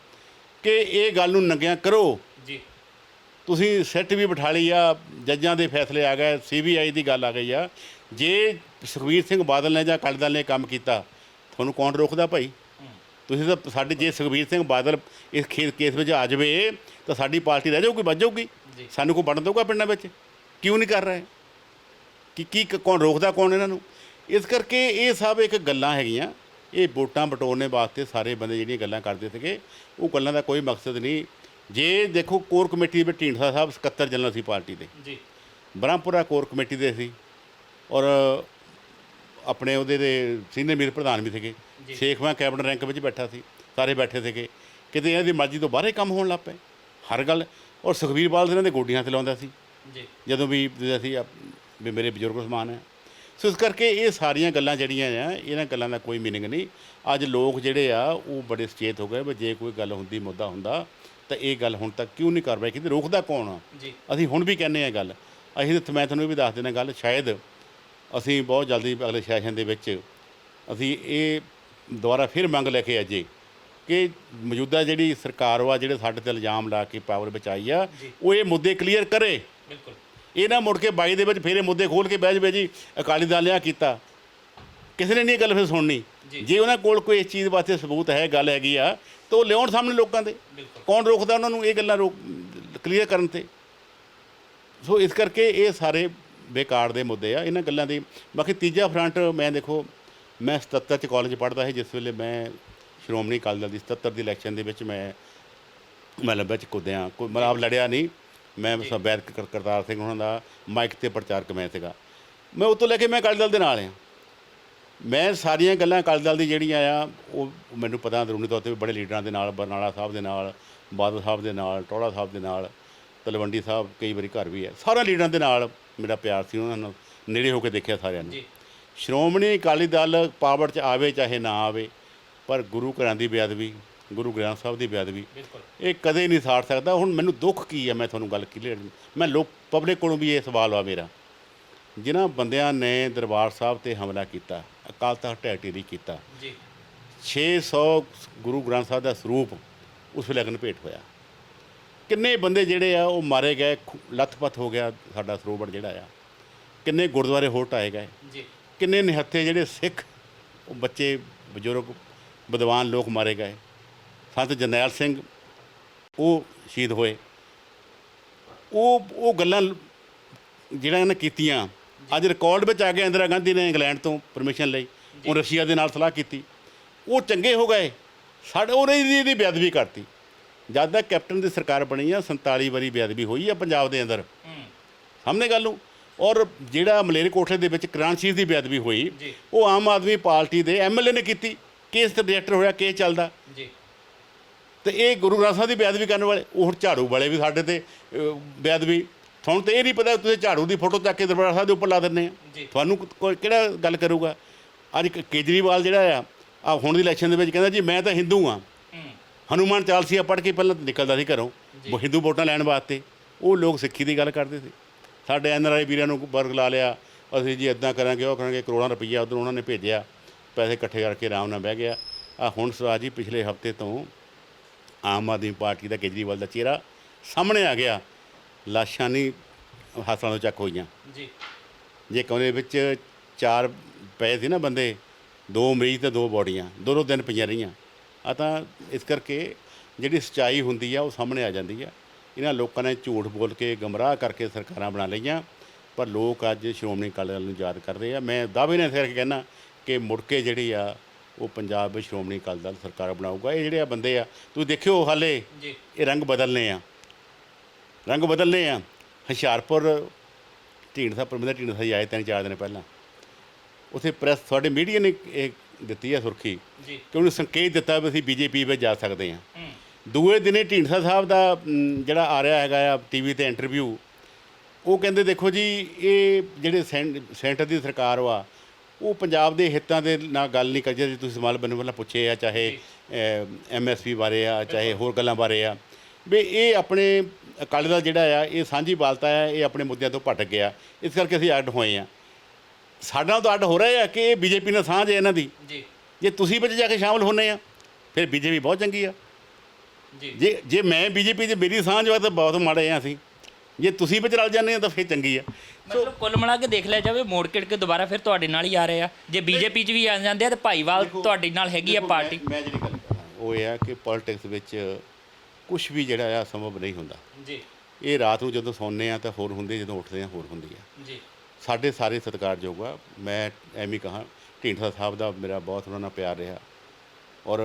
ਕਿ ਇਹ ਗੱਲ ਨੂੰ ਨੰਗਿਆਂ ਕਰੋ ਜੀ। ਤੁਸੀਂ ਸਿੱਟ ਵੀ ਬਿਠਾ ਲਈ ਆ, ਜੱਜਾਂ ਦੇ ਫੈਸਲੇ ਆ ਗਏ, CBI ਦੀ ਗੱਲ ਆ ਗਈ ਆ। ਜੇ ਸੁਖਬੀਰ ਸਿੰਘ ਬਾਦਲ ਨੇ ਜਾਂ ਅਕਾਲੀ ਦਲ ਨੇ ਕੰਮ ਕੀਤਾ, ਤੁਹਾਨੂੰ ਕੌਣ ਰੋਕਦਾ ਭਾਈ? ਤੁਸੀਂ ਤਾਂ ਸਾਡੇ, ਜੇ ਸੁਖਬੀਰ ਸਿੰਘ ਬਾਦਲ ਇਸ ਕੇਸ ਵਿੱਚ ਆ ਜਾਵੇ ਤਾਂ ਸਾਡੀ ਪਾਰਟੀ ਰਹਿ ਜਾਊਗੀ, ਬਚ ਜਾਊਗੀ, ਸਾਨੂੰ ਕੋਈ ਵੰਡ ਦਊਗਾ ਪਿੰਡਾਂ ਵਿੱਚ? ਕਿਉਂ ਨਹੀਂ ਕਰ ਰਹੇ? ਕੀ ਕੌਣ ਰੋਕਦਾ, ਕੌਣ ਇਹਨਾਂ ਨੂੰ? ਇਸ ਕਰਕੇ ਇਹ ਸਭ ਇੱਕ ਗੱਲਾਂ ਹੈਗੀਆਂ। ਇਹ ਵੋਟਾਂ ਬਟੋਰਨੇ ਵਾਸਤੇ ਸਾਰੇ ਬੰਦੇ ਜਿਹੜੀਆਂ ਗੱਲਾਂ ਕਰਦੇ ਸੀਗੇ, ਉਹ ਗੱਲਾਂ ਦਾ ਕੋਈ ਮਕਸਦ ਨਹੀਂ। ਜੇ ਦੇਖੋ, ਕੋਰ ਕਮੇਟੀ ਵਿੱਚ ਢੀਂਡਸਾ ਸਾਹਿਬ ਸਕੱਤਰ ਜਨਰਲ ਸੀ ਪਾਰਟੀ ਦੇ ਜੀ, ਬ੍ਰਹਮਪੁਰਾ ਕੋਰ ਕਮੇਟੀ ਦੇ ਸੀ, ਔਰ ਆਪਣੇ ਉਹਦੇ ਦੇ ਸੀਨੀਅਰ ਮੀਤ ਪ੍ਰਧਾਨ ਵੀ ਸੀਗੇ। ਸੇਖਵਾਂ ਕੈਬਨਿਟ ਰੈਂਕ ਵਿੱਚ ਬੈਠਾ ਸੀ, ਸਾਰੇ ਬੈਠੇ ਸੀਗੇ। ਕਿਤੇ ਇਹਨਾਂ ਦੀ ਮਰਜ਼ੀ ਤੋਂ ਬਾਹਰੇ ਕੰਮ ਹੋਣ ਲੱਗ ਪਏ ਹਰ ਗੱਲ। ਔਰ ਸੁਖਬੀਰ ਬਾਦਲ ਇਹਨਾਂ ਦੇ ਗੋਡੀਆਂ 'ਤੇ ਲਾਉਂਦਾ ਸੀ ਜੀ ਜਦੋਂ ਵੀ ਅਸੀਂ ਵੀ ਮੇਰੇ ਬਜ਼ੁਰਗ ਸਮਾਨ ਹੈ। ਸੋ ਇਸ ਕਰਕੇ ਇਹ ਸਾਰੀਆਂ ਗੱਲਾਂ ਜਿਹੜੀਆਂ ਆ ਇਹਨਾਂ ਗੱਲਾਂ ਦਾ ਕੋਈ ਮੀਨਿੰਗ ਨਹੀਂ। ਅੱਜ ਲੋਕ ਜਿਹੜੇ ਆ ਉਹ ਬੜੇ ਸੁਚੇਤ ਹੋ ਗਏ ਵੀ ਜੇ ਕੋਈ ਗੱਲ ਹੁੰਦੀ ਮੁੱਦਾ ਹੁੰਦਾ ਤਾਂ ਇਹ ਗੱਲ ਹੁਣ ਤੱਕ ਕਿਉਂ ਨਹੀਂ ਕਾਰਵਾਈ ਕੀਤੀ, ਰੋਕਦਾ ਕੌਣ ਆ। ਜੀ ਅਸੀਂ ਹੁਣ ਵੀ ਕਹਿੰਦੇ ਹਾਂ ਗੱਲ, ਅਸੀਂ ਤਾਂ ਮੈਂ ਤੁਹਾਨੂੰ ਇਹ ਵੀ ਦੱਸ ਦੇਣਾ ਗੱਲ, ਸ਼ਾਇਦ ਅਸੀਂ ਬਹੁਤ ਜਲਦੀ ਅਗਲੇ ਸੈਸ਼ਨ ਦੇ ਵਿੱਚ ਅਸੀਂ ਇਹ ਦੁਬਾਰਾ ਫਿਰ ਮੰਗ ਲੈ ਕੇ ਅਜੇ ਕਿ ਮੌਜੂਦਾ ਜਿਹੜੀ ਸਰਕਾਰ ਵਾ ਜਿਹੜੇ ਸਾਡੇ ਤੇ ਇਲਜ਼ਾਮ ਲਾ ਕੇ ਪਾਵਰ ਵਿੱਚ ਆਈ ਆ ਉਹ ਇਹ ਮੁੱਦੇ ਕਲੀਅਰ ਕਰੇ। ਬਿਲਕੁਲ ਇਹ ਨਾ ਮੁੜ ਕੇ 22 ਦੇ ਵਿੱਚ ਫਿਰ ਇਹ ਮੁੱਦੇ ਖੋਲ੍ਹ ਕੇ ਬਹਿ ਜਾਵੇ ਜੀ ਅਕਾਲੀ ਦਲ ਨੇ ਆਹ ਕੀਤਾ, ਕਿਸੇ ਨੇ ਨਹੀਂ ਇਹ ਗੱਲ ਫਿਰ ਸੁਣਨੀ। ਜੇ ਉਹਨਾਂ ਕੋਲ ਕੋਈ ਇਸ ਚੀਜ਼ ਵਾਸਤੇ ਸਬੂਤ ਹੈ, ਗੱਲ ਹੈਗੀ ਆ, ਤਾਂ ਉਹ ਲਿਆਉਣ ਸਾਹਮਣੇ ਲੋਕਾਂ ਦੇ। ਕੌਣ ਰੋਕਦਾ ਉਹਨਾਂ ਨੂੰ ਇਹ ਗੱਲਾਂ ਕਲੀਅਰ ਕਰਨ ਤੇ। ਸੋ ਇਸ ਕਰਕੇ ਇਹ ਸਾਰੇ ਬੇਕਾਰ ਦੇ ਮੁੱਦੇ ਆ ਇਹਨਾਂ ਗੱਲਾਂ ਦੀ। ਬਾਕੀ ਤੀਜਾ ਫਰੰਟ, ਮੈਂ ਦੇਖੋ ਮੈਂ 77 'ਚ ਕਾਲਜ ਪੜ੍ਹਦਾ ਸੀ, ਜਿਸ ਵੇਲੇ ਮੈਂ ਸ਼੍ਰੋਮਣੀ ਅਕਾਲੀ ਦਲ ਦੀ 77 ਦੀ ਇਲੈਕਸ਼ਨ ਦੇ ਵਿੱਚ ਮੈਂ ਮਤਲਬ ਵਿੱਚ ਕੁੱਦਿਆ, ਕੋਈ ਮਤਲਬ ਲੜਿਆ ਨਹੀਂ। ਮੈਂ ਵੈਦ ਕਰਤਾਰ ਸਿੰਘ ਉਹਨਾਂ ਦਾ ਮਾਈਕ 'ਤੇ ਪ੍ਰਚਾਰਕ ਮੈਂ ਸੀਗਾ। ਮੈਂ ਉਹ ਤੋਂ ਲੈ ਕੇ ਮੈਂ ਅਕਾਲੀ ਦਲ ਦੇ ਨਾਲ ਹਾਂ। ਮੈਂ ਸਾਰੀਆਂ ਗੱਲਾਂ ਅਕਾਲੀ ਦਲ ਦੀ ਜਿਹੜੀਆਂ ਆ ਉਹ ਮੈਨੂੰ ਪਤਾ ਅੰਦਰੂਨੀ ਤੌਰ 'ਤੇ ਵੀ ਬੜੇ ਲੀਡਰਾਂ ਦੇ ਨਾਲ, ਬਰਨਾਲਾ ਸਾਹਿਬ ਦੇ ਨਾਲ, ਬਾਦਲ ਸਾਹਿਬ ਦੇ ਨਾਲ, ਟੋੜਾ ਸਾਹਿਬ ਦੇ ਨਾਲ, ਤਲਵੰਡੀ ਸਾਹਿਬ ਕਈ ਵਾਰੀ ਘਰ ਵੀ ਹੈ, ਸਾਰਿਆਂ ਲੀਡਰਾਂ ਦੇ ਨਾਲ ਮੇਰਾ ਪਿਆਰ ਸੀ। ਉਹਨਾਂ ਨਾਲ ਨੇੜੇ ਹੋ ਕੇ ਦੇਖਿਆ ਸਾਰਿਆਂ ਨੂੰ। ਸ਼੍ਰੋਮਣੀ ਅਕਾਲੀ ਦਲ ਪਾਵਰ 'ਚ ਆਵੇ ਚਾਹੇ ਨਾ ਆਵੇ, ਪਰ ਗੁਰੂ ਘਰਾਂ ਦੀ ਬੇਅਦਬੀ, ਗੁਰੂ ਗ੍ਰੰਥ ਸਾਹਿਬ ਦੀ ਬੇਅਦਬੀ ਇਹ ਕਦੇ ਨਹੀਂ ਸਾੜ ਸਕਦਾ। ਹੁਣ ਮੈਨੂੰ ਦੁੱਖ ਕੀ ਹੈ, ਮੈਂ ਤੁਹਾਨੂੰ ਗੱਲ ਕਲੀਅਰ, ਮੈਂ ਲੋਕ ਪਬਲਿਕ ਕੋਲੋਂ ਵੀ ਇਹ ਸਵਾਲ ਆ ਮੇਰਾ, ਜਿਨ੍ਹਾਂ ਬੰਦਿਆਂ ਨੇ ਦਰਬਾਰ ਸਾਹਿਬ 'ਤੇ ਹਮਲਾ ਕੀਤਾ, ਅਕਾਲ ਤਖ਼ਤ ਢਹਿ ਢੇਰੀ ਕੀਤਾ, 600 ਗੁਰੂ ਗ੍ਰੰਥ ਸਾਹਿਬ ਦਾ ਸਰੂਪ ਉਸ ਵੇਲੇ ਅਗਨ ਭੇਟ ਹੋਇਆ, ਕਿੰਨੇ ਬੰਦੇ ਜਿਹੜੇ ਆ ਉਹ ਮਾਰੇ ਗਏ, ਲੱਥਪੱਥ ਹੋ ਗਿਆ ਸਾਡਾ ਸਰੋਵਰ ਜਿਹੜਾ ਆ, ਕਿੰਨੇ ਗੁਰਦੁਆਰੇ ਹੋਰ ਢਾਏ ਗਏ, ਕਿੰਨੇ ਨਿਹੱਥੇ ਜਿਹੜੇ ਸਿੱਖ ਉਹ ਬੱਚੇ ਬਜ਼ੁਰਗ ਵਿਦਵਾਨ ਲੋਕ ਮਾਰੇ ਗਏ, ਸੰਤ ਜਰਨੈਲ ਸਿੰਘ ਉਹ ਸ਼ਹੀਦ ਹੋਏ। ਉਹ ਗੱਲਾਂ ਜਿਹੜਾ ਇਹਨਾਂ ਕੀਤੀਆਂ ਅੱਜ ਰਿਕਾਰਡ ਵਿੱਚ ਆ ਗਿਆ। ਇੰਦਰਾ ਗਾਂਧੀ ਨੇ ਇੰਗਲੈਂਡ ਤੋਂ ਪਰਮਿਸ਼ਨ ਲਈ, ਉਹ ਰਸ਼ੀਆ ਦੇ ਨਾਲ ਸਲਾਹ ਕੀਤੀ, ਉਹ ਚੰਗੇ ਹੋ ਗਏ। ਸਾਡੇ ਉਹਨੇ ਇਹਦੀ ਬੇਅਦਬੀ ਕਰਤੀ। ਜਦ ਤੱਕ ਕੈਪਟਨ ਦੀ ਸਰਕਾਰ ਬਣੀ ਆ 47 ਵਾਰੀ ਬੇਅਦਬੀ ਹੋਈ ਆ ਪੰਜਾਬ ਦੇ ਅੰਦਰ, ਸਾਹਮਣੇ ਗੱਲ ਨੂੰ। ਔਰ ਜਿਹੜਾ ਮਲੇਰਕੋਟਲੇ ਦੇ ਵਿੱਚ ਕਿਰਾਨਸ਼ੀਰ ਦੀ ਬੇਅਦਬੀ ਹੋਈ ਉਹ ਆਮ ਆਦਮੀ ਪਾਰਟੀ ਦੇ ਐਮਐਲਏ ਨੇ ਕੀਤੀ, ਕੇਸ ਤੇ ਰਿਜੈਕਟ ਹੋਇਆ, ਕੇਸ ਚੱਲਦਾ। ਤੇ ਇਹ ਗੁਰੂ ਗ੍ਰੰਥ ਸਾਹਿਬ ਦੀ ਬੇਅਦਬੀ ਕਰਨ ਵਾਲੇ, ਉਹ ਹੁਣ ਝਾੜੂ ਵਾਲੇ ਵੀ ਸਾਡੇ ਤੇ ਬੇਅਦਬੀ। ਤੁਹਾਨੂੰ ਤਾਂ ਇਹ ਨਹੀਂ ਪਤਾ, ਤੁਸੀਂ ਝਾੜੂ ਦੀ ਫੋਟੋ ਚੱਕ ਕੇ ਦਰਬਾਰ ਸਾਹਿਬ ਦੇ ਉੱਪਰ ਲਾ ਦਿੰਦੇ ਆ, ਤੁਹਾਨੂੰ ਕਿਹੜਾ ਗੱਲ ਕਰੂਗਾ। ਅੱਜ ਕੇਜਰੀਵਾਲ ਜਿਹੜਾ ਆ ਹੁਣ ਦੀ ਇਲੈਕਸ਼ਨ ਦੇ ਵਿੱਚ ਕਹਿੰਦਾ ਜੀ ਮੈਂ ਤਾਂ ਹਿੰਦੂ ਹਾਂ, ਹਨੂੰਮਾਨ ਚਾਲੀਸਾ ਪੜ੍ਹ ਕੇ ਪਹਿਲਾਂ ਨਿਕਲਦਾ ਸੀ ਘਰੋਂ ਹਿੰਦੂ ਵੋਟਾਂ ਲੈਣ ਵਾਸਤੇ। ਉਹ ਲੋਕ ਸਿੱਖੀ ਦੀ ਗੱਲ ਕਰਦੇ ਸੀ। ਸਾਡੇ NRI ਵੀਰਾਂ ਨੂੰ ਵਰਗ ਲਾ ਲਿਆ, ਅਸੀਂ ਜੀ ਇੱਦਾਂ ਕਰਾਂਗੇ, ਉਹ ਕਰਾਂਗੇ, ਕਰੋੜਾਂ ਰੁਪਈਆ ਉੱਧਰ ਉਹਨਾਂ ਨੇ ਭੇਜਿਆ, ਪੈਸੇ ਇਕੱਠੇ ਕਰਕੇ ਆਰਾਮ ਨਾਲ ਬਹਿ ਗਿਆ। ਹੁਣ ਸਵਾਜ ਜੀ ਪਿਛਲੇ ਹਫ਼ਤੇ ਤੋਂ ਆਮ ਆਦਮੀ ਪਾਰਟੀ ਦਾ ਕੇਜਰੀਵਾਲ ਦਾ ਚਿਹਰਾ ਸਾਹਮਣੇ ਆ ਗਿਆ। ਲਾਸ਼ਾਂ ਨਹੀਂ ਹੱਥਾਂ ਤੋਂ ਚੱਕ ਹੋਈਆਂ ਜੇ ਕਮਰੇ ਵਿੱਚ 4 ਪਏ ਸੀ ਨਾ ਬੰਦੇ, 2 ਮਰੀਜ਼ ਅਤੇ 2 ਬੋਡੀਆਂ ਦੋ ਦਿਨ ਪਈਆਂ ਰਹੀਆਂ। ਆ ਤਾਂ ਇਸ ਕਰਕੇ ਜਿਹੜੀ ਸੱਚਾਈ ਹੁੰਦੀ ਆ ਉਹ ਸਾਹਮਣੇ ਆ ਜਾਂਦੀ ਆ। ਇਹਨਾਂ ਲੋਕਾਂ ਨੇ ਝੂਠ ਬੋਲ ਕੇ ਗਮਰਾਹ ਕਰਕੇ ਸਰਕਾਰਾਂ ਬਣਾ ਲਈਆਂ, ਪਰ ਲੋਕ ਅੱਜ ਸ਼੍ਰੋਮਣੀ ਅਕਾਲੀ ਦਲ ਨੂੰ ਯਾਦ ਕਰਦੇ ਆ। ਮੈਂ ਦਾਅਵੇ ਨਾਲ ਇਸ ਕਰਕੇ ਕਹਿੰਦਾ ਕਿ ਮੁੜ ਕੇ ਜਿਹੜੀ ਆ ਉਹ ਪੰਜਾਬ ਵਿੱਚ ਸ਼੍ਰੋਮਣੀ ਅਕਾਲੀ ਦਲ ਸਰਕਾਰ ਬਣਾਊਗਾ। ਇਹ ਜਿਹੜੇ ਆ ਬੰਦੇ ਆ ਤੁਸੀਂ ਦੇਖਿਓ ਹਾਲੇ ਇਹ ਰੰਗ ਬਦਲਨੇ ਆ। ਹੁਸ਼ਿਆਰਪੁਰ ਢੀਂਡਸਾ ਪਰਮਿੰਦਰ ਢੀਂਡਸਾ ਜੀ ਆਏ 3-4 ਦਿਨ ਪਹਿਲਾਂ, ਉੱਥੇ ਪ੍ਰੈਸ ਤੁਹਾਡੇ ਮੀਡੀਆ ਨੇ ਇਹ ਦਿੱਤੀ ਹੈ ਸੁਰਖੀ ਕਿ ਉਹਨੂੰ ਸੰਕੇਤ ਦਿੱਤਾ ਵੀ ਅਸੀਂ BJP ਵਿੱਚ ਜਾ ਸਕਦੇ ਹਾਂ। ਦੂਏ ਦਿਨੇ ਢੀਂਡਸਾ ਸਾਹਿਬ ਦਾ ਜਿਹੜਾ ਆ ਰਿਹਾ ਹੈਗਾ ਆ TV 'ਤੇ ਇੰਟਰਵਿਊ, ਉਹ ਕਹਿੰਦੇ ਦੇਖੋ ਜੀ ਇਹ ਜਿਹੜੇ ਸੈਂਟਰ ਦੀ ਸਰਕਾਰ ਵਾ ਉਹ ਪੰਜਾਬ ਦੇ ਹਿੱਤਾਂ ਦੇ ਨਾਲ ਗੱਲ ਨਹੀਂ ਕਰਦੀ। ਤੁਸੀਂ ਸਵਾਲ ਮੈਨੂੰ ਪਹਿਲਾਂ ਪੁੱਛੇ ਆ, ਚਾਹੇ MSP ਬਾਰੇ ਆ, ਚਾਹੇ ਹੋਰ ਗੱਲਾਂ ਬਾਰੇ ਆ, ਵੀ ਇਹ ਆਪਣੇ ਅਕਾਲੀ ਦਲ ਜਿਹੜਾ ਆ ਇਹ ਸਾਂਝੀ ਬਾਲਤਾ ਆ, ਇਹ ਆਪਣੇ ਮੁੱਦਿਆਂ ਤੋਂ ਭਟਕ ਗਿਆ, ਇਸ ਕਰਕੇ ਅਸੀਂ ਅੱਡ ਹੋਏ ਹਾਂ। ਸਾਡੇ ਨਾਲ ਤਾਂ ਅੱਡ ਹੋ ਰਹੇ ਆ ਕਿ ਇਹ BJP ਨਾਲ ਸਾਂਝ ਹੈ ਇਹਨਾਂ ਦੀ। ਜੇ ਤੁਸੀਂ ਵਿੱਚ ਜਾ ਕੇ ਸ਼ਾਮਲ ਹੁੰਦੇ ਆ ਫਿਰ BJP ਬਹੁਤ ਚੰਗੀ ਆ। ਜੇ ਮੈਂ BJP 'ਚ ਮੇਰੀ ਸਾਂਝ ਵਾ ਤਾਂ ਬਹੁਤ ਮਾੜੇ ਆ ਅਸੀਂ। ਜੇ ਤੁਸੀਂ ਵਿੱਚ ਰਲ ਜਾਂਦੇ ਆ ਤਾਂ ਫਿਰ ਚੰਗੀ ਆ। ਮਤਲਬ ਕੁੱਲ ਮਿਲਾ ਕੇ ਦੇਖ ਲਿਆ ਜਾਵੇ ਮੋੜ ਕੇ ਦੁਬਾਰਾ ਫਿਰ ਤੁਹਾਡੇ ਨਾਲ ਹੀ ਆ ਰਹੇ ਆ। ਜੇ BJP 'ਚ ਵੀ ਆ ਜਾਂਦੇ ਆ ਤਾਂ ਭਾਈਵਾਲ ਤੁਹਾਡੇ ਨਾਲ ਹੈਗੀ ਆ ਪਾਰਟੀ। ਮੈਂ ਜਿਹੜੀ ਗੱਲ ਕਰਾਂ ਉਹ ਇਹ ਆ ਕਿ ਪੋਲੀਟਿਕਸ ਵਿੱਚ ਕੁਛ ਵੀ ਜਿਹੜਾ ਆ ਸੰਭਵ ਨਹੀਂ ਹੁੰਦਾ। ਇਹ ਰਾਤ ਨੂੰ ਜਦੋਂ ਸੌਂਦੇ ਆ ਤਾਂ ਹੋਰ ਹੁੰਦੀ, ਜਦੋਂ ਉੱਠਦੇ ਆ ਹੋਰ ਹੁੰਦੀ ਆ। ਸਾਡੇ ਸਾਰੇ ਸਤਿਕਾਰਯੋਗ ਆ। ਮੈਂ ਐਵੇਂ ਕਹਾਂ ਢੀਂਡਸਾ ਸਾਹਿਬ ਦਾ ਮੇਰਾ ਬਹੁਤ ਉਹਨਾਂ ਨਾਲ ਪਿਆਰ ਰਿਹਾ, ਔਰ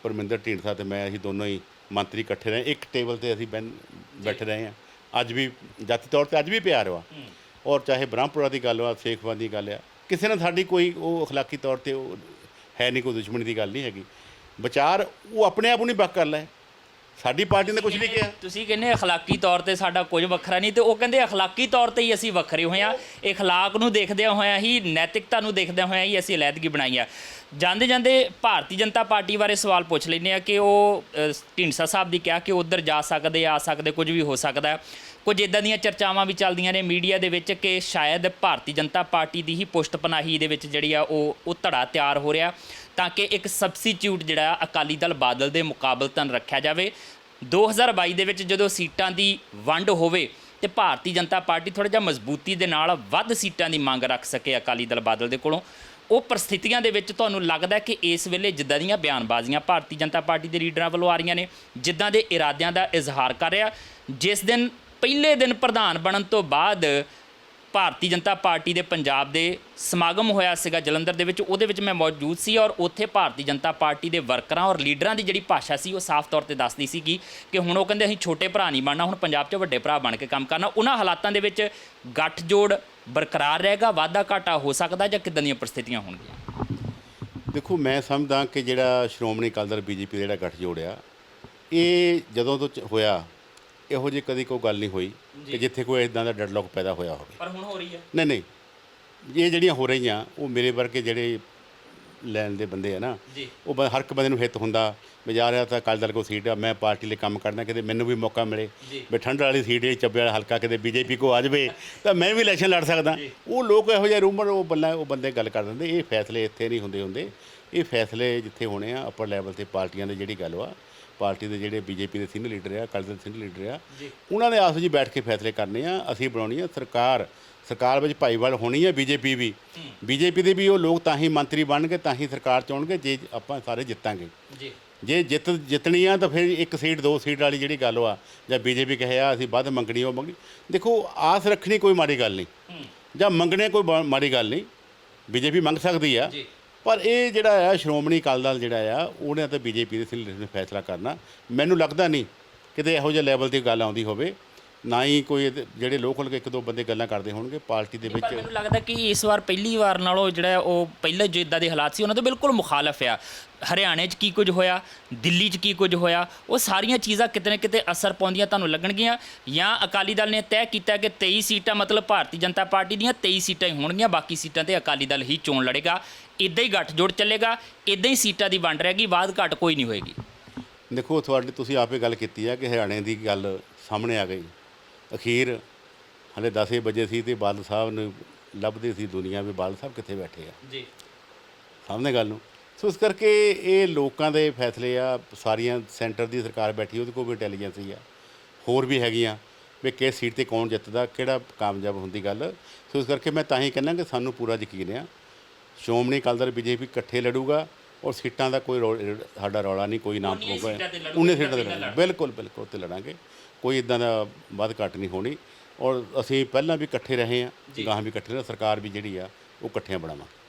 ਪਰਮਿੰਦਰ ਢੀਂਡਸਾ ਅਤੇ ਮੈਂ ਅਸੀਂ ਦੋਨੋਂ ਹੀ ਮੰਤਰੀ ਇਕੱਠੇ ਰਹੇ, ਇੱਕ ਟੇਬਲ 'ਤੇ ਅਸੀਂ ਬੈਠੇ ਰਹੇ ਹਾਂ। ਅੱਜ ਵੀ ਜਾਤੀ ਤੌਰ 'ਤੇ ਅੱਜ ਵੀ ਪਿਆਰ ਵਾ। ਔਰ ਚਾਹੇ ਬ੍ਰਹਮਪੁਰਾ ਦੀ ਗੱਲ ਵਾ, ਸੇਖਵਾਂ ਦੀ ਗੱਲ ਆ, ਕਿਸੇ ਨਾਲ ਸਾਡੀ ਕੋਈ ਉਹ ਅਖਲਾਕੀ ਤੌਰ 'ਤੇ ਉਹ ਹੈ ਨਹੀਂ, ਕੋਈ ਦੁਸ਼ਮਣੀ ਦੀ ਗੱਲ ਨਹੀਂ ਹੈਗੀ। ਵਿਚਾਰ ਉਹ ਆਪਣੇ ਆਪ ਨੂੰ ਹੀ ਵੱਖ ਕਰ ਲੈ। ਸਾਡੀ ਪਾਰਟੀ ਨੇ ਕੁਝ ਨਹੀਂ ਕਿਹਾ। ਤੁਸੀਂ ਕਹਿੰਦੇ ਅਖਲਾਕੀ ਤੌਰ ਤੇ ਸਾਡਾ ਕੁਝ ਵੱਖਰਾ ਨਹੀਂ, ਤੇ ਉਹ ਕਹਿੰਦੇ ਅਖਲਾਕੀ ਤੌਰ ਤੇ ਹੀ ਅਸੀਂ ਵੱਖਰੇ ਹੋਏ ਹਾਂ, ਅਖਲਾਕ ਨੂੰ ਦੇਖਦਿਆਂ ਹੋਇਆਂ ਹੀ, ਨੈਤਿਕਤਾ ਨੂੰ ਦੇਖਦਿਆਂ ਹੋਇਆਂ ਹੀ ਅਸੀਂ ਅਲੱਦਗੀ ਬਣਾਈ ਆ। ਜਾਂਦੇ ਜਾਂਦੇ ਭਾਰਤੀ ਜਨਤਾ ਪਾਰਟੀ ਬਾਰੇ ਸਵਾਲ ਪੁੱਛ ਲੈਂਦੇ ਆ ਕਿ ਉਹ ਢੀਂਡਸਾ ਸਾਹਿਬ ਦੀ ਕਿਹਾ ਕਿ ਉੱਧਰ ਜਾ ਸਕਦੇ, ਆ ਸਕਦੇ, ਕੁਝ ਵੀ ਹੋ ਸਕਦਾ। ਕੁਝ ਇੱਦਾਂ ਦੀਆਂ ਚਰਚਾਵਾਂ ਵੀ ਚੱਲਦੀਆਂ ਨੇ ਮੀਡੀਆ ਦੇ ਵਿੱਚ ਕਿ ਸ਼ਾਇਦ ਭਾਰਤੀ ਜਨਤਾ ਪਾਰਟੀ ਦੀ ਹੀ ਪੁਸ਼ਤ ਪਨਾਹੀ ਦੇ ਵਿੱਚ ਜਿਹੜੀ ਆ ਉਹ ਧੜਾ ਤਿਆਰ ਹੋ ਰਿਹਾ ਤਾਂ ਕਿ ਇੱਕ ਸਬਸਟੀਚਿਊਟ ਜਿਹੜਾ ਅਕਾਲੀ ਦਲ ਬਾਦਲ ਦੇ ਮੁਕਾਬਲਤਨ ਰੱਖਿਆ ਜਾਵੇ। 2022 ਦੇ ਵਿੱਚ ਜਦੋਂ ਸੀਟਾਂ ਦੀ ਵੰਡ ਹੋਵੇ ਤੇ ਭਾਰਤੀ ਜਨਤਾ ਪਾਰਟੀ ਥੋੜ੍ਹਾ ਜਿਹਾ ਮਜ਼ਬੂਤੀ ਦੇ ਨਾਲ ਵੱਧ ਸੀਟਾਂ ਦੀ ਮੰਗ ਰੱਖ ਸਕੇ ਅਕਾਲੀ ਦਲ ਬਾਦਲ ਦੇ ਕੋਲੋਂ। ਉਹ ਪ੍ਰਸਥਿਤੀਆਂ ਦੇ ਵਿੱਚ ਤੁਹਾਨੂੰ ਲੱਗਦਾ ਕਿ ਇਸ ਵੇਲੇ ਜਿੱਦਾਂ ਦੀਆਂ ਬਿਆਨਬਾਜ਼ੀਆਂ ਭਾਰਤੀ ਜਨਤਾ ਪਾਰਟੀ ਦੇ ਲੀਡਰਾਂ ਵੱਲੋਂ ਆ ਰਹੀਆਂ ਨੇ, ਜਿੱਦਾਂ ਦੇ ਇਰਾਦਿਆਂ ਦਾ ਇਜ਼ਹਾਰ ਕਰ ਰਿਹਾ, ਜਿਸ ਦਿਨ ਪਹਿਲੇ ਦਿਨ ਪ੍ਰਧਾਨ ਬਣਨ ਤੋਂ ਬਾਅਦ ਭਾਰਤੀ ਜਨਤਾ ਪਾਰਟੀ ਦੇ ਪੰਜਾਬ ਦੇ ਸਮਾਗਮ ਹੋਇਆ ਸੀਗਾ ਜਲੰਧਰ ਦੇ ਵਿੱਚ, ਉਹਦੇ ਵਿੱਚ ਮੈਂ ਮੌਜੂਦ ਸੀ ਔਰ ਉੱਥੇ ਭਾਰਤੀ ਜਨਤਾ ਪਾਰਟੀ ਦੇ ਵਰਕਰਾਂ ਔਰ ਲੀਡਰਾਂ ਦੀ ਜਿਹੜੀ ਭਾਸ਼ਾ ਸੀ ਉਹ ਸਾਫ਼ ਤੌਰ ਤੇ ਦੱਸਦੀ ਸੀਗੀ ਕਿ ਹੁਣ ਉਹ ਕਹਿੰਦੇ ਅਸੀਂ ਛੋਟੇ ਭਰਾ ਨਹੀਂ ਬਣਨਾ, ਹੁਣ ਪੰਜਾਬ 'ਚ ਵੱਡੇ ਭਰਾ ਬਣ ਕੇ ਕੰਮ ਕਰਨਾ। ਉਹਨਾਂ ਹਾਲਾਤਾਂ ਦੇ ਵਿੱਚ ਗੱਠਜੋੜ ਬਰਕਰਾਰ ਰਹੇਗਾ, ਵਾਧਾ ਘਾਟਾ ਹੋ ਸਕਦਾ ਜਾਂ ਕਿੱਦਾਂ ਦੀਆਂ ਪ੍ਰਸਥਿਤੀਆਂ ਹੋਣਗੀਆਂ? ਦੇਖੋ, ਮੈਂ ਸਮਝਦਾ ਕਿ ਜਿਹੜਾ ਸ਼੍ਰੋਮਣੀ ਅਕਾਲੀ ਦਲ ਬੀਜੇਪੀ ਦਾ ਜਿਹੜਾ ਗੱਠਜੋੜ ਆ, ਇਹ ਜਦੋਂ ਤੋਂ ਹੋਇਆ ਇਹੋ ਜਿਹੀ ਕਦੀ ਕੋਈ ਗੱਲ ਨਹੀਂ ਹੋਈ ਕਿ ਜਿੱਥੇ ਕੋਈ ਇਦਾਂ ਦਾ ਡੈਡਲੌਕ ਪੈਦਾ ਹੋਇਆ ਹੋਵੇ। ਪਰ ਹੁਣ ਹੋ ਰਹੀ ਹੈ। ਨਹੀਂ, ਇਹ ਜਿਹੜੀਆਂ ਹੋ ਰਹੀਆਂ ਉਹ ਮੇਰੇ ਵਰਗੇ ਜਿਹੜੇ ਲੈਣ ਦੇ ਬੰਦੇ ਆ ਨਾ, ਉਹ ਹਰ ਇੱਕ ਬੰਦੇ ਨੂੰ ਹਿੱਤ ਹੁੰਦਾ ਵੀ ਜਾ ਰਿਹਾ ਤਾਂ ਅਕਾਲੀ ਦਲ ਕੋਲ ਸੀਟ ਆ, ਮੈਂ ਪਾਰਟੀ ਲਈ ਕੰਮ ਕਰਨਾ, ਕਿਤੇ ਮੈਨੂੰ ਵੀ ਮੌਕਾ ਮਿਲੇ ਵੀ ਠੰਡ ਵਾਲੀ ਸੀਟ ਹੈ, ਚੱਬੇ ਵਾਲਾ ਹਲਕਾ ਕਿਤੇ ਬੀਜੇਪੀ ਕੋ ਆ ਜਾਵੇ ਤਾਂ ਮੈਂ ਵੀ ਇਲੈਕਸ਼ਨ ਲੜ ਸਕਦਾ। ਉਹ ਲੋਕ ਇਹੋ ਜਿਹੇ ਰੂਮਰ ਉਹ ਬੰਦੇ ਗੱਲ ਕਰ ਦਿੰਦੇ। ਇਹ ਫੈਸਲੇ ਇੱਥੇ ਨਹੀਂ ਹੁੰਦੇ। ਇਹ ਫੈਸਲੇ ਜਿੱਥੇ ਹੋਣੇ ਆ ਅਪਰ ਲੈਵਲ 'ਤੇ ਪਾਰਟੀਆਂ ਦੇ ਜਿਹੜੀ ਗੱਲ ਵਾ, ਪਾਰਟੀ ਦੇ ਜਿਹੜੇ ਬੀਜੇਪੀ ਦੇ ਸੀਨੀਅਰ ਲੀਡਰ ਆ, ਅਕਾਲੀ ਦਲ ਦੇ ਸੀਨੀਅਰ ਲੀਡਰ ਆ, ਉਹਨਾਂ ਨੇ ਆਪਸ ਵਿੱਚ ਬੈਠ ਕੇ ਫੈਸਲੇ ਕਰਨੇ ਆ। ਅਸੀਂ ਬਣਾਉਣੀ ਆ ਸਰਕਾਰ ਵਿੱਚ ਭਾਈਵਾਲ ਹੋਣੀ ਹੈ। ਬੀਜੇਪੀ ਦੇ ਵੀ ਉਹ ਲੋਕ ਤਾਂ ਹੀ ਮੰਤਰੀ ਬਣਨਗੇ, ਤਾਂ ਹੀ ਸਰਕਾਰ ਚੁਣਨਗੇ ਜੇ ਆਪਾਂ ਸਾਰੇ ਜਿੱਤਾਂਗੇ। ਜੇ ਜਿੱਤਣੀ ਆ ਤਾਂ ਫਿਰ ਇੱਕ ਸੀਟ 2 ਸੀਟ ਵਾਲੀ ਜਿਹੜੀ ਗੱਲ ਆ, ਜਾਂ ਬੀਜੇਪੀ ਕਹੇ ਆ ਅਸੀਂ ਵੱਧ ਮੰਗਣੀ ਉਹ ਮੰਗਣੀ। ਦੇਖੋ, ਆਸ ਰੱਖਣੀ ਕੋਈ ਮਾੜੀ ਗੱਲ ਨਹੀਂ ਜਾਂ ਮੰਗਣੇ ਕੋਈ ਮਾੜੀ ਗੱਲ ਨਹੀਂ, ਬੀਜੇਪੀ ਮੰਗ ਸਕਦੀ ਆ। ਪਰ ਇਹ ਜਿਹੜਾ ਆ ਸ਼੍ਰੋਮਣੀ ਅਕਾਲੀ ਦਲ ਜਿਹੜਾ ਆ, ਉਹਨੇ ਤਾਂ ਬੀਜੇਪੀ ਦੇ ਸੀਨੀਅਰ ਲੀਡਰ ਨੇ ਫੈਸਲਾ ਕਰਨਾ। ਮੈਨੂੰ ਲੱਗਦਾ ਨਹੀਂ ਕਿਤੇ ਇਹੋ ਜਿਹੇ ਲੈਵਲ 'ਤੇ ਗੱਲ ਆਉਂਦੀ ਹੋਵੇ, ਨਾ ਹੀ ਕੋਈ ਜਿਹੜੇ ਲੋਕਲ 1-2 ਬੰਦੇ ਗੱਲਾਂ ਕਰਦੇ ਹੋਣਗੇ ਪਾਰਟੀ ਦੇ ਵਿੱਚ। ਮੈਨੂੰ ਲੱਗਦਾ ਕਿ ਇਸ ਵਾਰ ਪਹਿਲੀ ਵਾਰ ਨਾਲੋਂ ਜਿਹੜਾ ਉਹ ਪਹਿਲੇ ਜੋ ਇੱਦਾਂ ਦੇ ਹਾਲਾਤ ਸੀ ਉਹਨਾਂ ਤੋਂ ਬਿਲਕੁਲ ਮੁਖਾਲਫ ਆ। ਹਰਿਆਣੇ 'ਚ ਕੀ ਕੁਝ ਹੋਇਆ, ਦਿੱਲੀ 'ਚ ਕੀ ਕੁਝ ਹੋਇਆ, ਉਹ ਸਾਰੀਆਂ ਚੀਜ਼ਾਂ ਕਿਤੇ ਨਾ ਕਿਤੇ ਅਸਰ ਪਾਉਂਦੀਆਂ ਤੁਹਾਨੂੰ ਲੱਗਣਗੀਆਂ। ਜਾਂ ਅਕਾਲੀ ਦਲ ਨੇ ਤੈਅ ਕੀਤਾ ਕਿ 23 ਸੀਟਾਂ ਮਤਲਬ ਭਾਰਤੀ ਜਨਤਾ ਪਾਰਟੀ ਦੀਆਂ 23 ਸੀਟਾਂ ਹੀ ਹੋਣਗੀਆਂ, ਬਾਕੀ ਸੀਟਾਂ 'ਤੇ ਅਕਾਲੀ ਦਲ ਹੀ ਚੋਣ ਲੜੇਗਾ। ਇੱਦਾਂ ਹੀ ਗੱਠਜੋੜ ਚੱਲੇਗਾ, ਇੱਦਾਂ ਹੀ ਸੀਟਾਂ ਦੀ ਵੰਡ ਰਹੇਗੀ, ਬਾਅਦ ਘੱਟ ਕੋਈ ਨਹੀਂ ਹੋਏਗੀ। ਦੇਖੋ, ਤੁਸੀਂ ਆਪੇ ਗੱਲ ਕੀਤੀ ਆ ਕਿ ਹਰਿਆਣੇ ਦੀ ਗੱਲ ਸਾਹਮਣੇ ਆ ਗਈ। ਅਖੀਰ ਹਾਲੇ 10 ਵਜੇ ਸੀ ਅਤੇ ਬਾਦਲ ਸਾਹਿਬ ਨੂੰ ਲੱਭਦੀ ਸੀ ਦੁਨੀਆ ਵੀ ਬਾਦਲ ਸਾਹਿਬ ਕਿੱਥੇ ਬੈਠੇ ਆ ਸਾਹਮਣੇ ਗੱਲ ਨੂੰ। ਸੋ ਇਸ ਕਰਕੇ ਇਹ ਲੋਕਾਂ ਦੇ ਫੈਸਲੇ ਆ। ਸਾਰੀਆਂ ਸੈਂਟਰ ਦੀ ਸਰਕਾਰ ਬੈਠੀ, ਉਹਦੇ ਕੋਲ ਵੀ ਇੰਟੈਲੀਜੈਂਸੀ ਆ, ਹੋਰ ਵੀ ਹੈਗੀਆਂ ਵੀ ਕਿਸ ਸੀਟ 'ਤੇ ਕੌਣ ਜਿੱਤਦਾ, ਕਿਹੜਾ ਕਾਮਯਾਬ ਹੁੰਦੀ ਗੱਲ। ਸੋ ਇਸ ਕਰਕੇ ਮੈਂ ਤਾਂ ਹੀ ਕਹਿੰਦਾ ਕਿ ਸਾਨੂੰ ਪੂਰਾ ਯਕੀਨ ਆ ਸ਼੍ਰੋਮਣੀ ਅਕਾਲੀ ਦਲ ਬੀਜੇਪੀ ਇਕੱਠੇ ਲੜੂਗਾ ਔਰ ਸੀਟਾਂ ਦਾ ਕੋਈ ਸਾਡਾ ਰੌਲਾ ਨਹੀਂ, ਕੋਈ ਨਾਮ ਹੋਊਗਾ 19 ਸੀਟਾਂ 'ਤੇ ਲੜਾਂਗੇ। ਬਿਲਕੁਲ ਉੱਤੇ ਲੜਾਂਗੇ, ਕੋਈ ਇੱਦਾਂ ਦਾ ਵੱਧ ਘੱਟ ਨਹੀਂ ਹੋਣੀ। ਔਰ ਅਸੀਂ ਪਹਿਲਾਂ ਵੀ ਇਕੱਠੇ ਰਹੇ ਹਾਂ, ਗਾਹਾਂ ਵੀ ਇਕੱਠੇ ਰਹੇ, ਸਰਕਾਰ ਵੀ ਜਿਹੜੀ ਆ ਉਹ ਇਕੱਠੇ ਬਣਾਵਾਂਗੇ।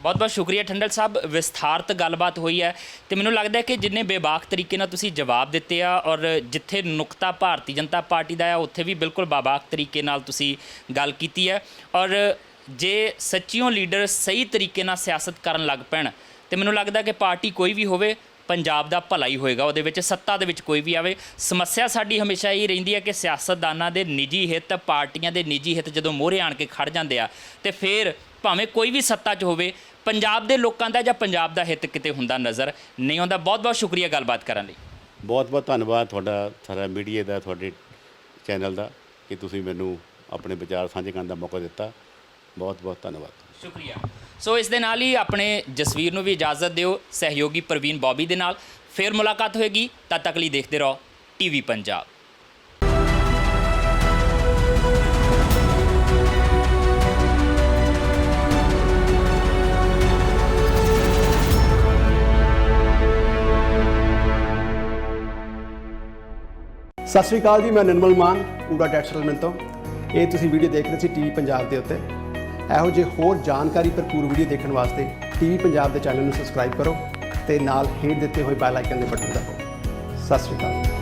ਬਹੁਤ ਬਹੁਤ ਸ਼ੁਕਰੀਆ ਠੰਡਲ ਸਾਹਿਬ, ਵਿਸਥਾਰਤ ਗੱਲਬਾਤ ਹੋਈ ਹੈ ਤੇ ਮੈਨੂੰ ਲੱਗਦਾ ਕਿ ਜਿੰਨੇ ਬੇਬਾਕ ਤਰੀਕੇ ਨਾਲ ਤੁਸੀਂ ਜਵਾਬ ਦਿੱਤੇ ਆ ਔਰ ਜਿੱਥੇ ਨੁਕਤਾ ਭਾਰਤੀ ਜਨਤਾ ਪਾਰਟੀ ਦਾ ਆ ਉੱਥੇ ਵੀ ਬਿਲਕੁਲ ਬੇਬਾਕ ਤਰੀਕੇ ਨਾਲ ਤੁਸੀਂ ਗੱਲ ਕੀਤੀ ਹੈ। ਔਰ ਜੇ ਸੱਚੀਓ ਲੀਡਰ ਸਹੀ ਤਰੀਕੇ ਨਾਲ ਸਿਆਸਤ ਕਰਨ ਲੱਗ ਪੈਣ ਤੇ ਮੈਨੂੰ ਲੱਗਦਾ ਕਿ ਪਾਰਟੀ ਕੋਈ ਵੀ ਹੋਵੇ ਪੰਜਾਬ ਦਾ ਭਲਾ ਹੀ ਹੋਏਗਾ, ਉਹਦੇ ਵਿੱਚ ਸੱਤਾ ਦੇ ਵਿੱਚ ਕੋਈ ਵੀ ਆਵੇ। ਸਮੱਸਿਆ ਸਾਡੀ ਹਮੇਸ਼ਾ ਇਹ ਰਹਿੰਦੀ ਹੈ ਕਿ ਸਿਆਸਤਦਾਨਾਂ ਦੇ ਨਿੱਜੀ ਹਿੱਤ, ਪਾਰਟੀਆਂ ਦੇ ਨਿੱਜੀ ਹਿੱਤ ਜਦੋਂ ਮੋਹਰੇ ਆਣ ਕੇ ਖੜ ਜਾਂਦੇ ਆ ਤੇ ਫਿਰ ਭਾਵੇਂ ਕੋਈ ਵੀ ਸੱਤਾ 'ਚ ਹੋਵੇ, ਪੰਜਾਬ ਦੇ ਲੋਕਾਂ ਦਾ ਜਾਂ ਪੰਜਾਬ ਦਾ ਹਿੱਤ ਕਿਤੇ ਹੁੰਦਾ ਨਜ਼ਰ ਨਹੀਂ ਆਉਂਦਾ। ਬਹੁਤ ਬਹੁਤ ਸ਼ੁਕਰੀਆ ਗੱਲਬਾਤ ਕਰਨ ਲਈ। ਬਹੁਤ ਬਹੁਤ ਧੰਨਵਾਦ ਤੁਹਾਡਾ, ਸਾਰਾ ਮੀਡੀਆ ਦਾ, ਤੁਹਾਡੇ ਚੈਨਲ ਦਾ, ਕਿ ਤੁਸੀਂ ਮੈਨੂੰ ਆਪਣੇ ਵਿਚਾਰ ਸਾਂਝੇ ਕਰਨ ਦਾ ਮੌਕਾ ਦਿੱਤਾ। ਬਹੁਤ ਬਹੁਤ ਧੰਨਵਾਦ, ਸ਼ੁਕਰੀਆ। ਸੋ ਇਸ ਦੇ ਨਾਲ ਹੀ ਆਪਣੇ ਜਸਵੀਰ ਨੂੰ ਵੀ ਇਜਾਜ਼ਤ ਦਿਓ, ਸਹਿਯੋਗੀ ਪ੍ਰਵੀਨ ਬੌਬੀ ਦੇ ਨਾਲ ਫਿਰ ਮੁਲਾਕਾਤ ਹੋਏਗੀ। ਤਦ ਤੱਕ ਲਈ ਦੇਖਦੇ ਰਹੋ TV ਪੰਜਾਬ। ਸਤਿ ਸ਼੍ਰੀ ਅਕਾਲ ਜੀ, ਮੈਂ ਨਿਰਮਲ ਮਾਨ ਪੂਰਾ ਡੈਟ ਸੈਟਲਮੈਂਟ ਤੋਂ। ਇਹ ਤੁਸੀਂ ਵੀਡੀਓ ਦੇਖ ਰਹੇ ਸੀ TV ਪੰਜਾਬ ਦੇ ਉੱਤੇ। ਇਹੋ ਜਿਹੇ ਹੋਰ ਜਾਣਕਾਰੀ ਭਰਪੂਰ ਵੀਡੀਓ ਦੇਖਣ ਵਾਸਤੇ TV ਪੰਜਾਬ ਦੇ ਚੈਨਲ ਨੂੰ ਸਬਸਕ੍ਰਾਈਬ ਕਰੋ ਤੇ ਨਾਲ ਹੇਠ ਦਿੱਤੇ ਹੋਏ ਬੈਲ ਆਈਕਨ ਦੇ ਬਟਨ ਦਬਾਓ। ਸਤਿ ਸ਼੍ਰੀ ਅਕਾਲ।